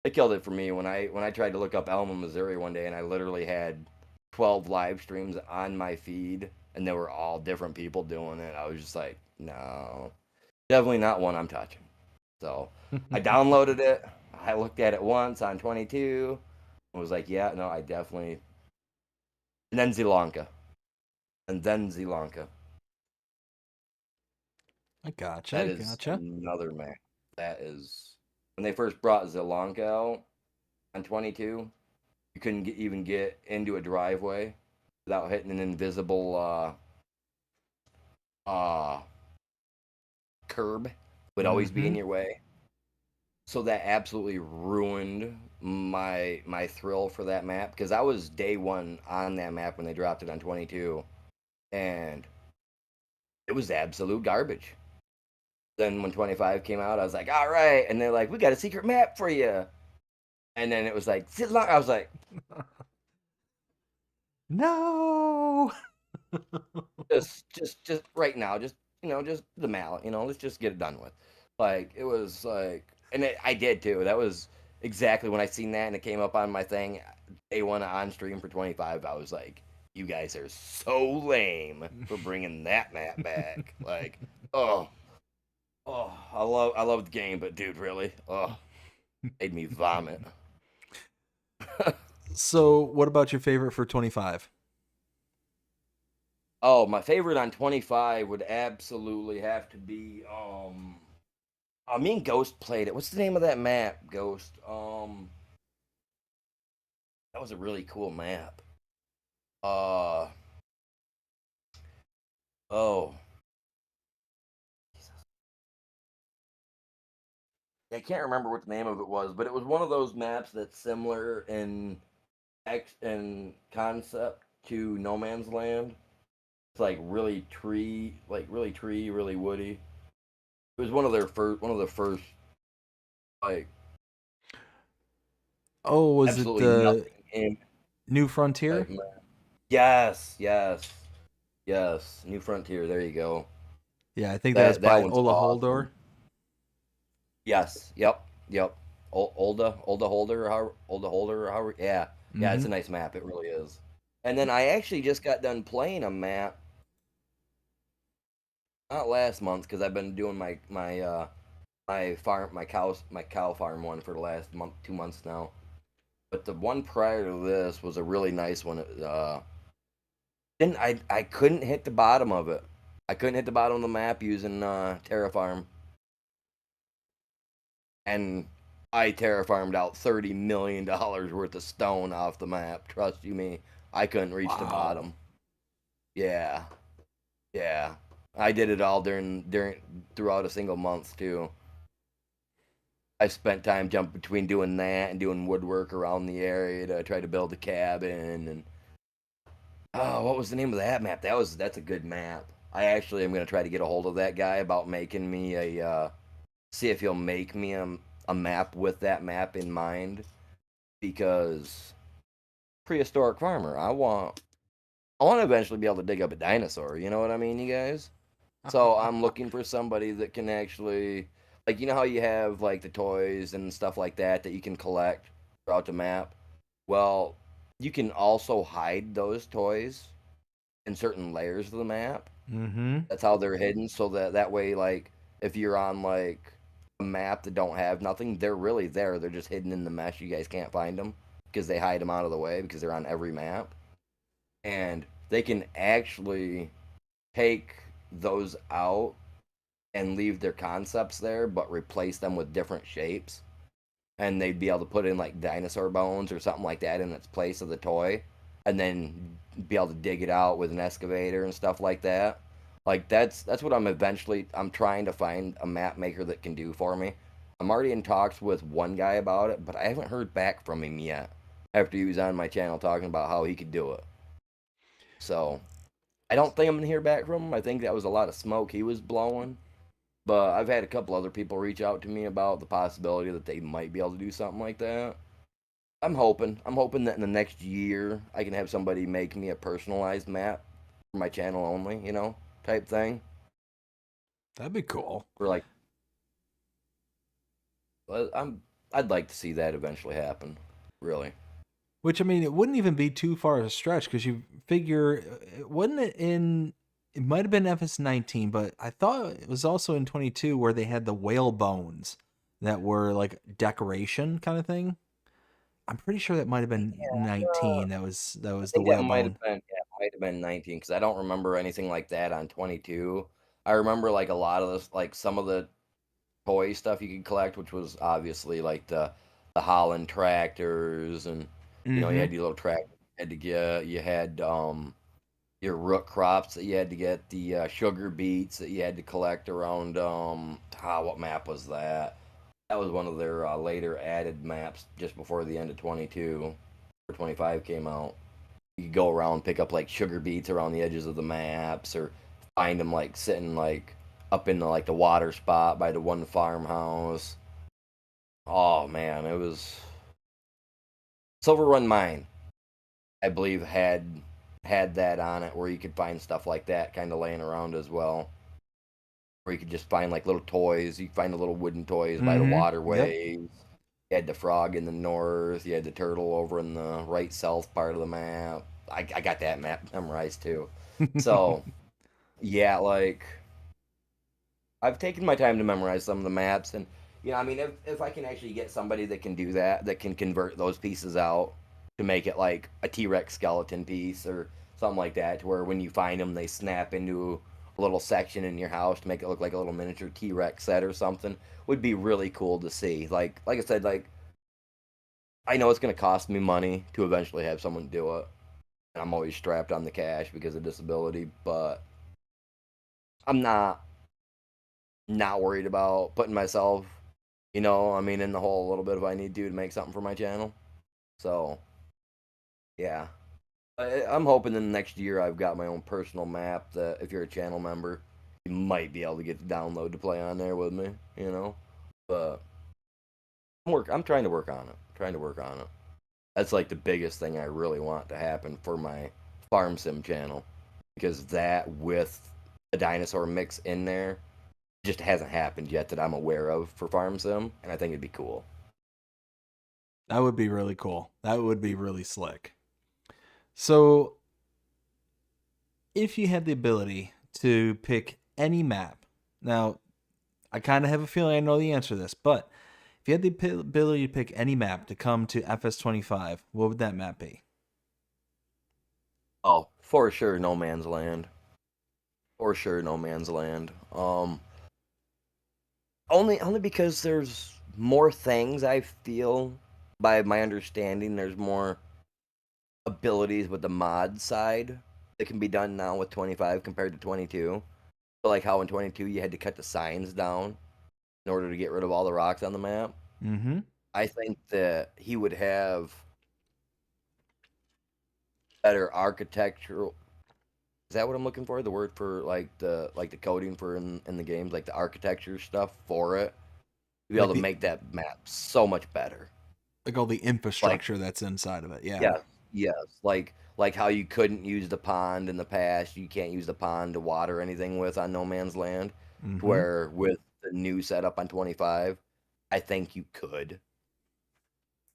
They killed it for me when I tried to look up Elma, Missouri one day and I literally had 12 live streams on my feed and they were all different people doing it. I was just like, no, definitely not one I'm touching. So I downloaded it. I looked at it once on 22. I was like, yeah, no, I definitely. And then Zilanka. And then Zilanka. I gotcha. That I is gotcha. another map. That is. When they first brought Zilanka out on 22, you couldn't even get into a driveway without hitting an invisible uh, curb. Would always be Mm-hmm. in your way. So that absolutely ruined my thrill for that map because I was day one on that map when they dropped it on 22, and it was absolute garbage. Then when 25 came out, I was like, all right, and they're like, we got a secret map for you, and then it was like, I was like, No. just right now, just the mallet, let's just get it done with. Like it was like, and I did too. That was exactly when I seen that and it came up on my thing. Day one on stream for 25. I was like, you guys are so lame for bringing that map back. Like, oh, I love the game, but dude, really, made me vomit. So, what about your favorite for 25? Oh, my favorite on 25 would absolutely have to be me and Ghost played it. What's the name of that map, Ghost? That was a really cool map. Uh oh. I can't remember what the name of it was, but it was one of those maps that's similar in concept to No Man's Land. It's like really woody. It was one of the first like Oh, was it absolutely the nothing in New type Frontier? map. Yes. New Frontier. There you go. Yeah, I think that was That by one's Ola awesome. Holdor. Yes. Yep. Olda Holder, or how? Yeah. It's Mm-hmm. a nice map. It really is. And then I actually just got done playing a map, not last month because I've been doing my cow farm one for the last month, 2 months now. But the one prior to this was a really nice one. Didn't I couldn't hit the bottom of it. I couldn't hit the bottom of the map using Terrafarm, and I terraformed out $30 million worth of stone off the map. Trust you me, I couldn't reach the Wow. bottom. Yeah, yeah. I did it all throughout a single month too. I spent time jumping between doing that and doing woodwork around the area to try to build a cabin. And oh, what was the name of that map? That's a good map. I actually am gonna try to get a hold of that guy about making me see if he'll make me a map with that map in mind, because prehistoric farmer, I want to eventually be able to dig up a dinosaur. You know what I mean, you guys? So I'm looking for somebody that can actually, like, you know how you have like the toys and stuff like that that you can collect throughout the map. Well, you can also hide those toys in certain layers of the map. Mm-hmm. That's how they're hidden, so that way, like, if you're on like a map that don't have nothing, they're really there. They're just hidden in the mesh. You guys can't find them because they hide them out of the way because they're on every map, and they can actually take those out and leave their concepts there, but replace them with different shapes. And they'd be able to put in like dinosaur bones or something like that in its place of the toy, and then be able to dig it out with an excavator and stuff like that. Like that's what I'm trying to find a map maker that can do for me. I'm already in talks with one guy about it, but I haven't heard back from him yet. After he was on my channel talking about how he could do it, so I don't think I'm gonna hear back from him. I think that was a lot of smoke he was blowing. But I've had a couple other people reach out to me about the possibility that they might be able to do something like that. I'm hoping. I'm hoping that in the next year I can have somebody make me a personalized map for my channel only, type thing. That'd be cool. For like, I'd like to see that eventually happen. Really. Which, I mean, it wouldn't even be too far a stretch because you figure, wasn't it in? It might have been FS19, but I thought it was also in 22 where they had the whale bones that were like decoration kind of thing. I'm pretty sure that might have been Yeah, 19. That I was the think that whale might have bone. been, yeah, it might have been 19 because I don't remember anything like that on 22. I remember like a lot of this, like some of the toy stuff you could collect, which was obviously like the Holland tractors, and you Mm-hmm. had your little tractor you had to get. You had your root crops that you had to get, the sugar beets that you had to collect around. What map was that? That was one of their later added maps just before the end of 22 or 25 came out. You could go around, pick up like sugar beets around the edges of the maps, or find them like sitting like up in the water spot by the one farmhouse. Oh man, it was Silver Run Mine. I believe had that on it where you could find stuff like that kind of laying around as well. Where you could just find like little toys. You could find the little wooden toys by the Mm-hmm. Yep. waterways. You had the frog in the north. You had the turtle over in the right south part of the map. I got that map memorized too. So yeah, like I've taken my time to memorize some of the maps, and I mean, if I can actually get somebody that can do that, that can convert those pieces out to make it like a T-Rex skeleton piece or something like that, to where when you find them, they snap into a little section in your house to make it look like a little miniature T-Rex set or something, would be really cool to see. Like I said, like I know it's gonna cost me money to eventually have someone do it, and I'm always strapped on the cash because of disability, but I'm not worried about putting myself, I mean, in the hole a little bit if I need to make something for my channel. So, yeah. I'm hoping in the next year I've got my own personal map that if you're a channel member, you might be able to get the download to play on there with me. But I'm trying to work on it. Trying to work on it. That's like the biggest thing I really want to happen for my farm sim channel, because that with a dinosaur mix in there just hasn't happened yet that I'm aware of for farm sim, and I think it'd be cool. That would be really cool. That would be really slick. So, if you had the ability to pick any map, now I kind of have a feeling I know the answer to this, but if you had the ability to pick any map to come to FS25, what would that map be? Oh, for sure, No Man's Land. For sure, No Man's Land. Only because there's more things I feel, by my understanding, there's more abilities with the mod side that can be done now with 25 compared to 22. like how in 22 you had to cut the signs down in order to get rid of all the rocks on the map. Mm-hmm. I think that he would have better architectural. Is that what I'm looking for? The word for like the coding for in the games, like the architecture stuff for it. To be Like able to the make that map so much better. like all the Like infrastructure that's inside of it. Yeah. yes, yes. Like how you couldn't use the pond in the past, you can't use the pond to water anything with on No Man's Land. Mm-hmm. Where with the new setup on 25, I think you could.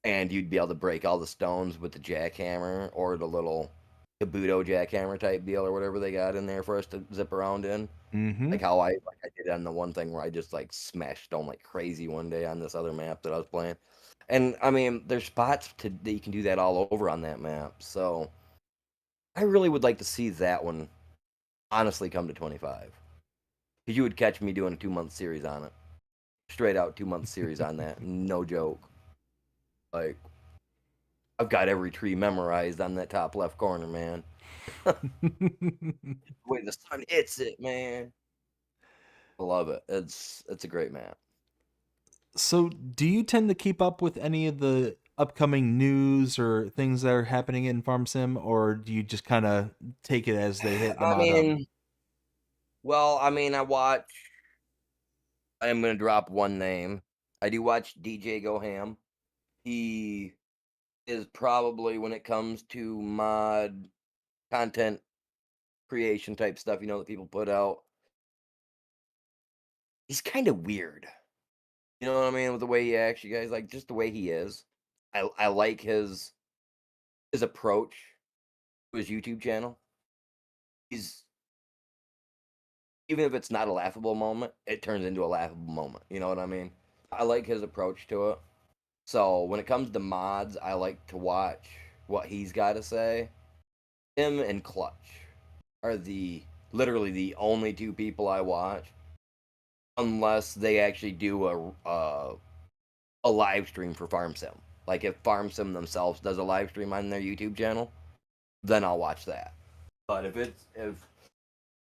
And you'd be able to break all the stones with the jackhammer or the little Kabuto jackhammer type deal or whatever they got in there for us to zip around in. Mm-hmm. Like I did on the one thing where I just like smashed stone like crazy one day on this other map that I was playing. And I mean, there's spots that you can do that all over on that map. So I really would like to see that one honestly come to 25. Because you would catch me doing a 2 month series on it. Straight out 2 month series on that. No joke. Like I've got every tree memorized on that top left corner, man. The way the sun hits it, man. I love it. It's a great map. So, do you tend to keep up with any of the upcoming news or things that are happening in Farm Sim, or do you just kind of take it as they hit the I mod hub? mean, well, I mean, I am gonna drop one name. I do watch DJ Go Ham. He is probably when it comes to mod content creation type stuff, that people put out. He's kind of weird. You know what I mean? With the way he acts, you guys like just the way he is. I like his approach to his YouTube channel. He's even if it's not a laughable moment, it turns into a laughable moment. You know what I mean? I like his approach to it. So when it comes to mods, I like to watch what he's got to say. Him and Clutch are literally the only two people I watch, unless they actually do a live stream for Farm Sim. Like if Farm Sim themselves does a live stream on their YouTube channel, then I'll watch that. But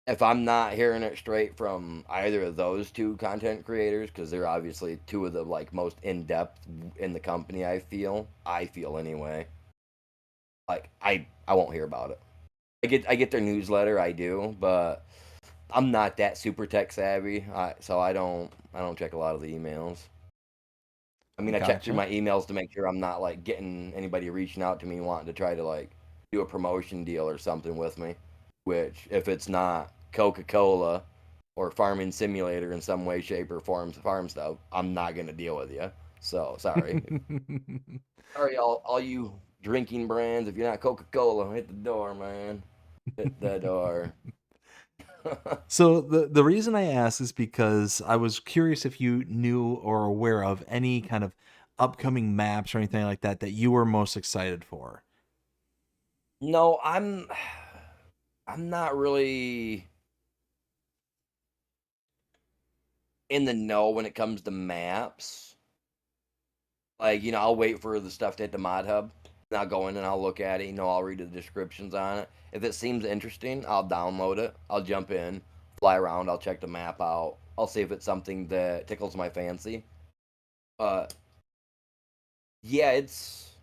if I'm not hearing it straight from either of those two content creators, because they're obviously two of the like most in depth in the company, I feel anyway. Like I won't hear about it. I get their newsletter, I do, but I'm not that super tech savvy, so I don't check a lot of the emails. I mean, I check through Gotcha. my emails to make sure I'm not like getting anybody reaching out to me wanting to try to like do a promotion deal or something with me. Which, if it's not Coca-Cola or Farming Simulator in some way, shape, or form, farm stuff, I'm not gonna deal with you. So sorry, sorry, all you drinking brands. If you're not Coca-Cola, hit the door, man. Hit the door. So the reason I asked is because I was curious if you knew or aware of any kind of upcoming maps or anything like that that you were most excited for. No, I'm not really in the know when it comes to maps. Like, I'll wait for the stuff to hit the mod hub. And I'll go in and I'll look at it. I'll read the descriptions on it. If it seems interesting, I'll download it. I'll jump in, fly around. I'll check the map out. I'll see if it's something that tickles my fancy. But yeah, it's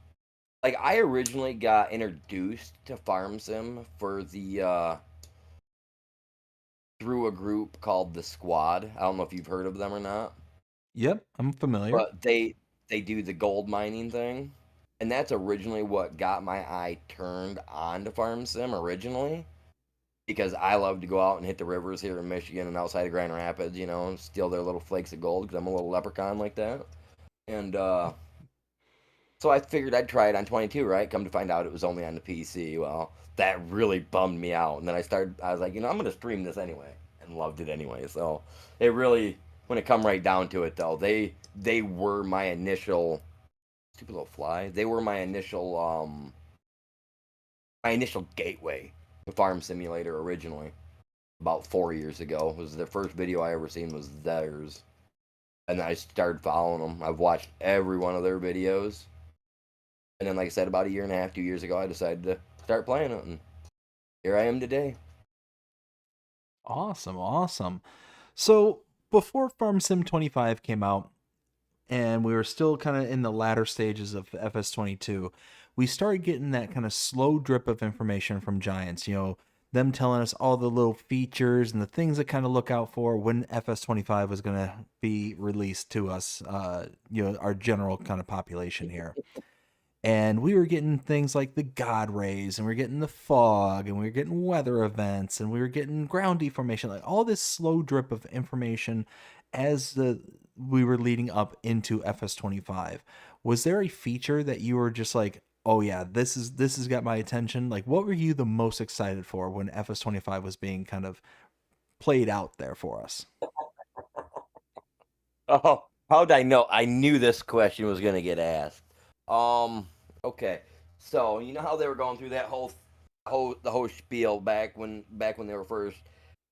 like I originally got introduced to Farm Sim for the through a group called the Squad. I don't know if you've heard of them or not. Yep, I'm familiar. But they do the gold mining thing, and that's originally what got my eye turned on to Farm Sim originally, because I love to go out and hit the rivers here in Michigan and outside of Grand Rapids, and steal their little flakes of gold because I'm a little leprechaun like that. And so I figured I'd try it on 22, right? Come to find out it was only on the PC. Well, that really bummed me out. And then I was like, I'm going to stream this anyway, and loved it anyway. So it really, when it come right down to it, though, they were my initial stupid little fly. They were my initial gateway to Farm Simulator originally. About 4 years ago was the first video I ever seen was theirs, and I started following them. I've watched every one of their videos. And then, like I said, about a year and a half, 2 years ago, I decided to start playing it, and here I am today. Awesome, awesome. So before Farm Sim 25 came out, and we were still kind of in the latter stages of FS22, we started getting that kind of slow drip of information from Giants, them telling us all the little features and the things that kind of look out for when FS25 was going to be released to us, our general kind of population here. And we were getting things like the God rays, and we were getting the fog, and we were getting weather events, and we were getting ground deformation, like all this slow drip of information as we were leading up into FS25. Was there a feature that you were just like, oh yeah, this has got my attention? Like, what were you the most excited for when FS25 was being kind of played out there for us? Oh, how'd I know? I knew this question was gonna get asked. Um, okay. So you know how they were going through that whole spiel back when they were first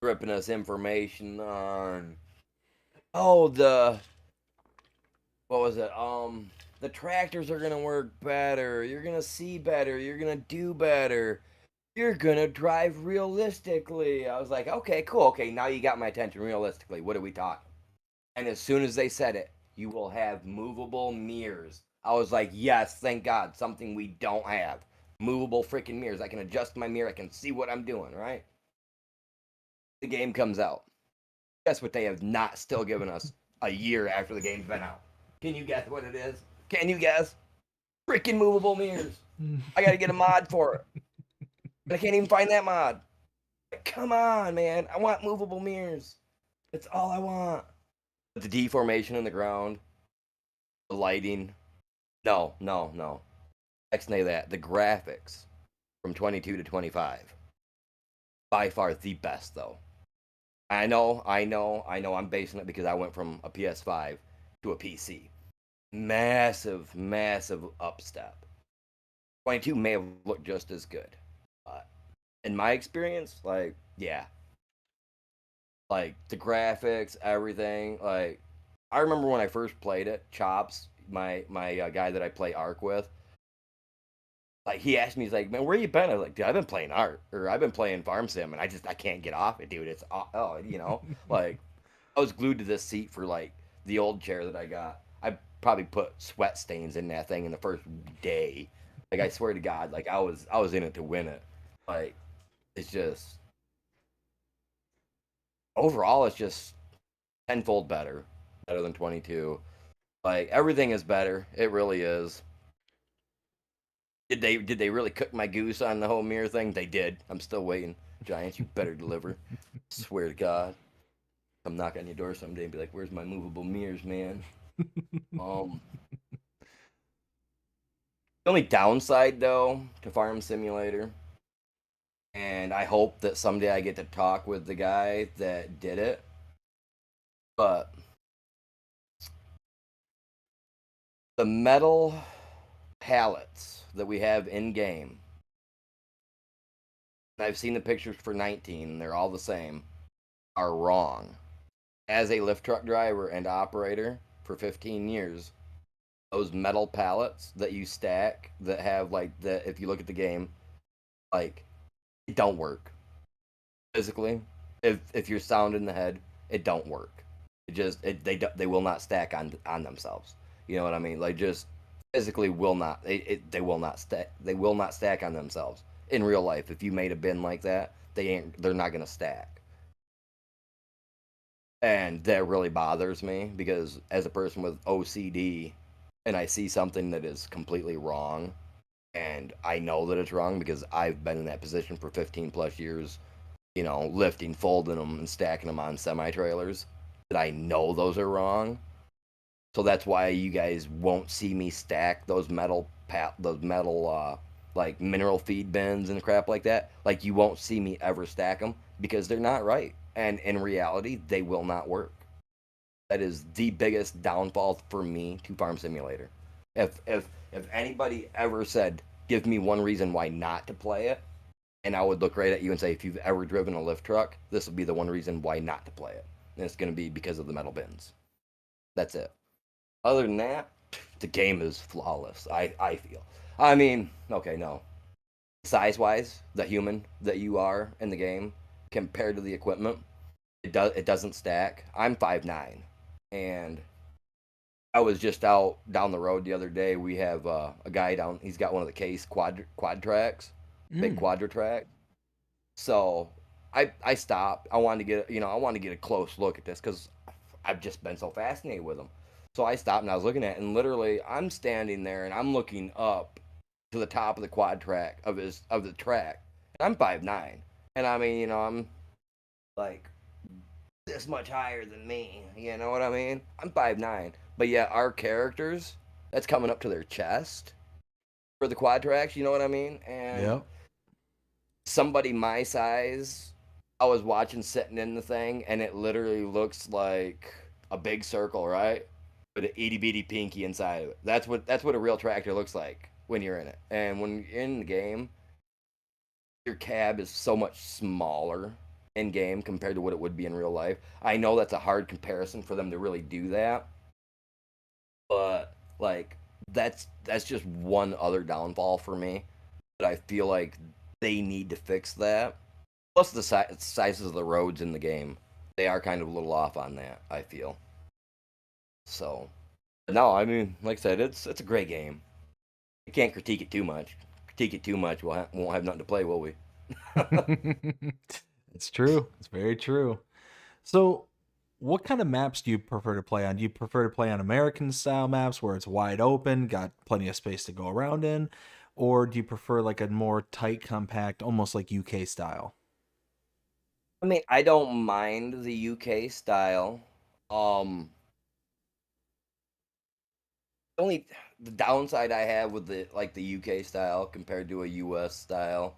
dripping us information on the what was it? The tractors are gonna work better. You're gonna see better. You're gonna do better. You're gonna drive realistically. I was like, okay, cool. Okay, now you got my attention. Realistically, what are we talking? And as soon as they said it, you will have movable mirrors. I was like, yes, thank God, something we don't have. Movable freaking mirrors. I can adjust my mirror. I can see what I'm doing, right? The game comes out. Guess what they have not still given us a year after the game's been out? Can you guess what it is? Can you guess? Freaking movable mirrors. I gotta get a mod for it. But I can't even find that mod. Like, come on, man. I want movable mirrors. That's all I want. The deformation in the ground, the lighting. No, no, no. Next to that, the graphics from 22 to 25. By far the best, though. I know. I'm basing it because I went from a PS5 to a PC. Massive, massive upstep. 22 may have looked just as good. But in my experience, like, yeah. Like, the graphics, everything. Like, I remember when I first played it, Chops, my guy that I play Ark with, like he asked me, he's like, "Man, where you been?" I was like, "Dude, I've been playing Ark, or I've been playing Farm Sim, and I can't get off it, dude. It's like I was glued to this seat for like the old chair that I got. I probably put sweat stains in that thing in the first day. Like I swear to God, like I was in it to win it. Like it's just overall, it's just tenfold better than 22. Like everything is better. It really is. Did they really cook my goose on the whole mirror thing? They did. I'm still waiting. Giants, you better deliver. Swear to God. Come knock on your door someday and be like, "Where's my movable mirrors, man?" Um, the only downside though to Farm Simulator, and I hope that someday I get to talk with the guy that did it, but the metal pallets that we have in game, I've seen the pictures for 19, they're all the same, are wrong. As a lift truck driver and operator for 15 years, those metal pallets that you stack that have like the if you look at the game, like it don't work physically. If you're sound in the head, it don't work. They will not stack on themselves. You know what I mean? Like just physically will not they will not stack on themselves in real life. If you made a bin like that, they're not gonna stack. And that really bothers me because as a person with OCD and I see something that is completely wrong and I know that it's wrong because I've been in that position for 15 plus years, lifting, folding them and stacking them on semi trailers, that I know those are wrong. So that's why you guys won't see me stack those metal like mineral feed bins and crap like that. Like you won't see me ever stack them because they're not right. And in reality, they will not work. That is the biggest downfall for me to Farm Simulator. If anybody ever said, "Give me one reason why not to play it," and I would look right at you and say, "If you've ever driven a lift truck, this will be the one reason why not to play it." And it's going to be because of the metal bins. That's it. Other than that, the game is flawless. I feel. I mean, okay, no. Size wise, the human that you are in the game compared to the equipment, it doesn't stack. I'm 5'9", and I was just out down the road the other day. We have a guy down. He's got one of the Case quad tracks, big Mm. quadra track. So I stopped. I wanted to get I wanted to get a close look at this because I've just been so fascinated with them. So I stopped and I was looking at it, and literally I'm standing there and I'm looking up to the top of the quad track of the track. And I'm 5'9", and I mean I'm like this much higher than me. You know what I mean? I'm 5'9", but yet our characters that's coming up to their chest for the quad tracks. You know what I mean? And Yep. somebody my size, I was watching sitting in the thing, and it literally looks like a big circle, right? With an itty bitty pinky inside of it. That's what a real tractor looks like when you're in it. And when you're in the game, your cab is so much smaller in game compared to what it would be in real life. I know that's a hard comparison for them to really do that, but like that's just one other downfall for me. But I feel like they need to fix that. Plus the sizes of the roads in the game, they are kind of a little off on that. I feel so. But no, I mean, like I said, it's a great game. You can't critique it too much. Critique it too much, won't have nothing to play, will we? It's true. It's very true. So, what kind of maps do you prefer to play on? Do you prefer to play on American style maps where it's wide open, got plenty of space to go around in? Or do you prefer like a more tight, compact, almost like UK style? I mean, I don't mind the UK style. Um, only the downside I have with the UK style compared to a US style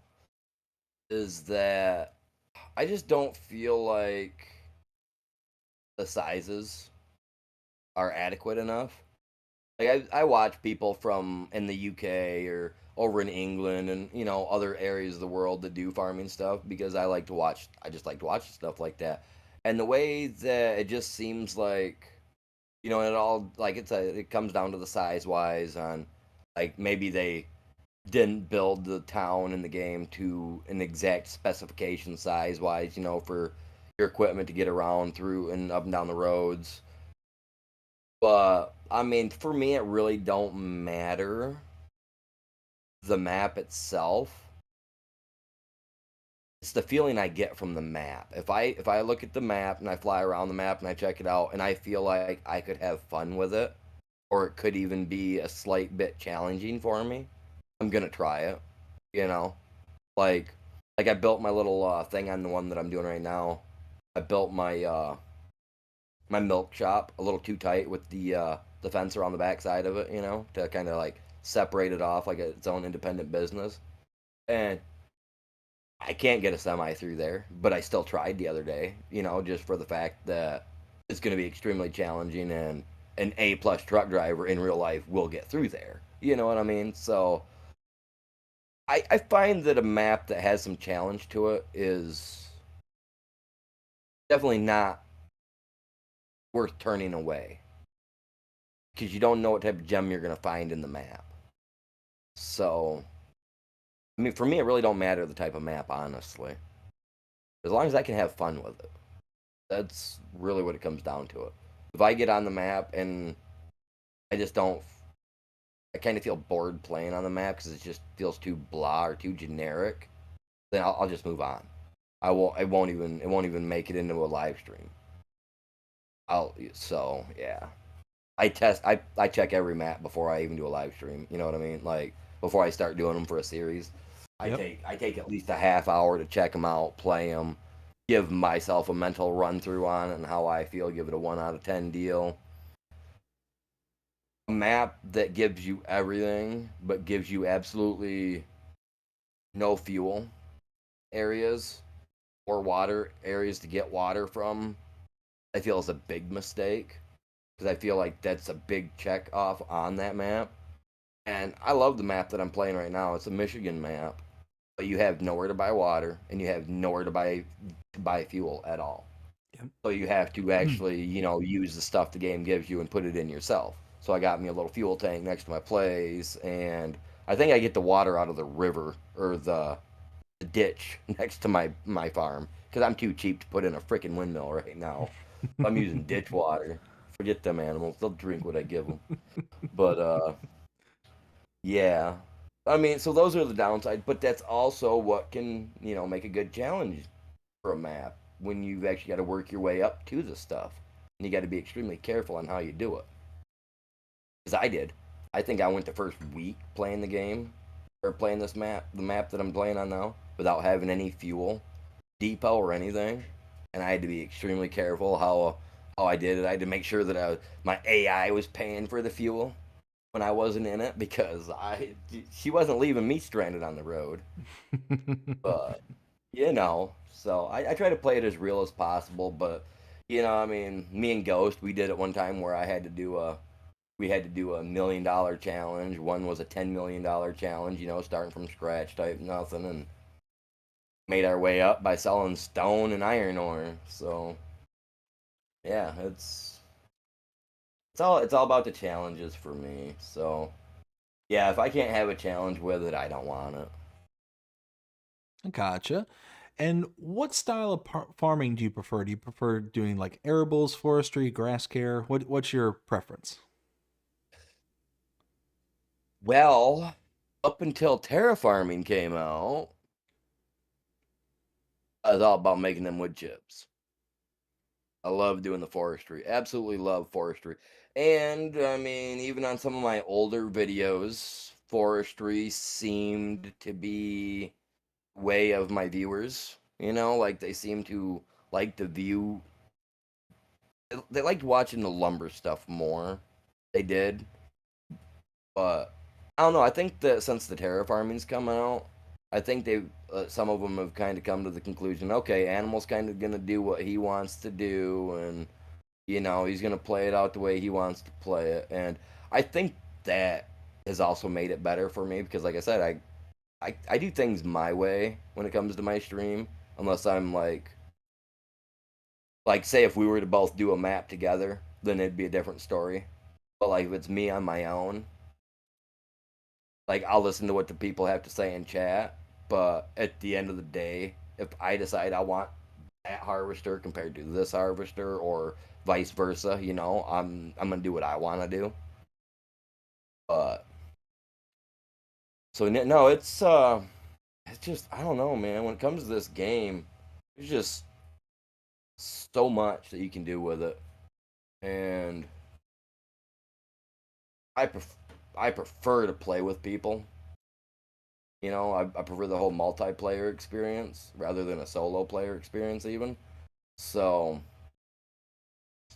is that I just don't feel like the sizes are adequate enough. Like I watch people from in the UK or over in England and other areas of the world that do farming stuff because I just like to watch stuff like that. And the way that it just seems like and it all like it comes down to the size wise on like maybe they didn't build the town in the game to an exact specification size wise, for your equipment to get around through and up and down the roads. But I mean, for me, it really don't matter the map itself. It's the feeling I get from the map. If I look at the map and I fly around the map and I check it out and I feel like I could have fun with it, or it could even be a slight bit challenging for me, I'm gonna try it. You know, like like I built my little thing on the one that I'm doing right now. I built my milk shop a little too tight with the fence around the back side of it, to kind of like separate it off like its own independent business. And I can't get a semi through there, but I still tried the other day, just for the fact that it's going to be extremely challenging and an A plus truck driver in real life will get through there. You know what I mean? So I find that a map that has some challenge to it is definitely not worth turning away because you don't know what type of gem you're going to find in the map. So, I mean, for me, it really don't matter the type of map, honestly. As long as I can have fun with it. That's really what it comes down to it. If I get on the map and I just don't, I kind of feel bored playing on the map because it just feels too blah or too generic, then I'll just move on. It won't even make it into a live stream. So yeah. I check every map before I even do a live stream. You know what I mean? Like before I start doing them for a series, I Yep. take I take at least a half hour to check them out, play them, give myself a mental run through on it and how I feel. Give it a 1 out of 10 deal. A map that gives you everything, but gives you absolutely no fuel areas or water areas to get water from. I feel is a big mistake because I feel like that's a big check off on that map. And I love the map that I'm playing right now. It's a Michigan map, but you have nowhere to buy water and you have nowhere to buy fuel at all. Yep. So you have to actually, use the stuff the game gives you and put it in yourself. So I got me a little fuel tank next to my place, and I think I get the water out of the river or the ditch next to my farm because I'm too cheap to put in a freaking windmill right now. I'm using ditch water. Forget them animals; they'll drink what I give them. But yeah, I mean, so those are the downsides. But that's also what can make a good challenge for a map when you've actually got to work your way up to the stuff, and you got to be extremely careful on how you do it. Because I did. I think I went the first week playing the game or playing this map, the map that I'm playing on now, without having any fuel depot or anything, and I had to be extremely careful how I did it. I had to make sure that my AI was paying for the fuel when I wasn't in it because she wasn't leaving me stranded on the road. But so I try to play it as real as possible. But I mean, me and Ghost, we did it one time where I had to do a we had to do $1 million challenge. One was a $10 million challenge, starting from scratch type nothing, and made our way up by selling stone and iron ore. So yeah, it's all about the challenges for me. So yeah, if I can't have a challenge with it, I don't want it. Gotcha. And what style of farming do you prefer? Do you prefer doing like arables, forestry, grass care? What's your preference? Well, up until terraforming came out, I was all about making them wood chips. I love doing the forestry. Absolutely love forestry. And I mean, even on some of my older videos, forestry seemed to be way of my viewers. Like they seem to like to view. They liked watching the lumber stuff more. They did, but I don't know. I think that since the terraforming's come out, I think they some of them have kind of come to the conclusion. Okay, Animal's kind of gonna do what he wants to do, and he's gonna play it out the way he wants to play it. And I think that has also made it better for me because, like I said, I do things my way when it comes to my stream, unless I'm like say if we were to both do a map together, then it'd be a different story. But like if it's me on my own, like I'll listen to what the people have to say in chat. But at the end of the day, if I decide I want that harvester compared to this harvester or vice versa, I'm gonna do what I want to do. But so no, it's just I don't know, man. When it comes to this game, there's just so much that you can do with it, and I pref- I prefer to play with people. I prefer the whole multiplayer experience rather than a solo player experience, even. So,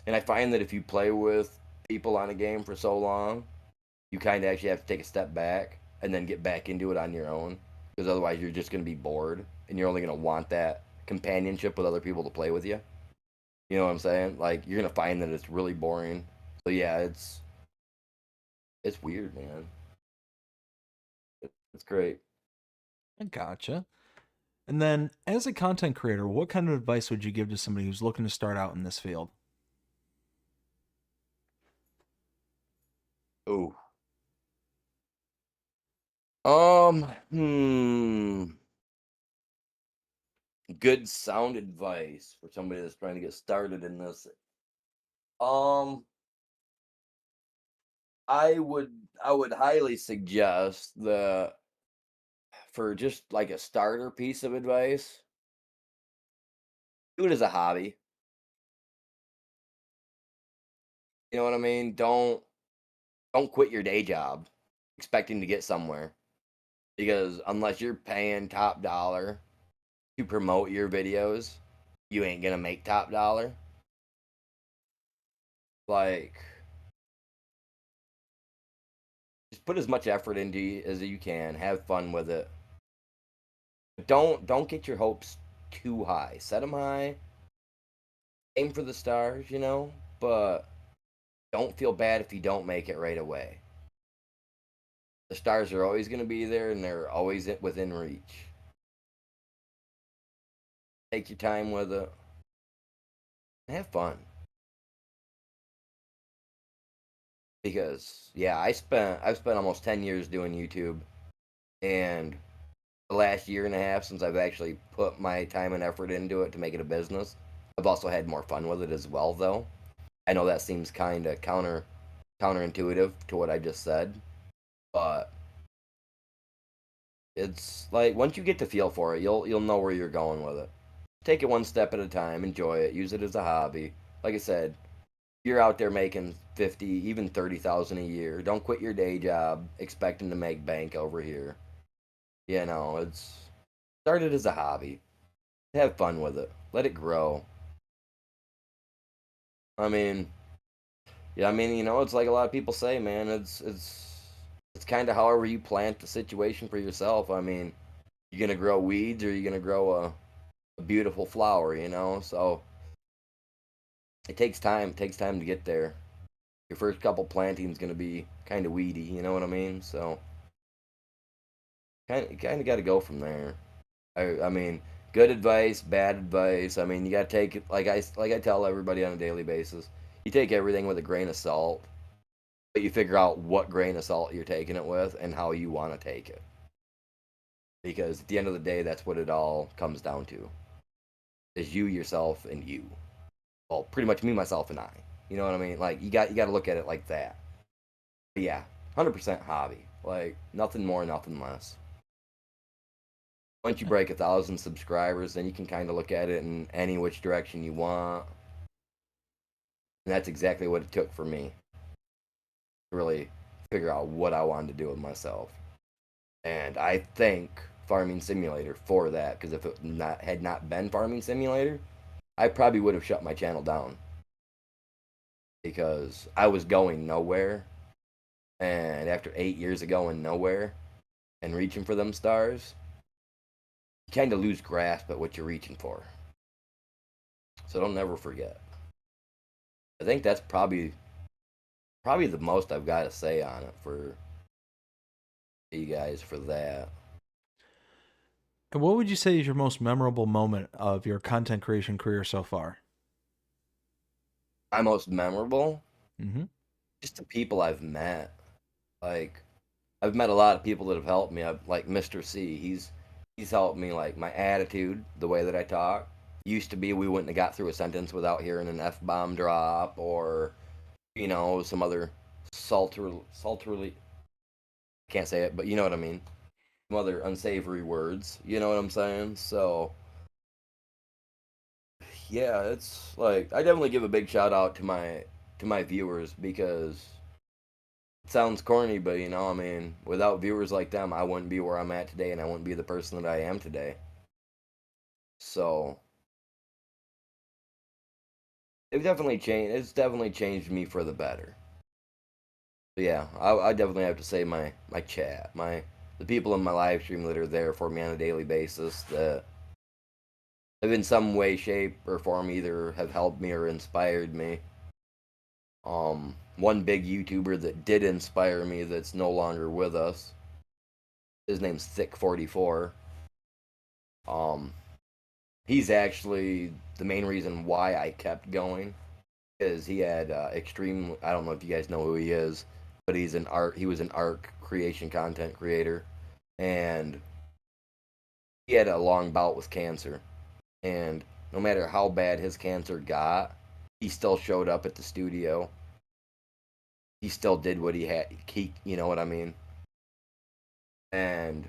and I find that if you play with people on a game for so long, you kind of actually have to take a step back and then get back into it on your own because otherwise you're just going to be bored and you're only going to want that companionship with other people to play with you. You know what I'm saying? Like you're going to find that it's really boring. So yeah, it's weird, man. It's great. I gotcha. And then, as a content creator, what kind of advice would you give to somebody who's looking to start out in this field? Oh. Hmm. Good sound advice for somebody that's trying to get started in this. Um, I would highly suggest that for just like a starter piece of advice, do it as a hobby. You know what I mean? Don't quit your day job expecting to get somewhere because unless you're paying top dollar to promote your videos, you ain't gonna make top dollar. Like just put as much effort into as you can, have fun with it. But don't get your hopes too high. Set them high, aim for the stars, but don't feel bad if you don't make it right away. The stars are always going to be there and they're always within reach. Take your time with it. Have fun. Because yeah, I've spent almost 10 years doing YouTube and the last year and a half since I've actually put my time and effort into it to make it a business. I've also had more fun with it as well, though. I know that seems kind of counterintuitive to what I just said, but it's like once you get to feel for it, you'll know where you're going with it. Take it one step at a time, enjoy it, use it as a hobby. Like I said, you're out there making 50, even 30,000 a year. Don't quit your day job expecting to make bank over here. You know, it's started as a hobby. Have fun with it. Let it grow. I mean, yeah, I mean, it's like a lot of people say, man, it's kind of however you plant the situation for yourself. I mean, you're gonna grow weeds or you're gonna grow a beautiful flower, So it takes time. It takes time to get there. Your first couple plantings gonna be kind of weedy, you know what I mean? So kind of got to go from there. I mean, good advice, bad advice. I mean, you got to take it like I tell everybody on a daily basis. You take everything with a grain of salt, but you figure out what grain of salt you're taking it with and how you want to take it. Because at the end of the day, that's what it all comes down to. Is you, yourself, and you. Well, pretty much me, myself, and I. You know what I mean? Like you got to look at it like that. But yeah, 100% hobby. Like nothing more, nothing less. Once you break 1,000 subscribers, then you can kind of look at it in any which direction you want. And that's exactly what it took for me to really figure out what I wanted to do with myself. And I thank Farming Simulator for that, because if it had not been Farming Simulator, I probably would have shut my channel down because I was going nowhere. And after 8 years of going nowhere and reaching for them stars, you kind of lose grasp at what you're reaching for. So don't never forget. I think that's probably the most I've got to say on it for you guys for that. And what would you say is your most memorable moment of your content creation career so far? My most memorable, Mm-hmm. just the people I've met. Like I've met a lot of people that have helped me. Like Mr. C, he's helped me. Like my attitude, the way that I talk. Used to be we wouldn't have got through a sentence without hearing an F bomb drop or some other salterly can't say it, but you know what I mean. Some other unsavory words. You know what I'm saying? So yeah, it's like I definitely give a big shout out to my viewers because it sounds corny, but I mean, without viewers like them, I wouldn't be where I'm at today, and I wouldn't be the person that I am today. So It's definitely changed me for the better. But yeah, I definitely have to say my chat, the people in my live stream that are there for me on a daily basis that have in some way, shape, or form either have helped me or inspired me. One big YouTuber that did inspire me that's no longer with us. His name's Thick44. Um, he's actually the main reason why I kept going. Is he had extreme. I don't know if you guys know who he is, but he was an art creation content creator, and he had a long bout with cancer. And no matter how bad his cancer got, he still showed up at the studio. He still did what he had. You know what I mean? And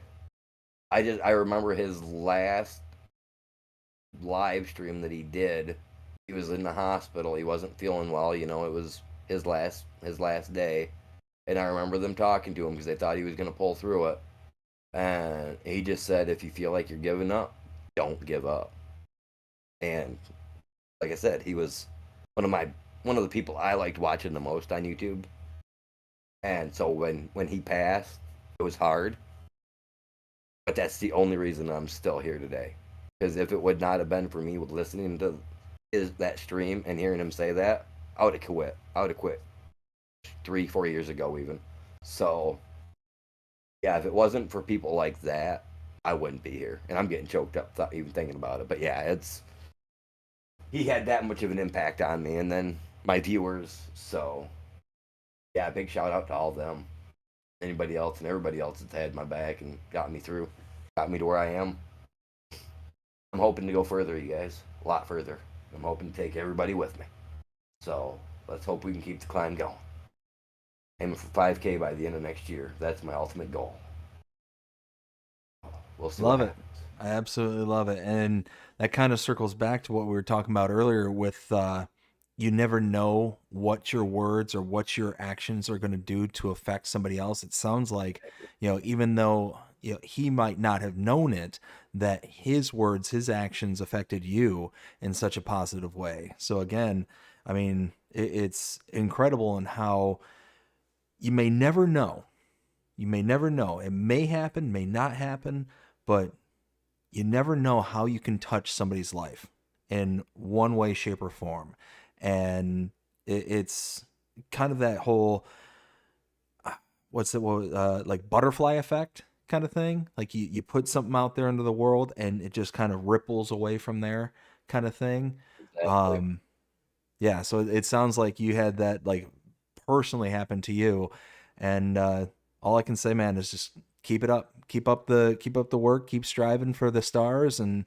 I remember his last live stream that he did. He was in the hospital. He wasn't feeling well. It was his last day. And I remember them talking to him because they thought he was going to pull through it. And he just said, if you feel like you're giving up, don't give up. And like I said, he was one of the people I liked watching the most on YouTube. And so when he passed, it was hard. But that's the only reason I'm still here today. Because if it would not have been for me with listening to that stream and hearing him say that, I would have quit. I would have quit 3-4 years ago even. So yeah, if it wasn't for people like that, I wouldn't be here. And I'm getting choked up even thinking about it. But yeah, he had that much of an impact on me, and then my viewers. So yeah, big shout out to all of them. Anybody else and everybody else that's had my back and got me through. got me to where I am. I'm hoping to go further, you guys, a lot further. I'm hoping to take everybody with me. So let's hope we can keep the climb going. Aiming for 5K by the end of next year. That's my ultimate goal. We'll see what Love it. happens. I absolutely love it. And that kind of circles back to what we were talking about earlier with you never know what your words or what your actions are going to do to affect somebody else. It sounds like, even though he might not have known it, that his words, his actions affected you in such a positive way. So again, I mean, it's incredible in how you may never know. You may never know. It may happen, may not happen, but you never know how you can touch somebody's life in one way, shape, or form. And it's kind of that whole like butterfly effect kind of thing. Like you put something out there into the world and it just kind of ripples away from there kind of thing. Exactly. Um, yeah, so it sounds like you had that like personally happen to you, and all I can say, man, is just keep it up, keep up the work, keep striving for the stars, and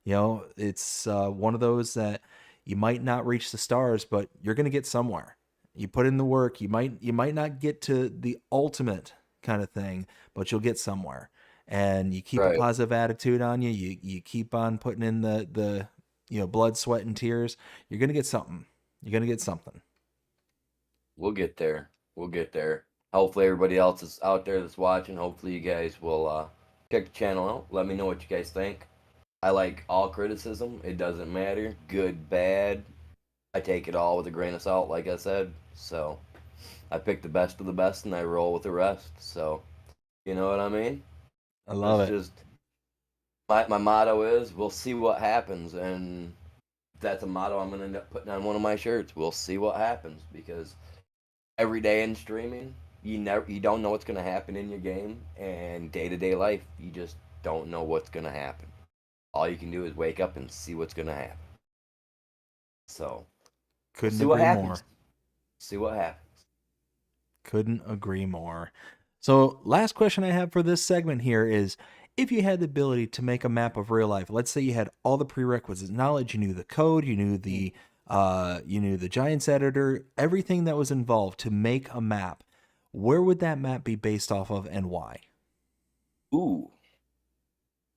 it's one of those that you might not reach the stars, but you're gonna get somewhere. You put in the work, you might not get to the ultimate kind of thing, but you'll get somewhere. And you keep a Right. positive attitude on you. You keep on putting in the blood, sweat, and tears. You're gonna get something. You're gonna get something. We'll get there. We'll get there. Hopefully, everybody else is out there that's watching. Hopefully, you guys will check the channel out. Let me know what you guys think. I like all criticism. It doesn't matter, good, bad. I take it all with a grain of salt, like I said. So I pick the best of the best and I roll with the rest. So you know what I mean? I love That's it. just my motto is we'll see what happens, and that's a motto I'm gonna end up putting on one of my shirts. We'll see what happens because every day in streaming, you don't know what's gonna happen in your game, and day to day life, you just don't know what's gonna happen. All you can do is wake up and see what's gonna happen. So we'll Couldn't see what agree happens. more. See what happens. Couldn't agree more. So, last question I have for this segment here is if you had the ability to make a map of real life, let's say you had all the prerequisites, knowledge, you knew the code, you knew the Giants editor, everything that was involved to make a map, where would that map be based off of and why? Ooh.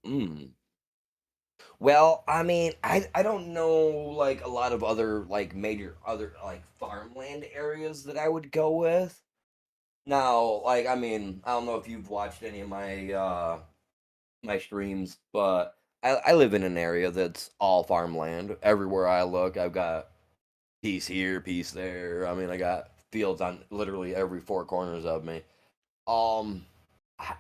Mm. Well, I mean, I don't know like a lot of other like major other like farmland areas that I would go with. Now, like I mean, I don't know if you've watched any of my streams, but I live in an area that's all farmland. Everywhere I look, I've got piece here, piece there. I mean, I got fields on literally every four corners of me. Um,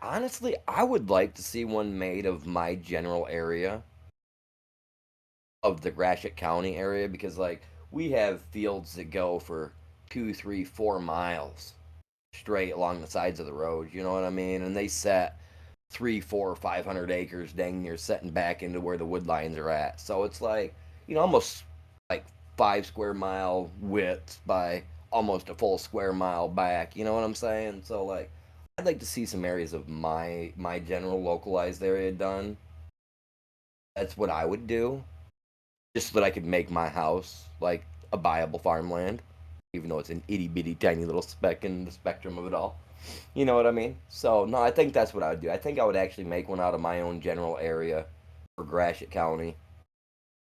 honestly, I would like to see one made of my general area of the Gratiot County area because like we have fields that go for 2, 3, 4 miles straight along the sides of the road. You know what I mean? And they set 3, 4, 500 acres dang near setting back into where the wood lines are at. So it's like almost like 5 square mile width by almost a full square mile back. You know what I'm saying? So like I'd like to see some areas of my general localized area done. That's what I would do just so that I could make my house like a viable farmland, even though it's an itty bitty tiny little speck in the spectrum of it all. You know what I mean? So no, I think that's what I would do. I think I would actually make one out of my own general area for Gratiot County,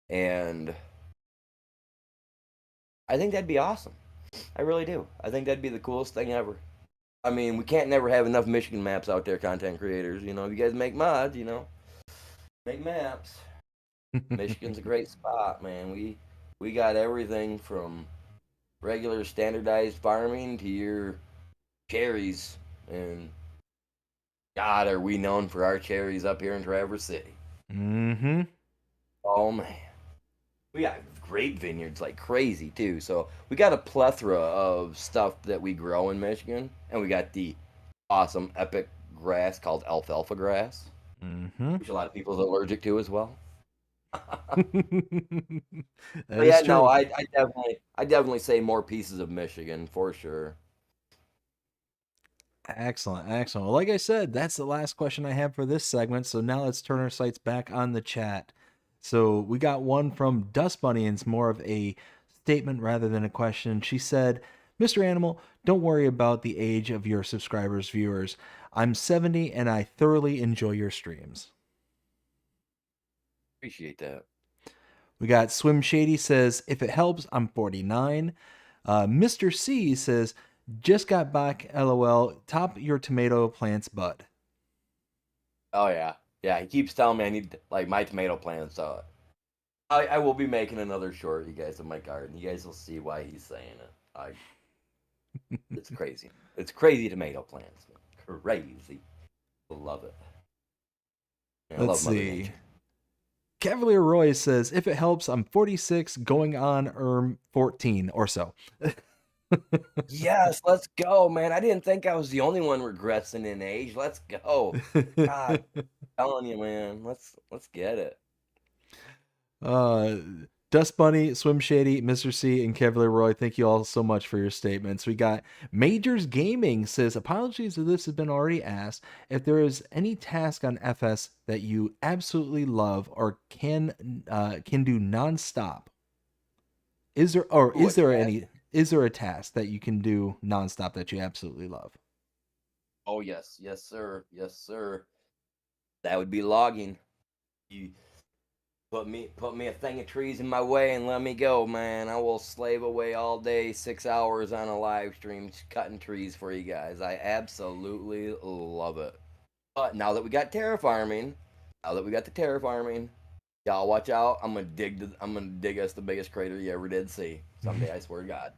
and I think that'd be awesome. I really do. I think that'd be the coolest thing ever. I mean, we can't never have enough Michigan maps out there, content creators. If you guys make mods, make maps. Michigan's a great spot, man. We got everything from regular standardized farming to your cherries. And God, are we known for our cherries up here in Traverse City? Mm-hmm. Oh man, we got great vineyards like crazy too. So we got a plethora of stuff that we grow in Michigan, and we got the awesome epic grass called alfalfa grass, Mm-hmm. which a lot of people are allergic to as well. That But is yeah, no, true. I definitely say more pieces of Michigan for sure. Excellent, excellent. Well, like I said, that's the last question I have for this segment. So now let's turn our sights back on the chat. So we got one from Dust Bunny, and it's more of a statement rather than a question. She said, Mr. Animal, don't worry about the age of your subscribers, viewers. I'm 70 and I thoroughly enjoy your streams. Appreciate that. We got Swim Shady says, if it helps, I'm 49. Mr. C says, just got back, lol. Top your tomato plants, bud. Oh yeah, yeah. He keeps telling me I need like my tomato plants. So I will be making another short, you guys, of my garden. You guys will see why he's saying it. It's crazy. It's crazy tomato plants. Man. Crazy. Love it. I Let's love Mother see. Nature. Cavalier Roy says, if it helps, I'm 46, going on 14 or so. Yes, let's go, man. I didn't think I was the only one regressing in age. Let's go. God, I'm telling you, man. Let's get it. Dust Bunny, Swim Shady, Mr. C, and Cavalier Roy, thank you all so much for your statements. We got Majors Gaming says, apologies if this has been already asked. If there is any task on FS that you absolutely love or can do nonstop, is there a task that you can do nonstop that you absolutely love? Oh yes, yes sir, yes sir. That would be logging. You put me a thing of trees in my way and let me go, man. I will slave away all day, 6 hours on a live stream cutting trees for you guys. I absolutely love it. But now that we got terraforming, y'all watch out. I'm gonna dig us the biggest crater you ever did see. Someday, I swear to God.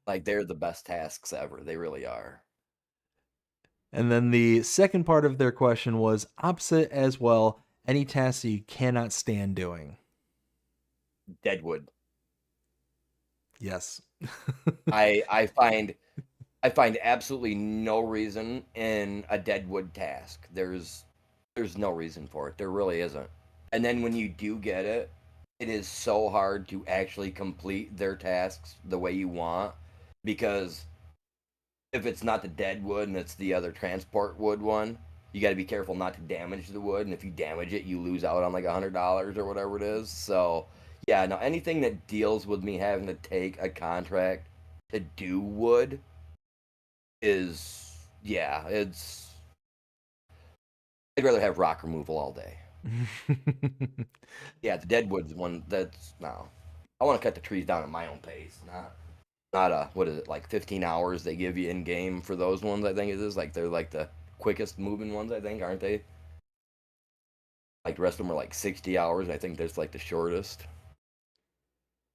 Like they're the best tasks ever. They really are. And then the second part of their question was opposite as well. Any tasks that you cannot stand doing? Deadwood. Yes. I find absolutely no reason in a deadwood task. There's no reason for it. There really isn't. And then when you do get it, it is so hard to actually complete their tasks the way you want, because if it's not the dead wood and it's the other transport wood one, you got to be careful not to damage the wood, and if you damage it, you lose out on like $100 or whatever it is. So yeah, no, anything that deals with me having to take a contract to do wood is, yeah, it's, I'd rather have rock removal all day. Yeah, the deadwood's one that's, no, I want to cut the trees down at my own pace, not what is it, like 15 hours they give you in game for those ones. I think it is like they're like the quickest moving ones, I think, aren't they? Like the rest of them are like 60 hours. I think that's like the shortest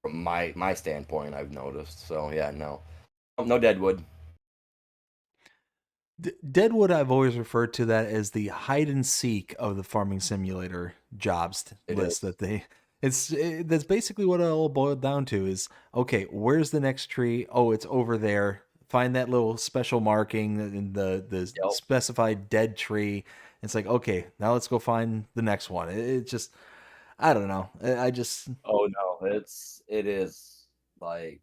from my standpoint, I've noticed. So yeah, no deadwood. Deadwood, I've always referred to that as the hide and seek of the farming simulator jobs list that they. That's basically what it all boiled down to is, okay, where's the next tree? Oh, it's over there. Find that little special marking in the Yep. specified dead tree. It's like, okay, now let's go find the next one. It just, I don't know. I just. Oh no, it is like,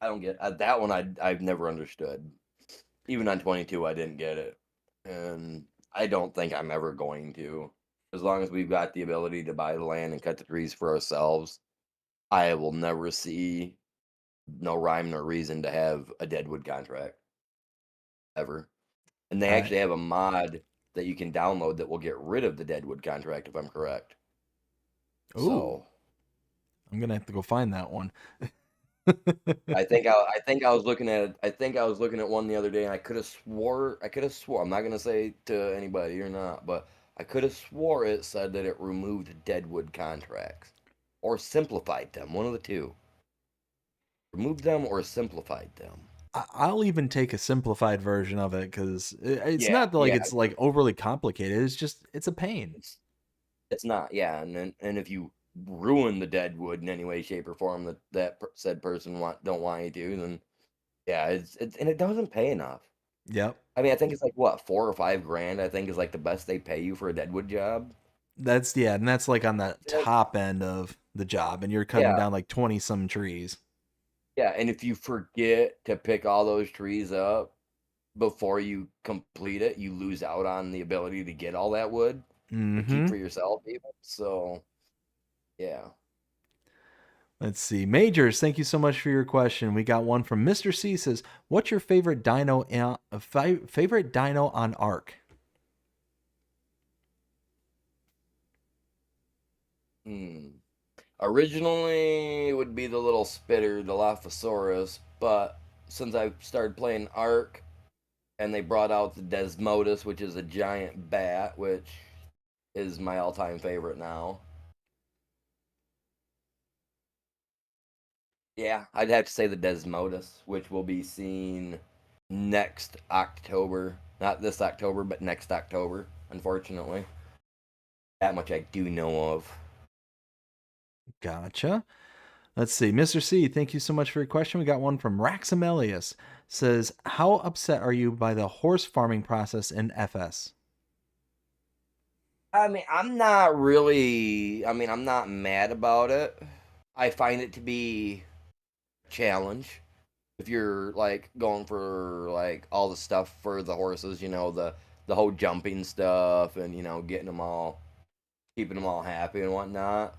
I don't get that one. I've never understood. Even on 22, I didn't get it, and I don't think I'm ever going to. As long as we've got the ability to buy the land and cut the trees for ourselves, I will never see no rhyme nor reason to have a deadwood contract ever. And they actually have a mod that you can download that will get rid of the deadwood contract, if I'm correct. Ooh, So I'm gonna have to go find that one. I think I was looking at one the other day, and I could have swore I'm not gonna say to anybody or not, but I could have swore it said that it removed deadwood contracts or simplified them, one of the two. Removed them or simplified them. I'll even take a simplified version of it because it's Yeah, not like yeah, it's like overly complicated. It's a pain. it's not, yeah, and if you ruin the deadwood in any way, shape, or form that said person don't want you to, then yeah, it's and it doesn't pay enough. Yep. I mean, I think it's like what, 4 or 5 grand. I think is like the best they pay you for a deadwood job. And that's like on the top end of the job, and you're cutting Yeah, down like 20 some trees. Yeah, and if you forget to pick all those trees up before you complete it, you lose out on the ability to get all that wood to keep Mm-hmm. for yourself even. So, yeah. Let's see. Majors, thank you so much for your question. We got one from Mr. C says, "What's your favorite favorite dino on Ark?" Hmm. Originally, it would be the little spitter, the Dilophosaurus, but since I started playing Ark and they brought out the Desmodus, which is a giant bat, which is my all-time favorite now. Yeah, I'd have to say the Desmodus, which will be seen next October. Not this October, but next October, unfortunately. That much I do know of. Gotcha. Let's see. Mr. C, thank you so much for your question. We got one from Raxamelius. Says, "How upset are you by the horse farming process in FS?" I mean, I'm not really. I mean, I'm not mad about it. I find it to be a challenge. If you're like going for like all the stuff for the horses, the whole jumping stuff and getting them all, keeping them all happy and whatnot.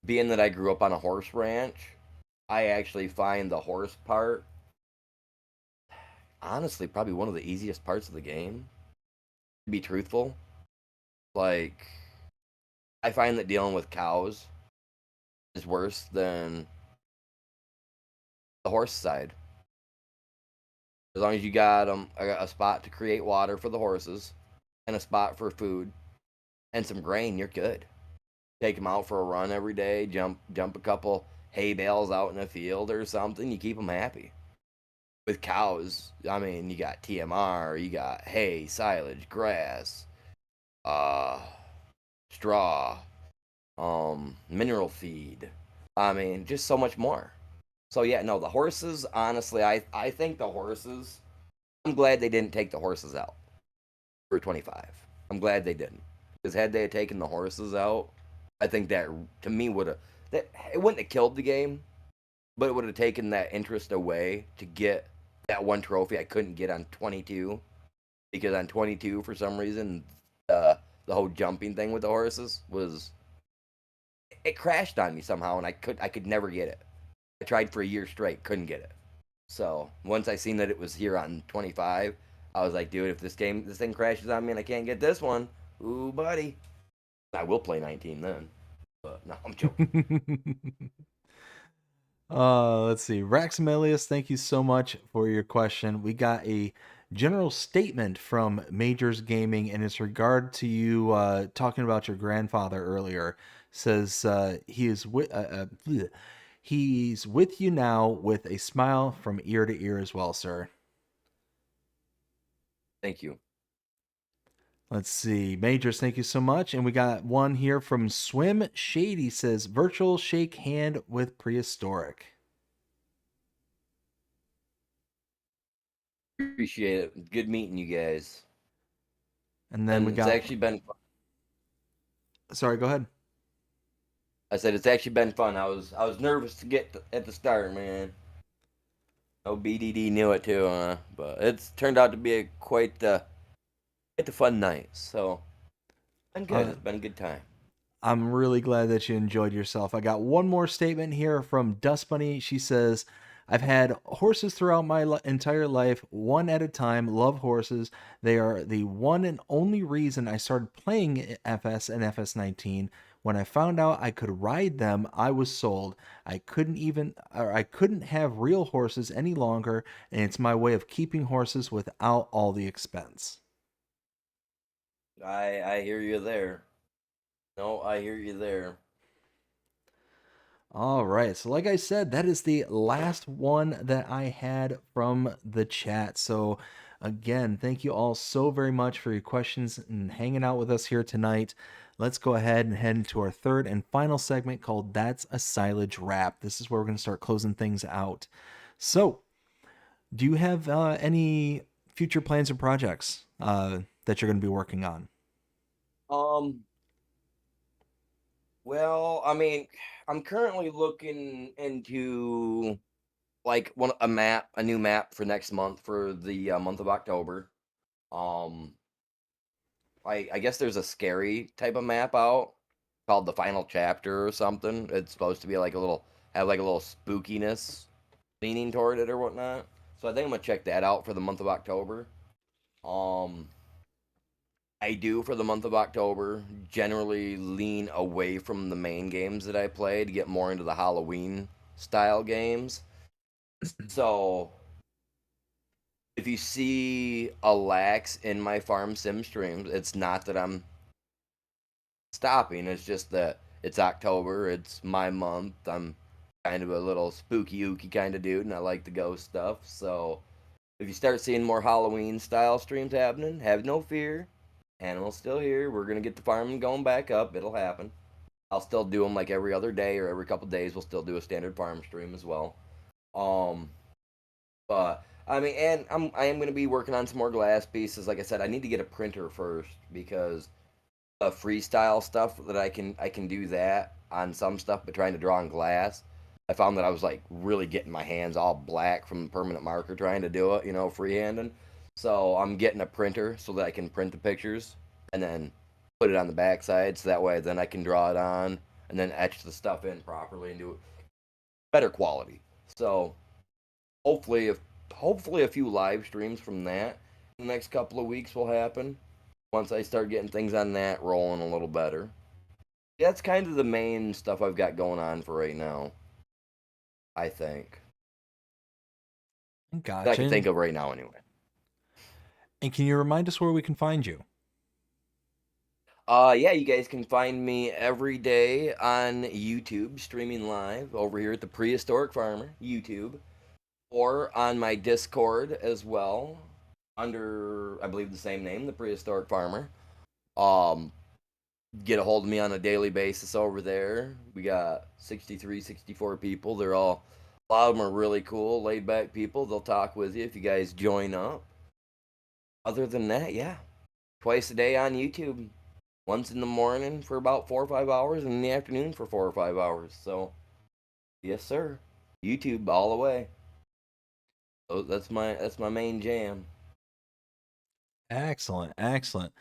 Being that I grew up on a horse ranch, I actually find the horse part honestly probably one of the easiest parts of the game. To be truthful, like I find that dealing with cows is worse than the horse side. As long as you got a spot to create water for the horses and a spot for food and some grain, you're good. Take them out for a run every day, jump a couple hay bales out in the field or something. You keep them happy. With cows, I mean, you got TMR, you got hay, silage, grass, uh, straw, mineral feed. I mean, just so much more. So yeah, no, the horses. Honestly, I think the horses. I'm glad they didn't take the horses out for 25. I'm glad they didn't, because had they taken the horses out, I think that to me would have that it wouldn't have killed the game, but it would have taken that interest away to get that one trophy I couldn't get on 22, because on 22 for some reason the whole jumping thing with the horses was it crashed on me somehow and I could never get it. I tried for a year straight, couldn't get it. So once I seen that it was here on 25, I was like, dude, if this thing crashes on me and I can't get this one, ooh, buddy, I will play 19 then. But no, I'm joking. Let's see. Raxamelius, thank you so much for your question. We got a general statement from Majors Gaming, and it's regard to you talking about your grandfather earlier. Says he's with you now with a smile from ear to ear as well, sir. Thank you. Let's see. Majors, thank you so much. And we got one here from Swim Shady says virtual shake hand with prehistoric. Appreciate it. Good meeting you guys. And then we And it's got actually been fun. sorry, go ahead. I said it's actually been fun. I was nervous to get at the start, man. No BDD knew it too, but it's turned out to be quite the fun night. So been good. Uh, It's been a good time. I'm really glad that you enjoyed yourself. I got one more statement here from Dust Bunny. She says, "I've had horses throughout my entire life, one at a time. Love horses. They are the one and only reason I started playing FS and FS19. When I found out I could ride them, I was sold. I couldn't have real horses any longer, and it's my way of keeping horses without all the expense." I hear you there. No, I hear you there. All right. So, like I said, that is the last one that I had from the chat. So, again, thank you all so very much for your questions and hanging out with us here tonight. Let's go ahead and head into our third and final segment called That's a Silage Wrap. This is where we're going to start closing things out. So, do you have any future plans or projects that you're going to be working on? Um, well, I mean, I'm currently looking into. like a new map for next month for the month of October. Um, I guess there's a scary type of map out called the Final Chapter or something. It's supposed to be like have like a little spookiness leaning toward it or whatnot. So I think I'm gonna check that out for the month of October. Um, I do for the month of October generally lean away from the main games that I play to get more into the Halloween style games. So if you see a lax in my farm sim streams, it's not that I'm stopping. It's just that it's October. It's my month. I'm kind of a little spooky ooky kind of dude, and I like the ghost stuff. So if you start seeing more Halloween style streams happening, have no fear. Animal's still here. We're gonna get the farming going back up. It'll happen. I'll still do them like every other day or every couple days. We'll still do a standard farm stream as well. Um, but I mean, and I am gonna be working on some more glass pieces. Like I said, I need to get a printer first because freestyle stuff that I can do that on some stuff, but trying to draw on glass, I found that I was like really getting my hands all black from the permanent marker trying to do it, freehanding. So I'm getting a printer so that I can print the pictures and then put it on the backside, so that way then I can draw it on and then etch the stuff in properly and do it better quality. So hopefully, if hopefully a few live streams from that in the next couple of weeks will happen once I start getting things on that rolling a little better. That's kind of the main stuff I've got going on for right now, I think. That I can think Gotcha. of right now, anyway. And can you remind us where we can find you? Yeah, you guys can find me every day on YouTube, streaming live over here at the Prehistoric Farmer, YouTube, or on my Discord as well, under, I believe, the same name, the Prehistoric Farmer. Um, get a hold of me on a daily basis over there. We got 63, 64 people. A lot of them are really cool, laid back people. They'll talk with you if you guys join up. Other than that, yeah, twice a day on YouTube. Once in the morning for about 4 or 5 hours, and in the afternoon for 4 or 5 hours. So, yes, sir. YouTube all the way. So that's my main jam. Excellent, excellent.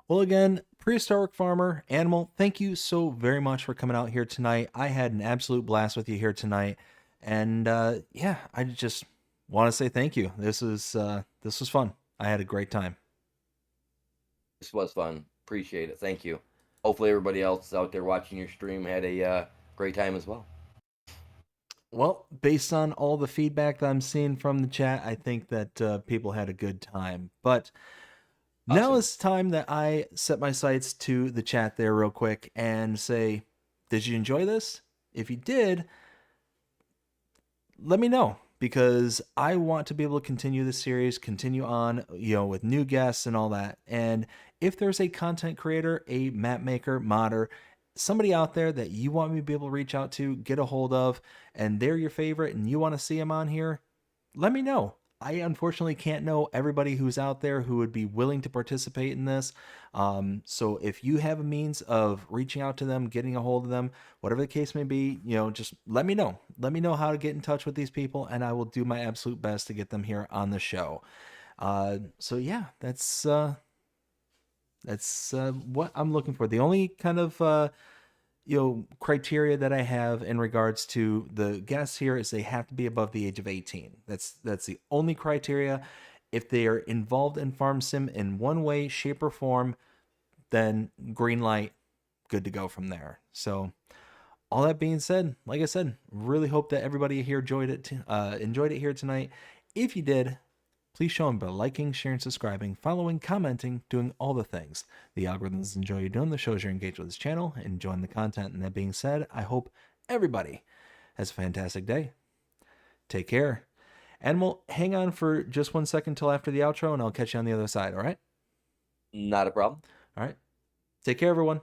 Well, again, Prehistoric Farmer, Animal, thank you so very much for coming out here tonight. I had an absolute blast with you here tonight. And yeah, I just want to say thank you. This was fun. I had a great time. This was fun. Appreciate it. Thank you. Hopefully, everybody else out there watching your stream had a great time as well. Well, based on all the feedback that I'm seeing from the chat, I think that people had a good time. But now Awesome. it's time that I set my sights to the chat there real quick and say, did you enjoy this? If you did, let me know, because I want to be able to continue this series, continue on, with new guests and all that. And if there's a content creator, a map maker, modder, somebody out there that you want me to be able to reach out to, get a hold of, and they're your favorite and you want to see them on here, let me know. I unfortunately can't know everybody who's out there who would be willing to participate in this. So if you have a means of reaching out to them, getting a hold of them, whatever the case may be, just let me know. Let me know how to get in touch with these people, and I will do my absolute best to get them here on the show. So yeah, that's what I'm looking for. The only kind of criteria that I have in regards to the guests here is they have to be above the age of 18. That's the only criteria. If they are involved in farm sim in one way, shape, or form, then green light, good to go from there. So all that being said, like I said, really hope that everybody here enjoyed it here tonight. If you did, please show them by liking, sharing, subscribing, following, commenting, doing all the things. The algorithms enjoy you doing the shows you're engaged with this channel, enjoying the content. And that being said, I hope everybody has a fantastic day. Take care. And we'll hang on for just 1 second till after the outro, and I'll catch you on the other side, all right? Not a problem. All right. Take care, everyone.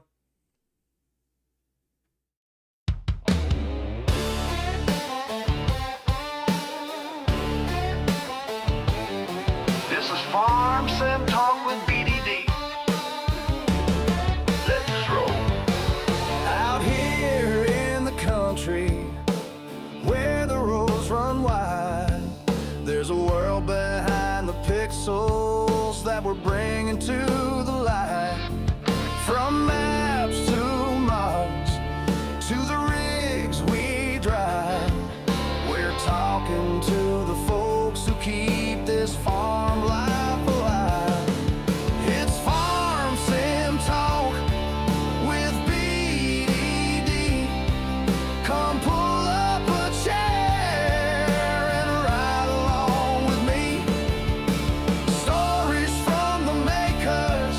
This is Farm Sim Talk with BDD. Let's roll. Out here in the country, where the roads run wide, souls that we're bringing to the light. From maps to models to the rigs we drive, we're talking to the folks who keep this farm life alive. It's Farm Sim Talk with BDD. Come pull up a chair and ride along with me. Stories from the makers,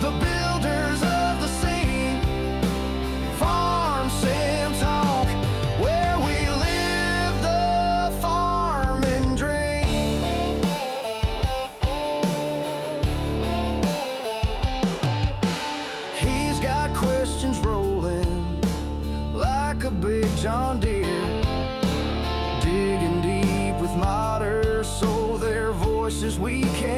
the builders of the scene. Farm Sim Talk, where we live the farming dream. He's got questions rolling like a big John Deere, digging deep with modders so their voices we can